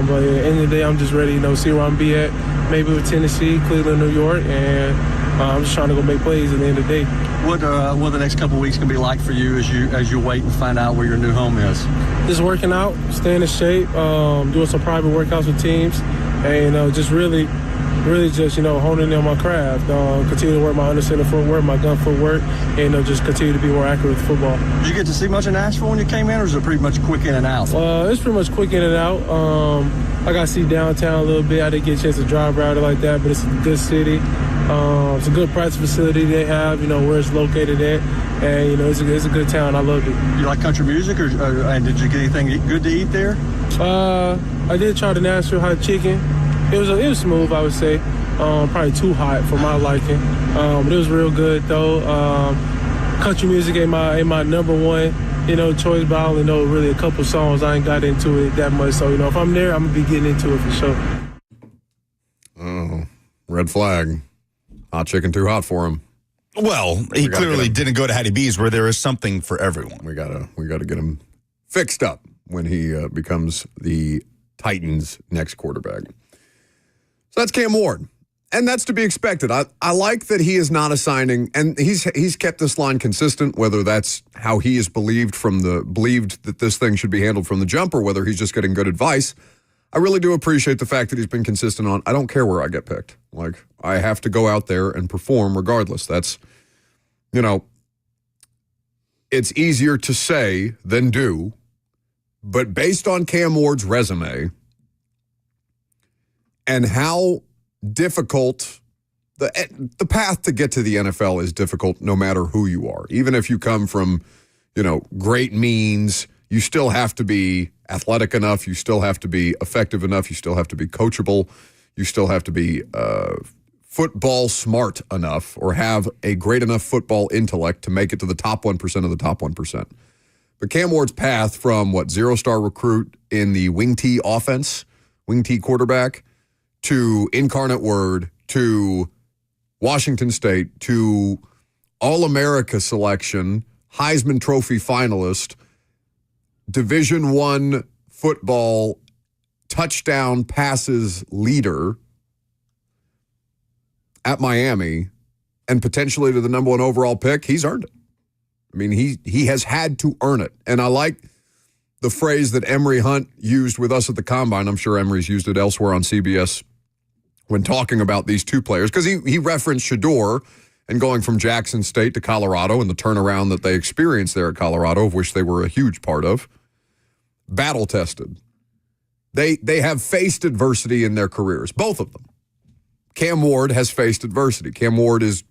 But at the end of the day, I'm just ready, you know, see where I'm be at, maybe with Tennessee, Cleveland, New York, and I'm just trying to go make plays at the end of the day. What the next couple of weeks can be like for you as you wait and find out where your new home is? Just working out, staying in shape, doing some private workouts with teams, and, you know, just really just, you know, honing in on my craft, continue to work my undercenter footwork, my gun footwork, and, you know, just continue to be more accurate with football. Did you get to see much in Nashville when you came in, or is it pretty much quick in and out? It's pretty much quick in and out. I got to see downtown a little bit. I didn't get a chance to drive around it like that, but it's a good city. It's a good practice facility they have, you know, where it's located at. And, you know, it's a good town. I loved it. You like country music, and did you get anything good to eat there? I did try the Nashville hot chicken. It was smooth, I would say. Probably too hot for my liking. But it was real good, though. Country music ain't my number one, you know, choice, but I only know really a couple songs. I ain't got into it that much. So, you know, if I'm there, I'm going to be getting into it for sure. Oh, red flag. Hot chicken too hot for him. Well, he clearly didn't go to Hattie B's, where there is something for everyone. We gotta get him fixed up when he becomes the Titans' next quarterback. So that's Cam Ward, and that's to be expected. I like that he is not assigning, and he's kept this line consistent, whether that's how he is believed that this thing should be handled from the jump, or whether he's just getting good advice. I really do appreciate the fact that he's been consistent on, I don't care where I get picked. Like, I have to go out there and perform regardless. That's, you know, it's easier to say than do, but based on Cam Ward's resume and how difficult the path to get to the NFL is difficult no matter who you are. Even if you come from, you know, great means, you still have to be athletic enough. You still have to be effective enough. You still have to be coachable. You still have to be football smart enough, or have a great enough football intellect to make it to the top 1% of the top 1%. But Cam Ward's path from, zero-star recruit in the wing T offense, wing T quarterback, to Incarnate Word, to Washington State, to All-America selection, Heisman Trophy finalist, Division I football touchdown passes leader at Miami, and potentially to the number 1 overall pick, he's earned it. I mean, he has had to earn it. And I like the phrase that Emory Hunt used with us at the Combine. I'm sure Emory's used it elsewhere on CBS when talking about these two players, because he referenced Shador and going from Jackson State to Colorado and the turnaround that they experienced there at Colorado, of which they were a huge part of. Battle-tested. They have faced adversity in their careers, both of them. Cam Ward has faced adversity. Cam Ward is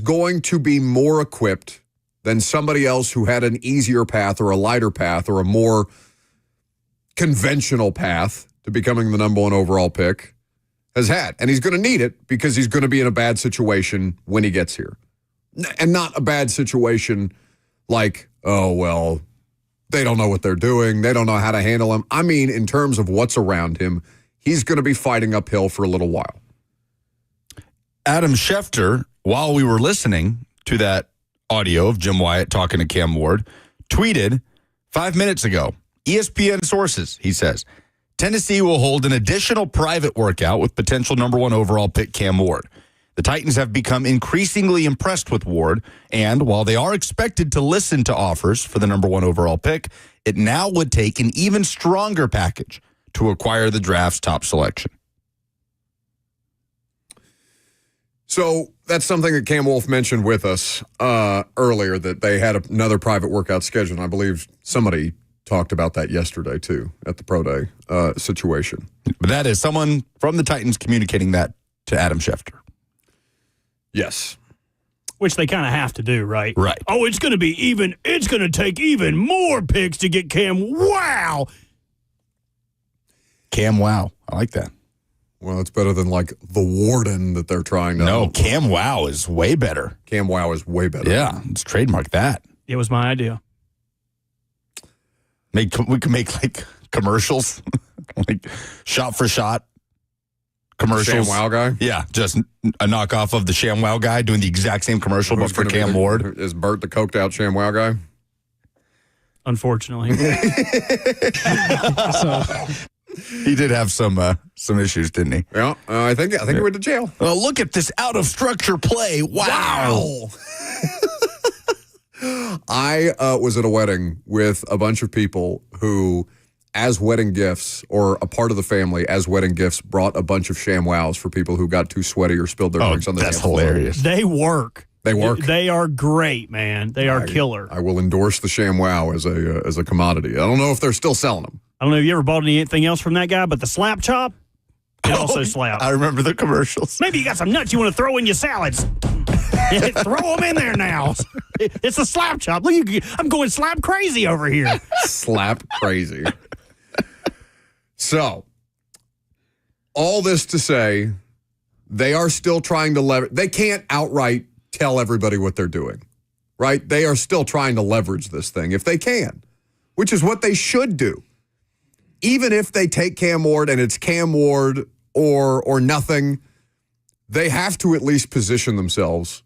going to be more equipped than somebody else who had an easier path or a lighter path or a more conventional path to becoming the number 1 overall pick has had. And he's going to need it, because he's going to be in a bad situation when he gets here. And not a bad situation like, oh, well, they don't know what they're doing. They don't know how to handle him. I mean, in terms of what's around him, he's going to be fighting uphill for a little while. Adam Schefter, while we were listening to that audio of Jim Wyatt talking to Cam Ward, tweeted 5 minutes ago, ESPN sources, he says, Tennessee will hold an additional private workout with potential number 1 overall pick Cam Ward. The Titans have become increasingly impressed with Ward, and while they are expected to listen to offers for the number 1 overall pick, it now would take an even stronger package to acquire the draft's top selection. So that's something that Cam Wolfe mentioned with us earlier, that they had another private workout scheduled. I believe somebody talked about that yesterday, too, at the Pro Day situation. But that is someone from the Titans communicating that to Adam Schefter. Yes. Which they kind of have to do, right? Right. Oh, it's going to take even more picks to get Cam. Wow. Cam Wow. I like that. Well, it's better than like the Warden that they're trying to. No, Cam Wow is way better. Cam Wow is way better. Yeah, let's trademark that. It was my idea. We could make like commercials, like shot for shot commercials. Sham Wow guy? Yeah, just a knockoff of the Sham Wow guy doing the exact same commercial, but for Cam Ward. Is Bert the coked out Sham Wow guy? Unfortunately. He did have some issues, didn't he? Yeah, I think he went to jail. Well, look at this out of structure play. Wow. I was at a wedding with a bunch of people who, as wedding gifts, or a part of the family, as wedding gifts, brought a bunch of Sham Wows for people who got too sweaty or spilled their drinks on the dance floor. That's hilarious. They work. They work. They are great, man. They are killer. I will endorse the Sham Wow as a commodity. I don't know if they're still selling them. I don't know if you ever bought anything else from that guy, but the slap chop, it also slaps. I remember the commercials. Maybe you got some nuts you want to throw in your salads. Throw them in there now. It's a slap chop. Look, I'm going slap crazy over here. Slap crazy. So, all this to say, they are still trying to leverage. They can't outright tell everybody what they're doing, right? They are still trying to leverage this thing if they can, which is what they should do. Even if they take Cam Ward and it's Cam Ward or nothing, they have to at least position themselves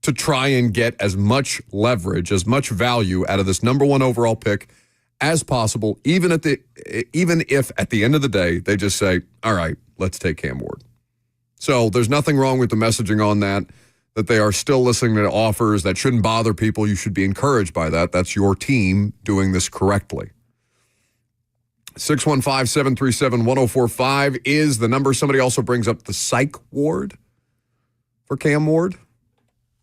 to try and get as much leverage, as much value out of this number 1 overall pick as possible, even if at the end of the day they just say, all right, let's take Cam Ward. So there's nothing wrong with the messaging on that they are still listening to offers. That shouldn't bother people. You should be encouraged by that. That's your team doing this correctly. 615-737-1045 is the number. Somebody also brings up the psych ward for Cam Ward.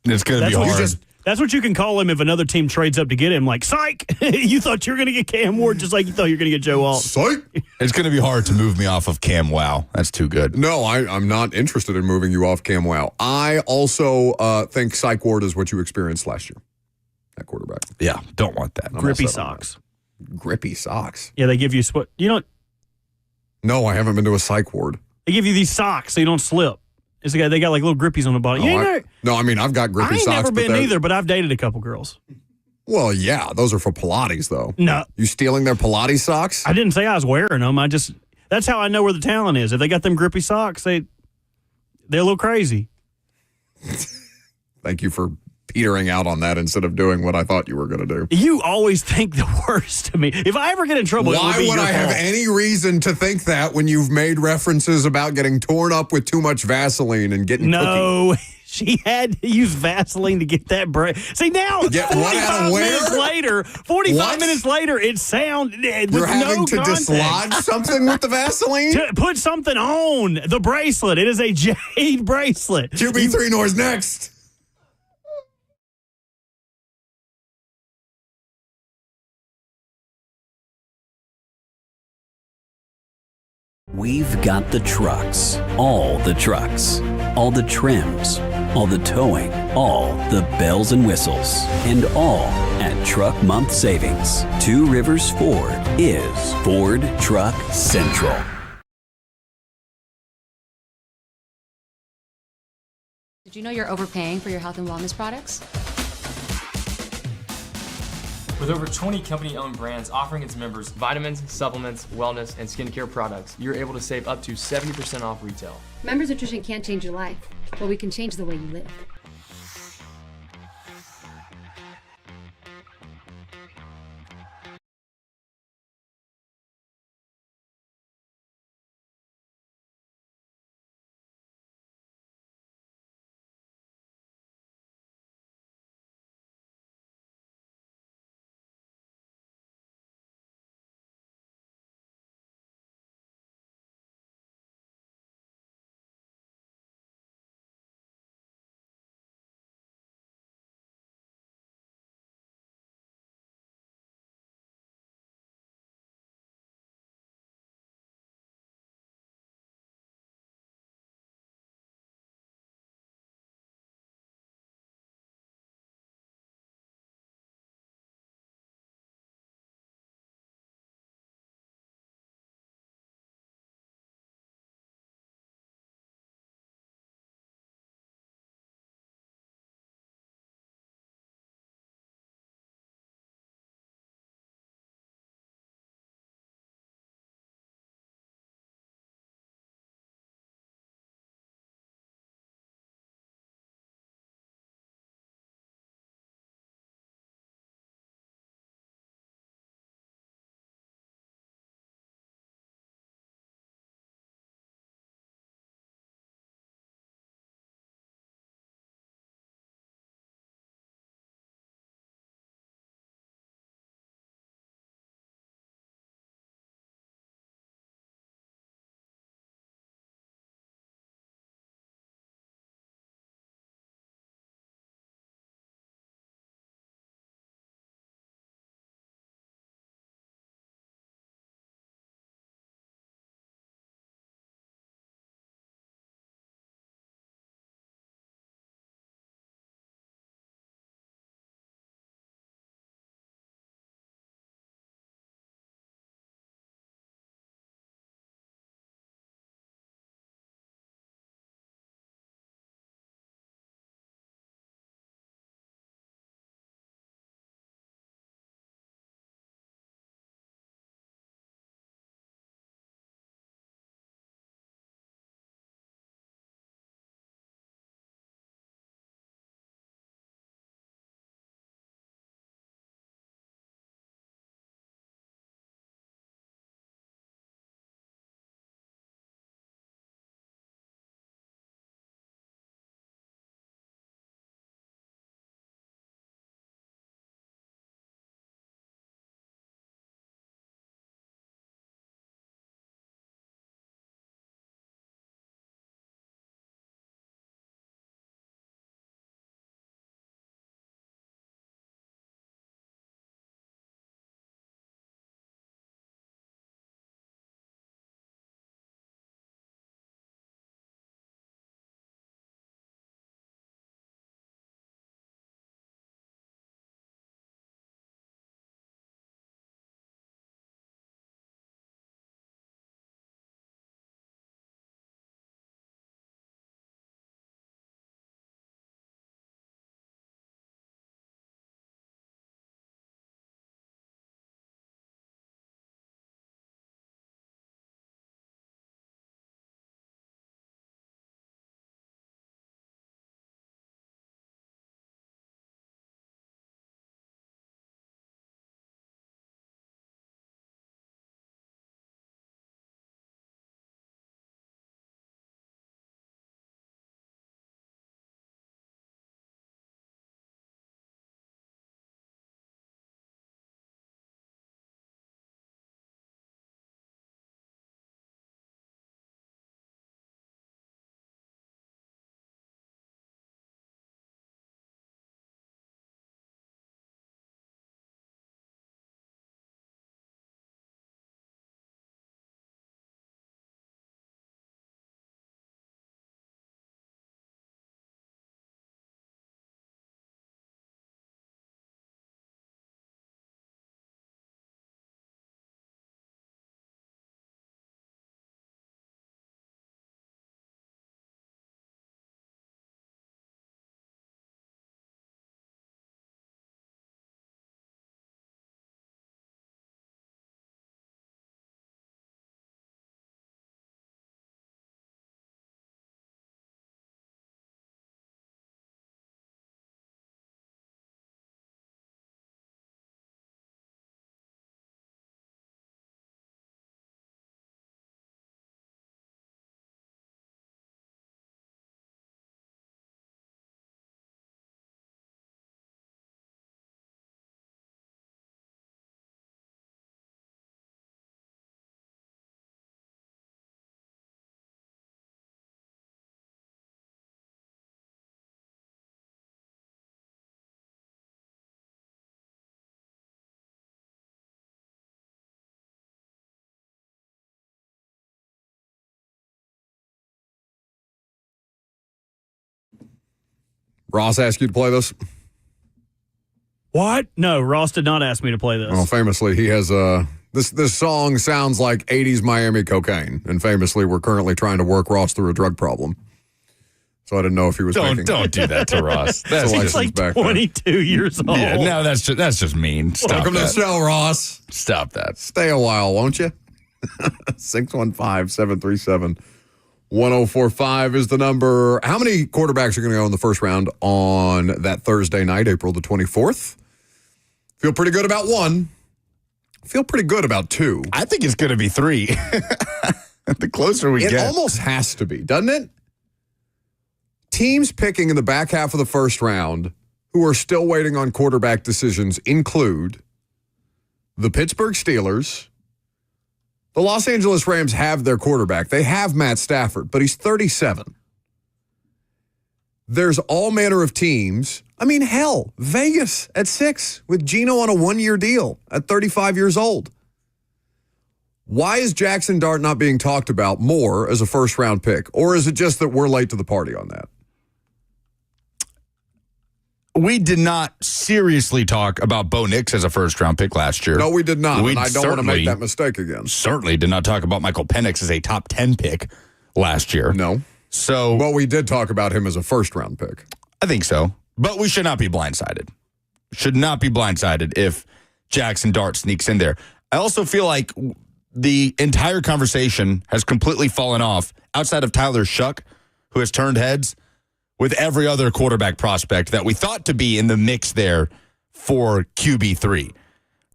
It's going to be hard. That's what you can call him if another team trades up to get him. Like, psych! You thought you were going to get Cam Ward just like you thought you were going to get Joe Alt. Psych! It's going to be hard to move me off of Cam Wow. That's too good. No, I'm not interested in moving you off Cam Wow. I also think psych ward is what you experienced last year at quarterback. Yeah, don't want that. Grippy socks. Grippy socks? Yeah, they give you No, I haven't been to a psych ward. They give you these socks so you don't slip. It's they got like little grippies on the bottom. I've got grippy socks. I ain't never been either, but I've dated a couple girls. Well, yeah, those are for Pilates, though. No. You stealing their Pilates socks? I didn't say I was wearing them. That's how I know where the talent is. If they got them grippy socks, they're a little crazy. Thank you for petering out on that instead of doing what I thought you were going to do. You always think the worst of me. If I ever get in trouble, why would I have any reason to think that when you've made references about getting torn up with too much Vaseline and getting No, she had to use Vaseline to get that break. See, now, 45 minutes later, it sounds You're having to dislodge something with the Vaseline? To put something on the bracelet. It is a jade bracelet. QB3 Nor's next. We've got the trucks, all the trims, all the towing, all the bells and whistles, and all at Truck Month Savings. Two Rivers Ford is Ford Truck Central. Did you know you're overpaying for your health and wellness products? With over 20 company-owned brands offering its members vitamins, supplements, wellness, and skincare products, you're able to save up to 70% off retail. Members Nutrition can't change your life, but we can change the way you live. Ross asked you to play this? What? No, Ross did not ask me to play this. Well, famously, he has this song sounds like 80s Miami cocaine, and famously, we're currently trying to work Ross through a drug problem. So I didn't know if he was Don't do that to Ross. He's like 22 years old. Yeah, no, that's just mean. Stop Welcome that. to the show, Ross. Stop that. Stay a while, won't you? 615-737-1045 is the number. How many quarterbacks are going to go in the first round on that Thursday night, April the 24th? Feel pretty good about one. Feel pretty good about two. I think it's going to be three. The closer we get. It almost has to be, doesn't it? Teams picking in the back half of the first round who are still waiting on quarterback decisions include the Pittsburgh Steelers. The Los Angeles Rams have their quarterback. They have Matt Stafford, but he's 37. There's all manner of teams. I mean, hell, Vegas at 6 with Geno on a 1-year deal at 35 years old. Why is Jackson Dart not being talked about more as a first-round pick? Or is it just that we're late to the party on that? We did not seriously talk about Bo Nix as a first-round pick last year. No, we did not, We and I don't want to certainly- make that mistake again. Certainly did not talk about Michael Penix as a top 10 pick last year. No. So, Well, we did talk about him as a first-round pick. I think so. But we should not be blindsided. Should not be blindsided if Jackson Dart sneaks in there. I also feel like the entire conversation has completely fallen off outside of Tyler Shuck, who has turned heads with every other quarterback prospect that we thought to be in the mix there for QB3,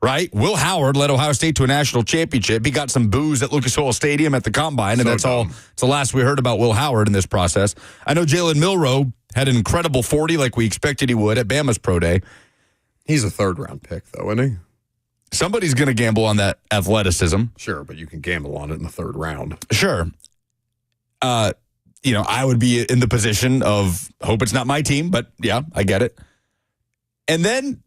right? Will Howard led Ohio State to a national championship. He got some boos at Lucas Oil Stadium at the Combine, and that's all. It's the last we heard about Will Howard in this process. I know Jalen Milroe had an incredible 40 like we expected he would at Bama's Pro Day. He's a third-round pick, though, isn't he? Somebody's going to gamble on that athleticism. Sure, but you can gamble on it in the third round. Sure. I would be in the position of, hope it's not my team, but yeah, I get it. And then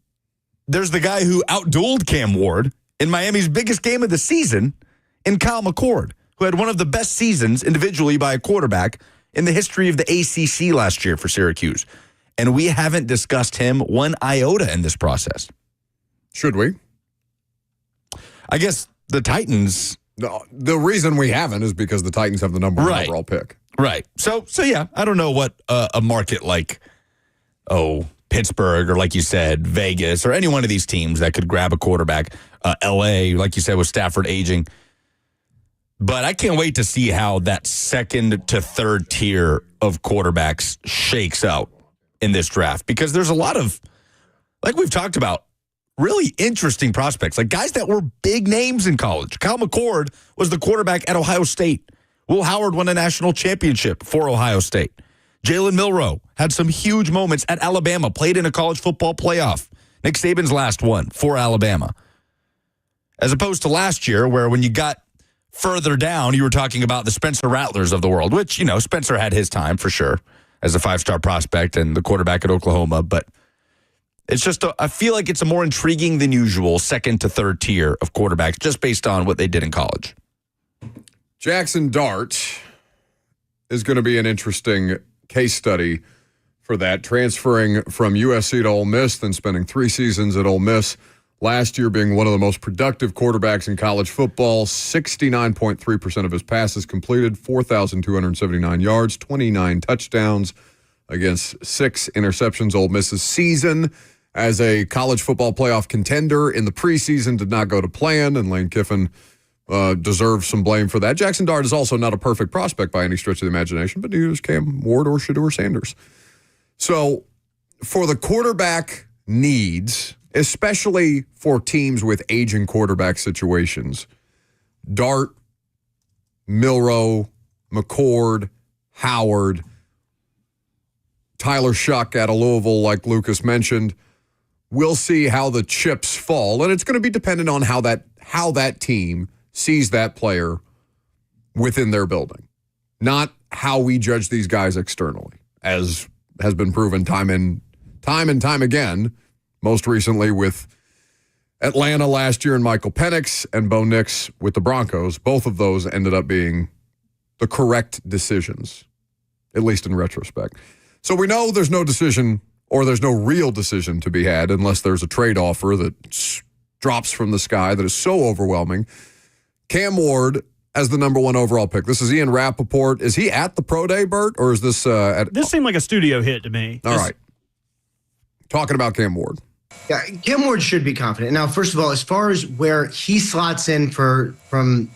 there's the guy who outdueled Cam Ward in Miami's biggest game of the season in Kyle McCord, who had one of the best seasons individually by a quarterback in the history of the ACC last year for Syracuse. And we haven't discussed him one iota in this process. Should we? I guess the Titans. No, the reason we haven't is because the Titans have the number one overall pick. Right. So yeah, I don't know what a market like, Pittsburgh or like you said, Vegas or any one of these teams that could grab a quarterback, LA, like you said, with Stafford aging. But I can't wait to see how that second to third tier of quarterbacks shakes out in this draft, because there's a lot of, like we've talked about, really interesting prospects, like guys that were big names in college. Kyle McCord was the quarterback at Ohio State. Will Howard won a national championship for Ohio State. Jalen Milroe had some huge moments at Alabama, played in a college football playoff. Nick Saban's last one for Alabama. As opposed to last year, where when you got further down, you were talking about the Spencer Rattlers of the world, which, Spencer had his time for sure as a 5-star prospect and the quarterback at Oklahoma. But it's just, I feel like it's a more intriguing than usual second to third tier of quarterbacks just based on what they did in college. Jackson Dart is going to be an interesting case study for that, transferring from USC to Ole Miss, then spending 3 seasons at Ole Miss. Last year being one of the most productive quarterbacks in college football, 69.3% of his passes completed, 4,279 yards, 29 touchdowns against 6 interceptions. Ole Miss's season as a college football playoff contender in the preseason did not go to plan, and Lane Kiffin deserves some blame for that. Jackson Dart is also not a perfect prospect by any stretch of the imagination, but neither is Cam Ward or Shedeur Sanders. So for the quarterback needs, especially for teams with aging quarterback situations, Dart, Milroe, McCord, Howard, Tyler Shuck out of Louisville, like Lucas mentioned, we'll see how the chips fall, and it's going to be dependent on how that team sees that player within their building, not how we judge these guys externally, as has been proven time and time again, most recently with Atlanta last year and Michael Penix and Bo Nix with the Broncos. Both of those ended up being the correct decisions, at least in retrospect. So we know there's no decision, or there's no real decision to be had unless there's a trade offer that drops from the sky that is so overwhelming. Cam Ward as the number 1 overall pick. This is Ian Rappaport. Is he at the pro day, Bert, or is this This seemed like a studio hit to me. All right. Talking about Cam Ward. Yeah, Cam Ward should be confident. Now, first of all, as far as where he slots in from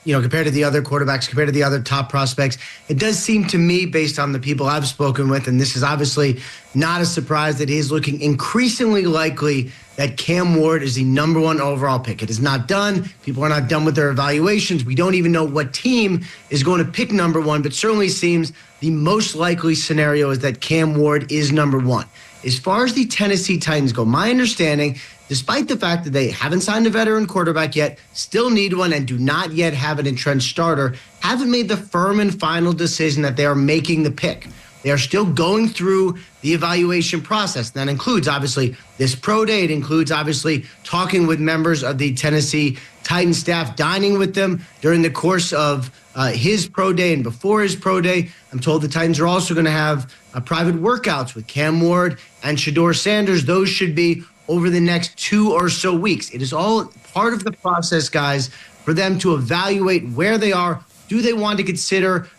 compared to the other quarterbacks, compared to the other top prospects, it does seem to me, based on the people I've spoken with, and this is obviously not a surprise, that he's looking increasingly likely that Cam Ward is the number 1 overall pick. It is not done. People are not done with their evaluations. We don't even know what team is going to pick number 1, but certainly seems the most likely scenario is that Cam Ward is number 1. As far as the Tennessee Titans go, my understanding, despite the fact that they haven't signed a veteran quarterback yet, still need one, and do not yet have an entrenched starter, haven't made the firm and final decision that they are making the pick. They are still going through the evaluation process. That includes, obviously, this pro day. It includes, obviously, talking with members of the Tennessee Titans staff, dining with them during the course of his pro day and before his pro day. I'm told the Titans are also going to have private workouts with Cam Ward and Shedeur Sanders. Those should be over the next 2 or so weeks. It is all part of the process, guys, for them to evaluate where they are. Do they want to consider?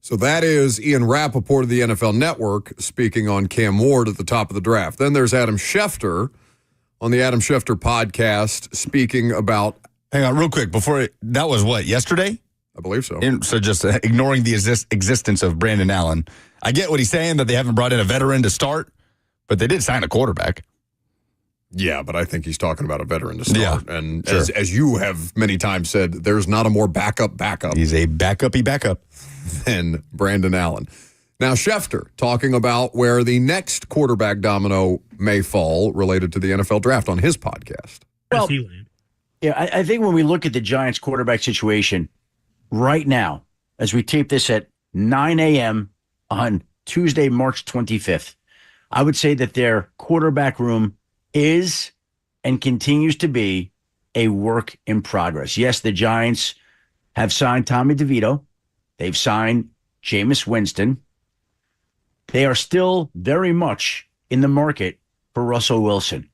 So that is Ian Rappaport of the NFL Network speaking on Cam Ward at the top of the draft. Then there's Adam Schefter on the Adam Schefter podcast speaking about... Hang on real quick. That was what, yesterday? I believe so. So just ignoring the existence of Brandon Allen. I get what he's saying, that they haven't brought in a veteran to start, but they did sign a quarterback. Yeah, but I think he's talking about a veteran to start. Yeah, and sure. as you have many times said, there's not a more backup. He's a backup than Brandon Allen. Now, Schefter talking about where the next quarterback domino may fall related to the NFL draft on his podcast. Well, yeah, I think when we look at the Giants quarterback situation right now, as we tape this at 9 a.m. on Tuesday, March 25th, I would say that their quarterback room is and continues to be a work in progress. Yes, the Giants have signed Tommy DeVito. They've signed Jameis Winston. They are still very much in the market for Russell Wilson.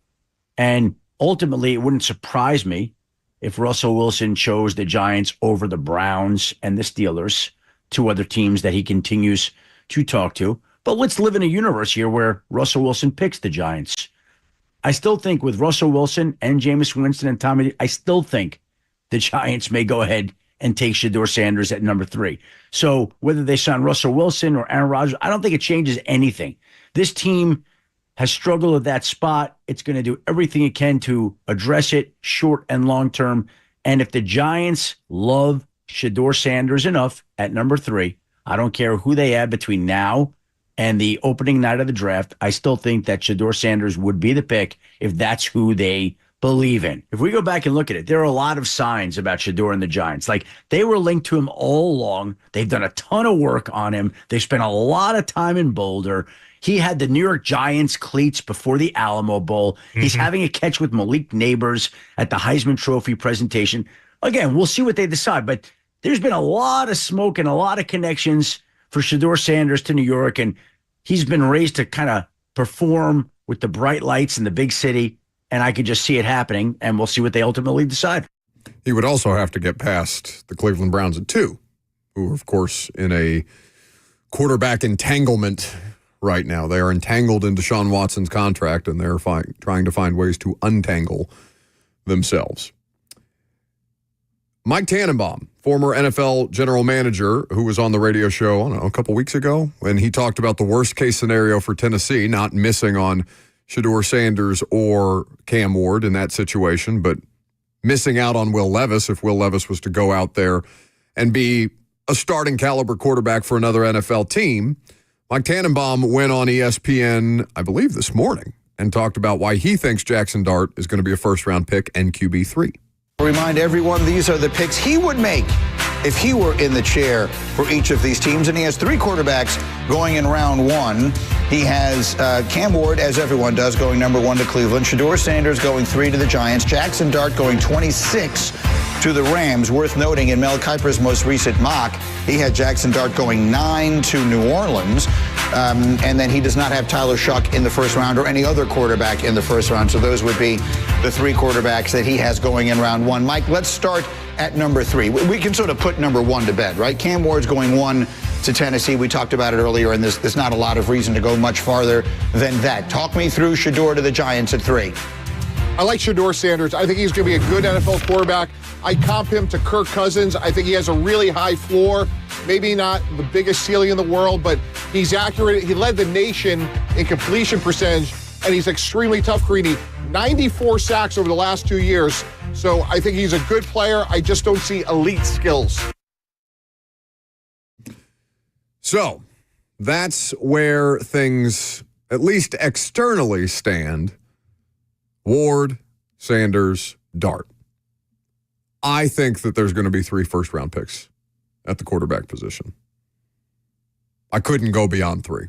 And ultimately, it wouldn't surprise me if Russell Wilson chose the Giants over the Browns and the Steelers, 2 other teams that he continues to talk to. But let's live in a universe here where Russell Wilson picks the Giants. I still think with Russell Wilson and Jameis Winston and Tommy, I still think the Giants may go ahead and take Shedeur Sanders at number 3. So whether they sign Russell Wilson or Aaron Rodgers, I don't think it changes anything. This team has struggled at that spot. It's going to do everything it can to address it short and long term. And if the Giants love Shedeur Sanders enough at number 3, I don't care who they add between now and the opening night of the draft, I still think that Shedeur Sanders would be the pick if that's who they believe in. If we go back and look at it, there are a lot of signs about Shedeur and the Giants. Like, they were linked to him all along. They've done a ton of work on him. They spent a lot of time in Boulder. He had the New York Giants cleats before the Alamo Bowl. Mm-hmm. He's having a catch with Malik Neighbors at the Heisman Trophy presentation. Again, we'll see what they decide, but there's been a lot of smoke and a lot of connections for Shedeur Sanders to New York, and he's been raised to kind of perform with the bright lights in the big city, and I could just see it happening, and we'll see what they ultimately decide. He would also have to get past the Cleveland Browns at 2, who are, of course, in a quarterback entanglement right now. They are entangled in Deshaun Watson's contract, and they're trying to find ways to untangle themselves. Mike Tannenbaum, former NFL general manager, who was on the radio show, I don't know, a couple weeks ago, and he talked about the worst-case scenario for Tennessee, not missing on Shedeur Sanders or Cam Ward in that situation, but missing out on Will Levis if Will Levis was to go out there and be a starting caliber quarterback for another NFL team. Mike Tannenbaum went on ESPN, I believe this morning, and talked about why he thinks Jackson Dart is going to be a first-round pick and QB3. Remind everyone these are the picks he would make if he were in the chair for each of these teams. And he has 3 quarterbacks going in round 1. He has Cam Ward, as everyone does, going number 1 to Cleveland. Shedeur Sanders going 3 to the Giants. Jackson Dart going 26 to the Rams. Worth noting, in Mel Kiper's most recent mock, he had Jackson Dart going 9 to New Orleans. And then he does not have Tyler Shuck in the first round or any other quarterback in the first round. So those would be the three quarterbacks that he has going in round one. Mike, let's start at number 3. We can sort of put number 1 to bed, right? Cam Ward's going 1 to Tennessee. We talked about it earlier, and there's not a lot of reason to go much farther than that. Talk me through Shedeur to the Giants at 3. I like Shedeur Sanders. I think he's going to be a good NFL quarterback. I comp him to Kirk Cousins. I think he has a really high floor. Maybe not the biggest ceiling in the world, but he's accurate. He led the nation in completion percentage, and he's extremely tough, Greeny. 94 sacks over the last 2 years. So I think he's a good player. I just don't see elite skills. So that's where things, at least externally, stand. Ward, Sanders, Dart. I think that there's going to be 3 first-round picks at the quarterback position. I couldn't go beyond 3.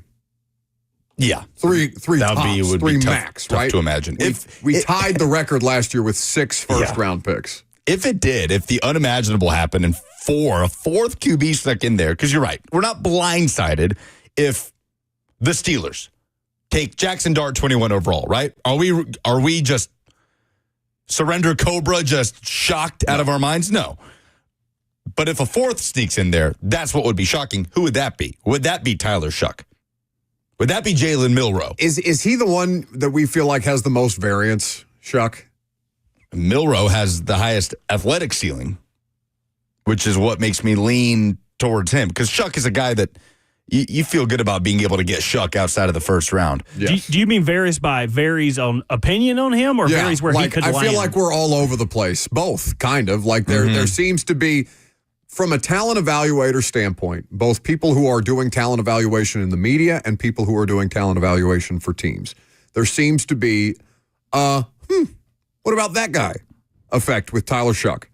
Yeah. Three that tops, would 3 be max, tough right? to imagine. We tied the record last year with 6 first-round picks. If it did, if the unimaginable happened and a fourth QB stuck in there, because you're right, we're not blindsided if the Steelers take Jackson Dart 21 overall, right? Are we just surrender Cobra, just shocked out of our minds? No. But if a fourth sneaks in there, that's what would be shocking. Who would that be? Would that be Tyler Shuck? Would that be Jalen Milroe? Is he the one that we feel like has the most variance, Shuck? Milroe has the highest athletic ceiling, which is what makes me lean towards him. Because Shuck is a guy that you feel good about being able to get Shuck outside of the first round. Yes. Do you mean varies on opinion on him, or varies where he could land? I feel like we're all over the place. Both, kind of. Like there seems to be, from a talent evaluator standpoint, both people who are doing talent evaluation in the media and people who are doing talent evaluation for teams. There seems to be what about that guy effect with Tyler Shuck.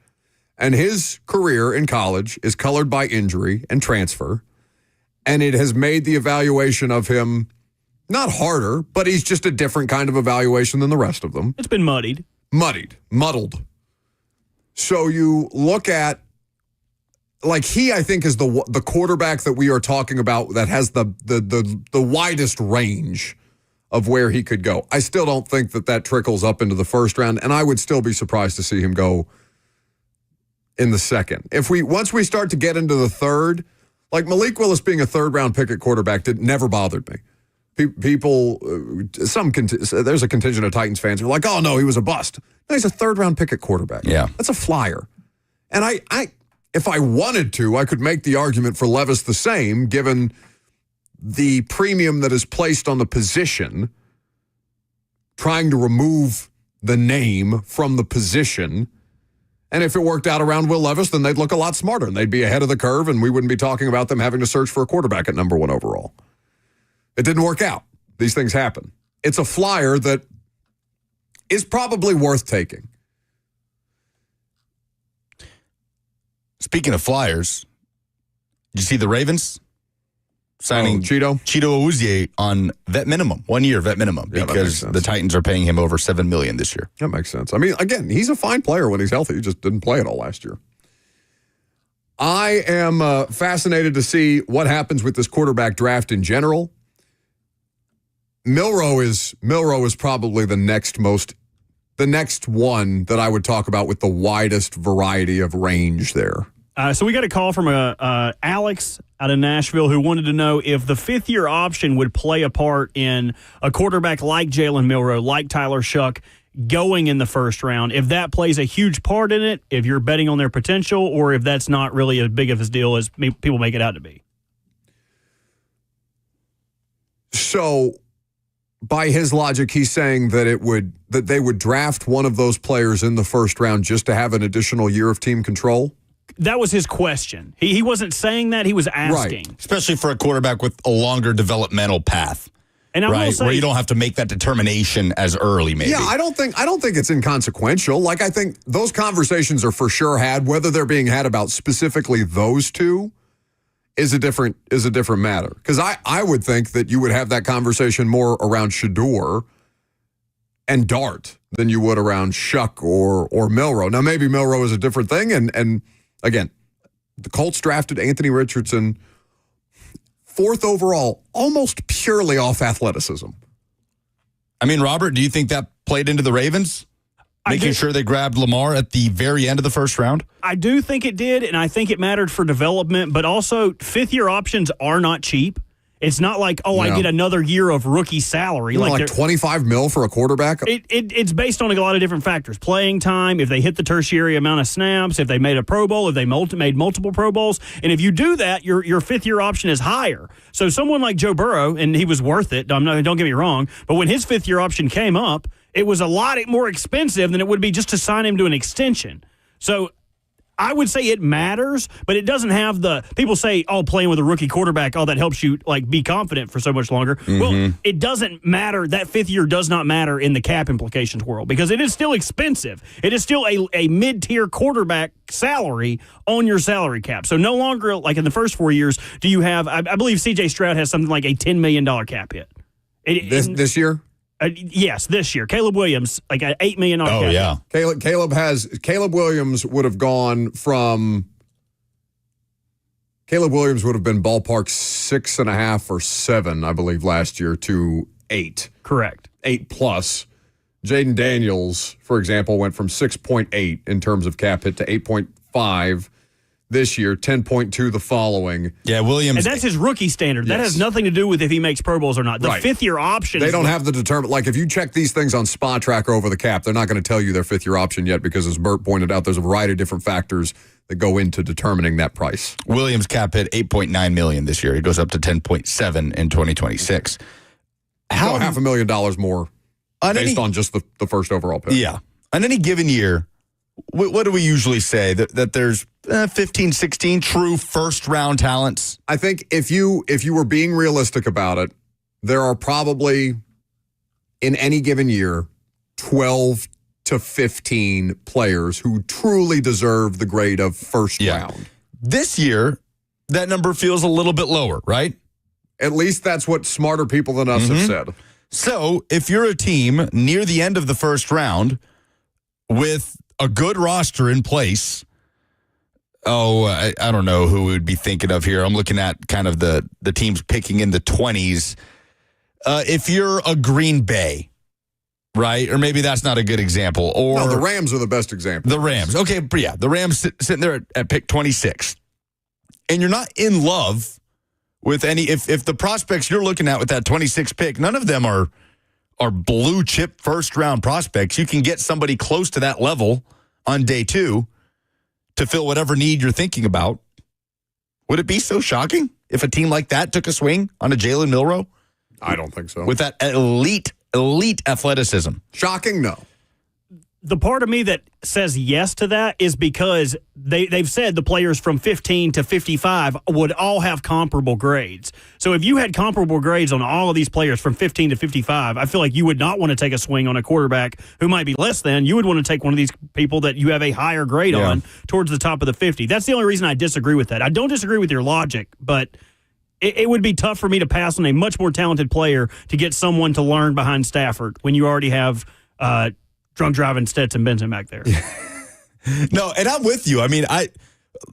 And his career in college is colored by injury and transfer. And it has made the evaluation of him not harder, but he's just a different kind of evaluation than the rest of them. It's been muddled. So you look at, like, he, I think, is the quarterback that we are talking about that has the widest range of where he could go. I still don't think that trickles up into the first round, and I would still be surprised to see him go in the second. Once we start to get into the third, like Malik Willis being a third-round pick at quarterback never bothered me. People, there's a contingent of Titans fans who are like, oh, no, he was a bust. No, he's a third-round pick at quarterback. Yeah. That's a flyer. And if I wanted to, I could make the argument for Levis the same, given the premium that is placed on the position, trying to remove the name from the position. And if it worked out around Will Levis, then they'd look a lot smarter and they'd be ahead of the curve, and we wouldn't be talking about them having to search for a quarterback at number 1 overall. It didn't work out. These things happen. It's a flyer that is probably worth taking. Speaking of flyers, did you see the Ravens signing Cheeto Awuzie on vet minimum, 1 year vet minimum, because the Titans are paying him over $7 million this year. That makes sense. I mean, again, he's a fine player when he's healthy. He just didn't play it all last year. I am fascinated to see what happens with this quarterback draft in general. Milroe is probably the next one that I would talk about with the widest variety of range there. So we got a call from Alex out of Nashville who wanted to know if the fifth-year option would play a part in a quarterback like Jalen Milroe, like Tyler Shuck, going in the first round, if that plays a huge part in it, if you're betting on their potential, or if that's not really as big of a deal as people make it out to be. So, by his logic, he's saying that they would draft one of those players in the first round just to have an additional year of team control? That was his question. He wasn't saying that. He was asking. Right. Especially for a quarterback with a longer developmental path. And I will say, where you don't have to make that determination as early, maybe. Yeah, I don't think it's inconsequential. Like, I think those conversations are for sure had. Whether they're being had about specifically those two is a different matter. Because I would think that you would have that conversation more around Shedeur and Dart than you would around Shuck or Milroe. Now, maybe Milroe is a different thing, and again, the Colts drafted Anthony Richardson 4th overall, almost purely off athleticism. I mean, Robert, do you think that played into the Ravens? Making sure they grabbed Lamar at the very end of the first round? I do think it did, and I think it mattered for development, but also fifth-year options are not cheap. It's not like, I get another year of rookie salary. Like $25 million for a quarterback? It's based on a lot of different factors. Playing time, if they hit the tertiary amount of snaps, if they made a Pro Bowl, if they made multiple Pro Bowls. And if you do that, your fifth-year option is higher. So someone like Joe Burrow, and he was worth it, don't get me wrong, but when his fifth-year option came up, it was a lot more expensive than it would be just to sign him to an extension. So I would say it matters, but it doesn't have the people say, playing with a rookie quarterback, that helps you be confident for so much longer. Mm-hmm. Well, it doesn't matter. That fifth year does not matter in the cap implications world because it is still expensive. It is still a mid-tier quarterback salary on your salary cap. So no longer, like in the first 4 years, do you have, I believe C.J. Stroud has something like a $10 million cap hit. This year? Yes, this year. Caleb Williams, like an $8 million cap. Oh, yeah. Caleb Williams would have gone from Caleb Williams would have been ballpark 6.5 or 7, I believe, last year to 8. Correct. 8 plus. Jaden Daniels, for example, went from 6.8 in terms of cap hit to 8.5 this year, 10.2 the following. Yeah, Williams. And that's his rookie standard. That has nothing to do with if he makes Pro Bowls or not. The fifth-year option. They don't have the determinant. Like, if you check these things on Spot Tracker over the cap, they're not going to tell you their fifth-year option yet because, as Bert pointed out, there's a variety of different factors that go into determining that price. Williams cap hit $8.9 million this year. It goes up to $10.7 in 2026. How $500,000 more based on just the first overall pick. Yeah. On any given year, what do we usually say? That there's 15, 16 true first-round talents? I think if you were being realistic about it, there are probably, in any given year, 12 to 15 players who truly deserve the grade of first round. This year, that number feels a little bit lower, right? At least that's what smarter people than us have said. So if you're a team near the end of the first round with a good roster in place, I don't know who we would be thinking of here. I'm looking at kind of the teams picking in the 20s. If you're a Green Bay, right? Or maybe that's not a good example. Or no, the Rams are the best example. The Rams. Okay, but yeah, the Rams sitting there at pick 26. And you're not in love with any, if the prospects you're looking at with that 26 pick, none of them are blue chip first round prospects. You can get somebody close to that level on day 2 to fill whatever need you're thinking about. Would it be so shocking if a team like that took a swing on a Jalen Milroe? I don't think so. With that elite athleticism. Shocking? No. The part of me that says yes to that is because they've said the players from 15 to 55 would all have comparable grades. So if you had comparable grades on all of these players from 15 to 55, I feel like you would not want to take a swing on a quarterback who might be less than. You would want to take one of these people that you have a higher grade on towards the top of the 50. That's the only reason I disagree with that. I don't disagree with your logic, but it would be tough for me to pass on a much more talented player to get someone to learn behind Stafford when you already have drunk driving Stetson Benson back there. No, and I'm with you. I mean,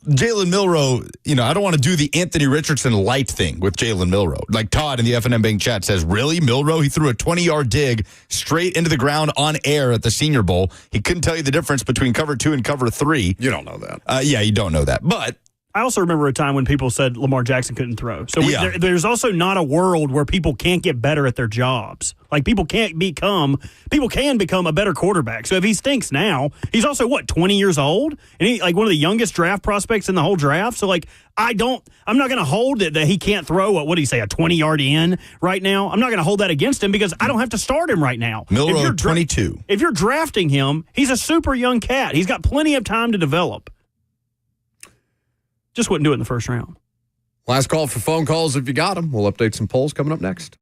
Jalen Milroe, I don't want to do the Anthony Richardson light thing with Jalen Milroe. Like Todd in the FNM Bank chat says, really? Milroe, he threw a 20-yard dig straight into the ground on air at the Senior Bowl. He couldn't tell you the difference between cover 2 and cover 3. You don't know that. Yeah, you don't know that. But I also remember a time when people said Lamar Jackson couldn't throw. So there's also not a world where people can't get better at their jobs. Like people can become a better quarterback. So if he stinks now, he's also 20 years old, and he like one of the youngest draft prospects in the whole draft. So like I'm not going to hold it that he can't throw what did he say, a 20-yard in right now. I'm not going to hold that against him because I don't have to start him right now. Milroe 22. If you're drafting him, he's a super young cat. He's got plenty of time to develop. Just wouldn't do it in the first round. Last call for phone calls if you got them. We'll update some polls coming up next.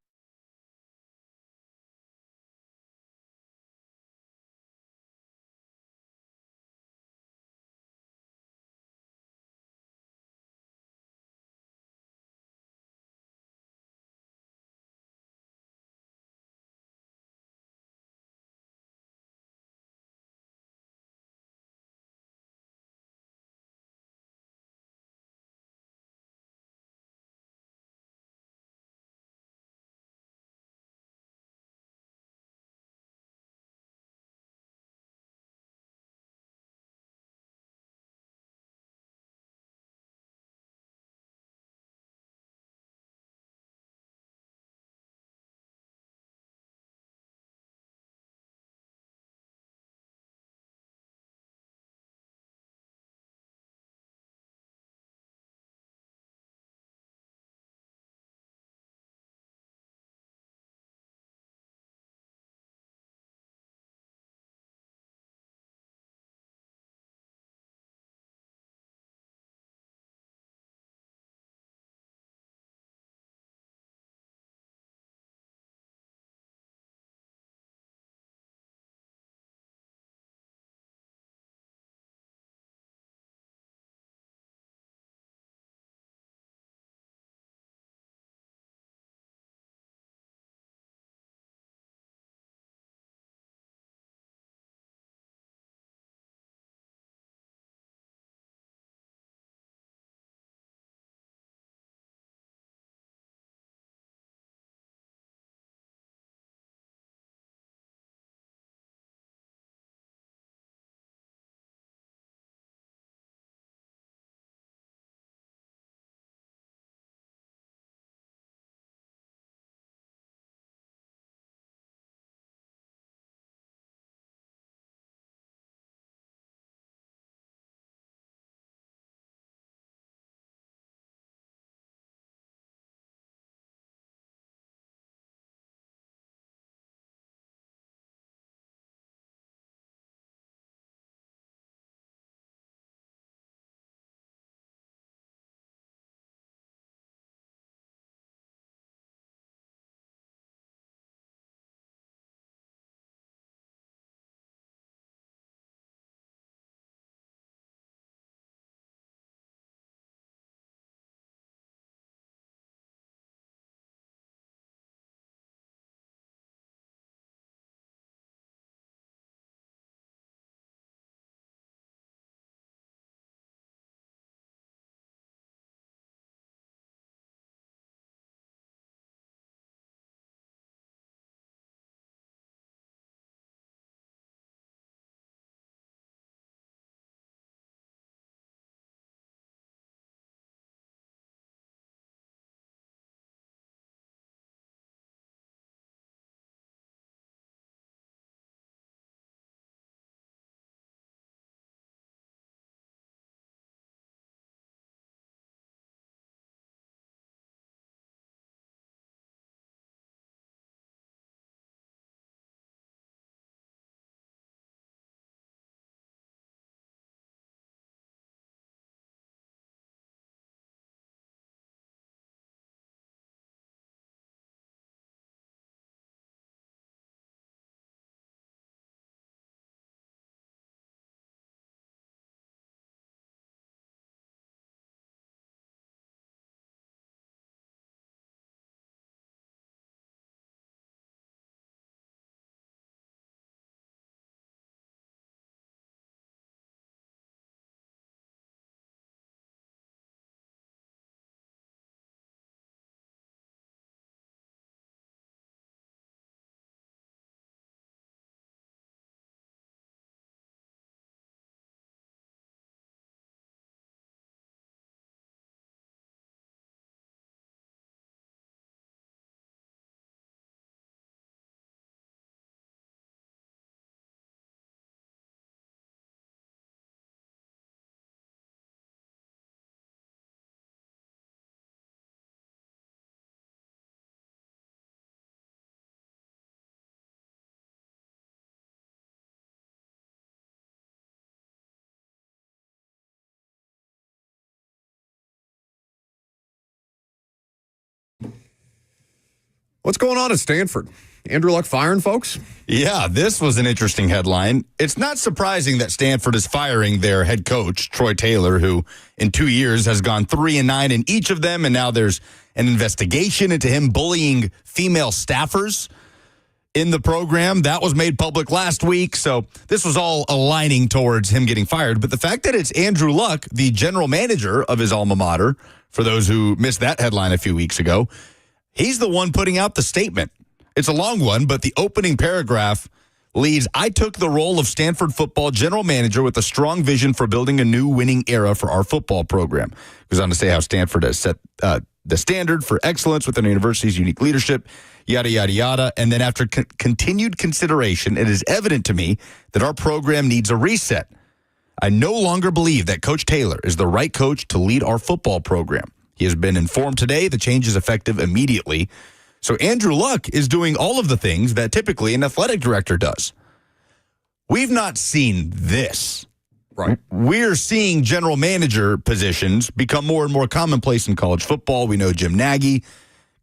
What's going on at Stanford? Andrew Luck firing folks? Yeah, this was an interesting headline. It's not surprising that Stanford is firing their head coach, Troy Taylor, who in 2 years has gone 3-9 in each of them, and now there's an investigation into him bullying female staffers in the program. That was made public last week, so this was all aligning towards him getting fired. But the fact that it's Andrew Luck, the general manager of his alma mater, for those who missed that headline a few weeks ago, he's the one putting out the statement. It's a long one, but the opening paragraph leads, I took the role of Stanford football general manager with a strong vision for building a new winning era for our football program. It goes on to say how Stanford has set the standard for excellence within the university's unique leadership, yada, yada, yada. And then after continued consideration, it is evident to me that our program needs a reset. I no longer believe that Coach Taylor is the right coach to lead our football program. He has been informed today the change is effective immediately. So Andrew Luck is doing all of the things that typically an athletic director does. We've not seen this. Right. We're seeing general manager positions become more and more commonplace in college football. We know Jim Nagy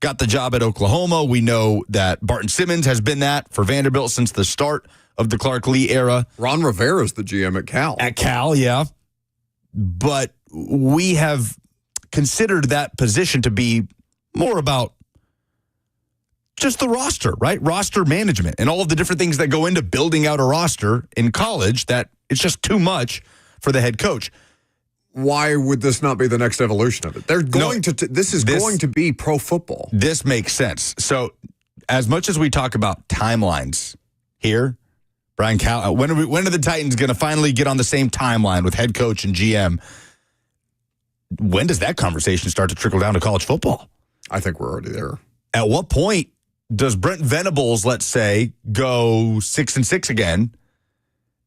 got the job at Oklahoma. We know that Barton Simmons has been that for Vanderbilt since the start of the Clark Lee era. Ron Rivera's the GM at Cal. At Cal, yeah. But we have considered that position to be more about just the roster, right? Roster management and all of the different things that go into building out a roster in college, that it's just too much for the head coach. Why would this not be the next evolution of it? They're going this is going to be pro football. This makes sense. So as much as we talk about timelines here, Brian Cal, when are the Titans going to finally get on the same timeline with head coach and GM? When does that conversation start to trickle down to college football? I think we're already there. At what point does Brent Venables, let's say, go 6-6 again,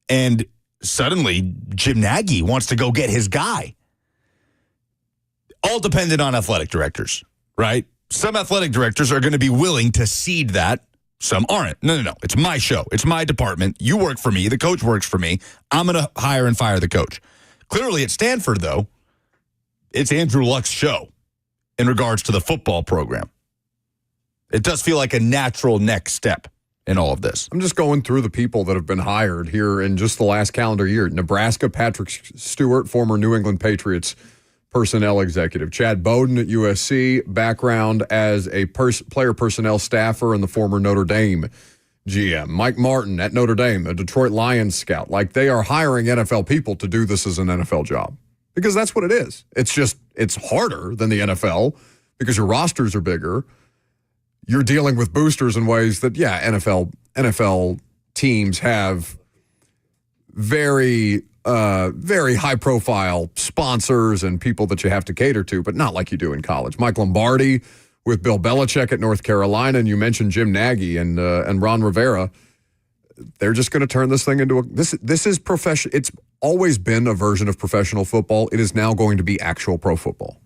and suddenly Jim Nagy wants to go get his guy? All dependent on athletic directors, right? Some athletic directors are going to be willing to cede that. Some aren't. No. It's my show. It's my department. You work for me. The coach works for me. I'm going to hire and fire the coach. Clearly at Stanford, though, it's Andrew Luck's show in regards to the football program. It does feel like a natural next step in all of this. I'm just going through the people that have been hired here in just the last calendar year. Nebraska, Patrick Stewart, former New England Patriots personnel executive. Chad Bowden at USC, background as a player personnel staffer and the former Notre Dame GM. Mike Martin at Notre Dame, a Detroit Lions scout. Like, they are hiring NFL people to do this as an NFL job because that's what it is. It's harder than the NFL because your rosters are bigger. You're dealing with boosters in ways that, NFL teams have very high-profile sponsors and people that you have to cater to, but not like you do in college. Mike Lombardi with Bill Belichick at North Carolina, and you mentioned Jim Nagy and Ron Rivera. They're just going to turn this thing into this is professional. It's always been a version of professional football. It is now going to be actual pro football.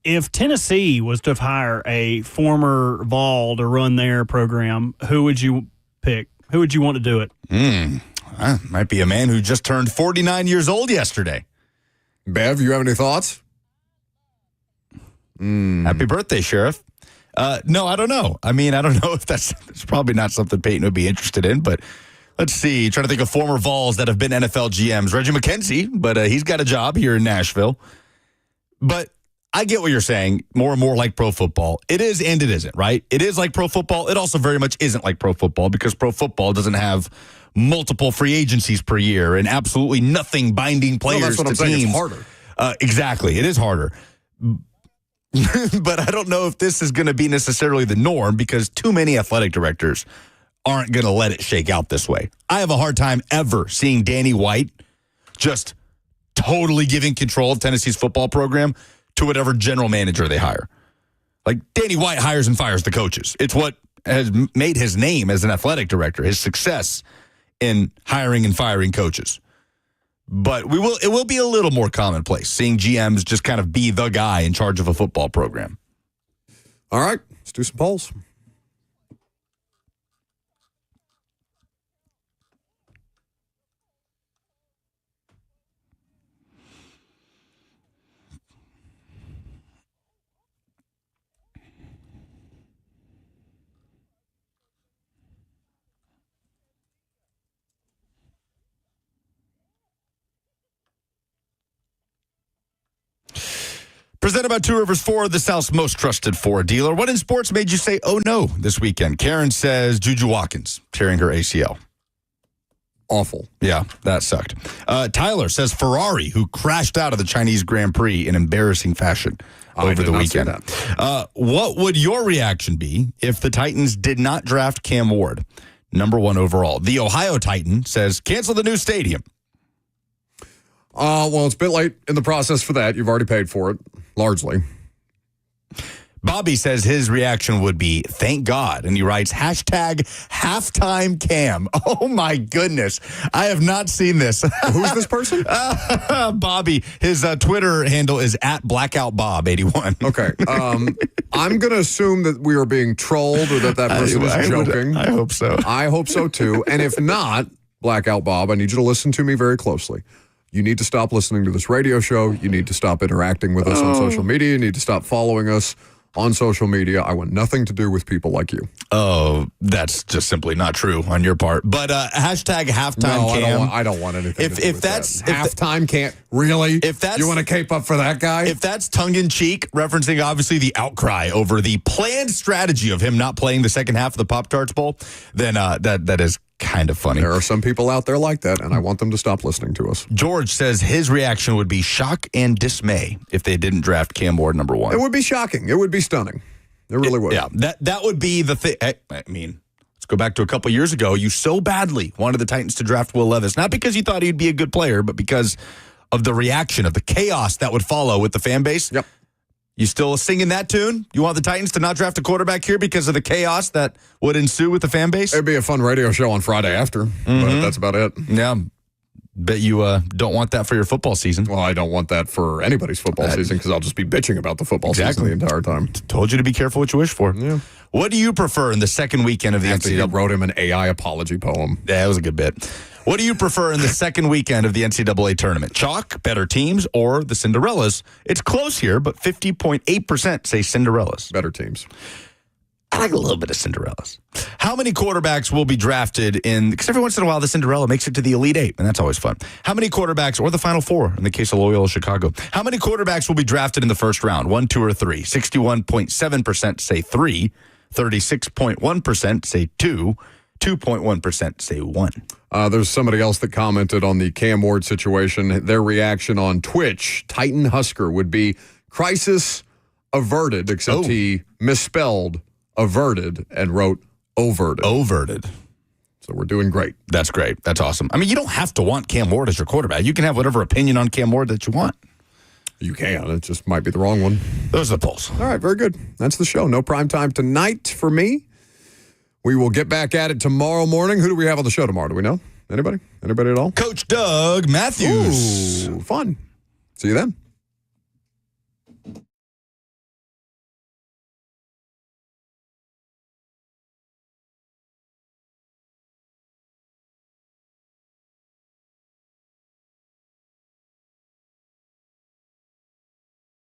If Tennessee was to hire a former Vol to run their program, who would you pick? Who would you want to do it? Might be a man who just turned 49 years old yesterday. Bev, you have any thoughts? Happy birthday, Sheriff. No, I don't know. I mean, I don't know if that's probably not something Peyton would be interested in, but let's see. Trying to think of former Vols that have been NFL GMs. Reggie McKenzie, but he's got a job here in Nashville. But I get what you're saying, more and more like pro football. It is and it isn't, right? It is like pro football. It also very much isn't like pro football because pro football doesn't have multiple free agencies per year and absolutely nothing binding players to teams. It's harder. Exactly. It is harder. But I don't know if this is going to be necessarily the norm because too many athletic directors aren't going to let it shake out this way. I have a hard time ever seeing Danny White just totally giving control of Tennessee's football program to whatever general manager they hire. Like, Danny White hires and fires the coaches. It's what has made his name as an athletic director, his success in hiring and firing coaches. But it will be a little more commonplace, seeing GMs just kind of be the guy in charge of a football program. All right, let's do some polls. Presented by Two Rivers Ford, the South's most trusted Ford dealer. What in sports made you say, oh no, this weekend? Karen says Juju Watkins tearing her ACL. Awful. Yeah, that sucked. Tyler says Ferrari, who crashed out of the Chinese Grand Prix in embarrassing fashion over the weekend. What would your reaction be if the Titans did not draft Cam Ward, number 1 overall? The Ohio Titan says cancel the new stadium. Well, it's a bit late in the process for that. You've already paid for it, largely. Bobby says his reaction would be, thank God. And he writes, hashtag halftime Cam. Oh, my goodness. I have not seen this. Who's this person? Bobby. His Twitter handle is @blackoutbob81. Okay. I'm going to assume that we are being trolled or that person is joking. I hope so. I hope so, too. And if not, Blackout Bob, I need you to listen to me very closely. You need to stop listening to this radio show. You need to stop interacting with us on social media. You need to stop following us on social media. I want nothing to do with people like you. Oh, that's just simply not true on your part. But hashtag halftime Cam. I don't want anything to do if with that's that. Halftime Cam. Really? If that's, you want to cape up for that guy? If that's tongue-in-cheek, referencing obviously the outcry over the planned strategy of him not playing the second half of the Pop-Tarts Bowl, then that is kind of funny. There are some people out there like that, and I want them to stop listening to us. George says his reaction would be shock and dismay if they didn't draft Cam Ward number 1. It would be shocking. It would be stunning. It really would. Yeah, that would be the thing. I mean, let's go back to a couple years ago. You so badly wanted the Titans to draft Will Levis, not because you thought he'd be a good player, but because of the reaction, of the chaos that would follow with the fan base. Yep. You still singing that tune? You want the Titans to not draft a quarterback here because of the chaos that would ensue with the fan base? It'd be a fun radio show on Friday after, but that's about it. Yeah. Bet you don't want that for your football season. Well, I don't want that for anybody's football season because I'll just be bitching about the football season the entire time. Told you to be careful what you wish for. Yeah. What do you prefer in the second weekend of the NCAA? I wrote him an AI apology poem. Yeah, that was a good bit. What do you prefer in the second weekend of the NCAA tournament? Chalk, better teams, or the Cinderellas? It's close here, but 50.8% say Cinderellas. Better teams. I like a little bit of Cinderellas. How many quarterbacks will be drafted in, because every once in a while the Cinderella makes it to the Elite Eight, and that's always fun. How many quarterbacks, or the Final Four in the case of Loyola Chicago, how many quarterbacks will be drafted in the first round? 1, 2, or 3? 61.7% say 3, 36.1% say 2, 2.1% say 1. There's somebody else that commented on the Cam Ward situation. Their reaction on Twitch, Titan Husker, would be crisis averted, except he misspelled averted and wrote overted. Overted. So we're doing great. That's great. That's awesome. I mean, you don't have to want Cam Ward as your quarterback. You can have whatever opinion on Cam Ward that you want. You can. It just might be the wrong one. Those are the polls. All right, very good. That's the show. No prime time tonight for me. We will get back at it tomorrow morning. Who do we have on the show tomorrow? Do we know? Anybody? Anybody at all? Coach Doug Matthews. Ooh, fun. See you then.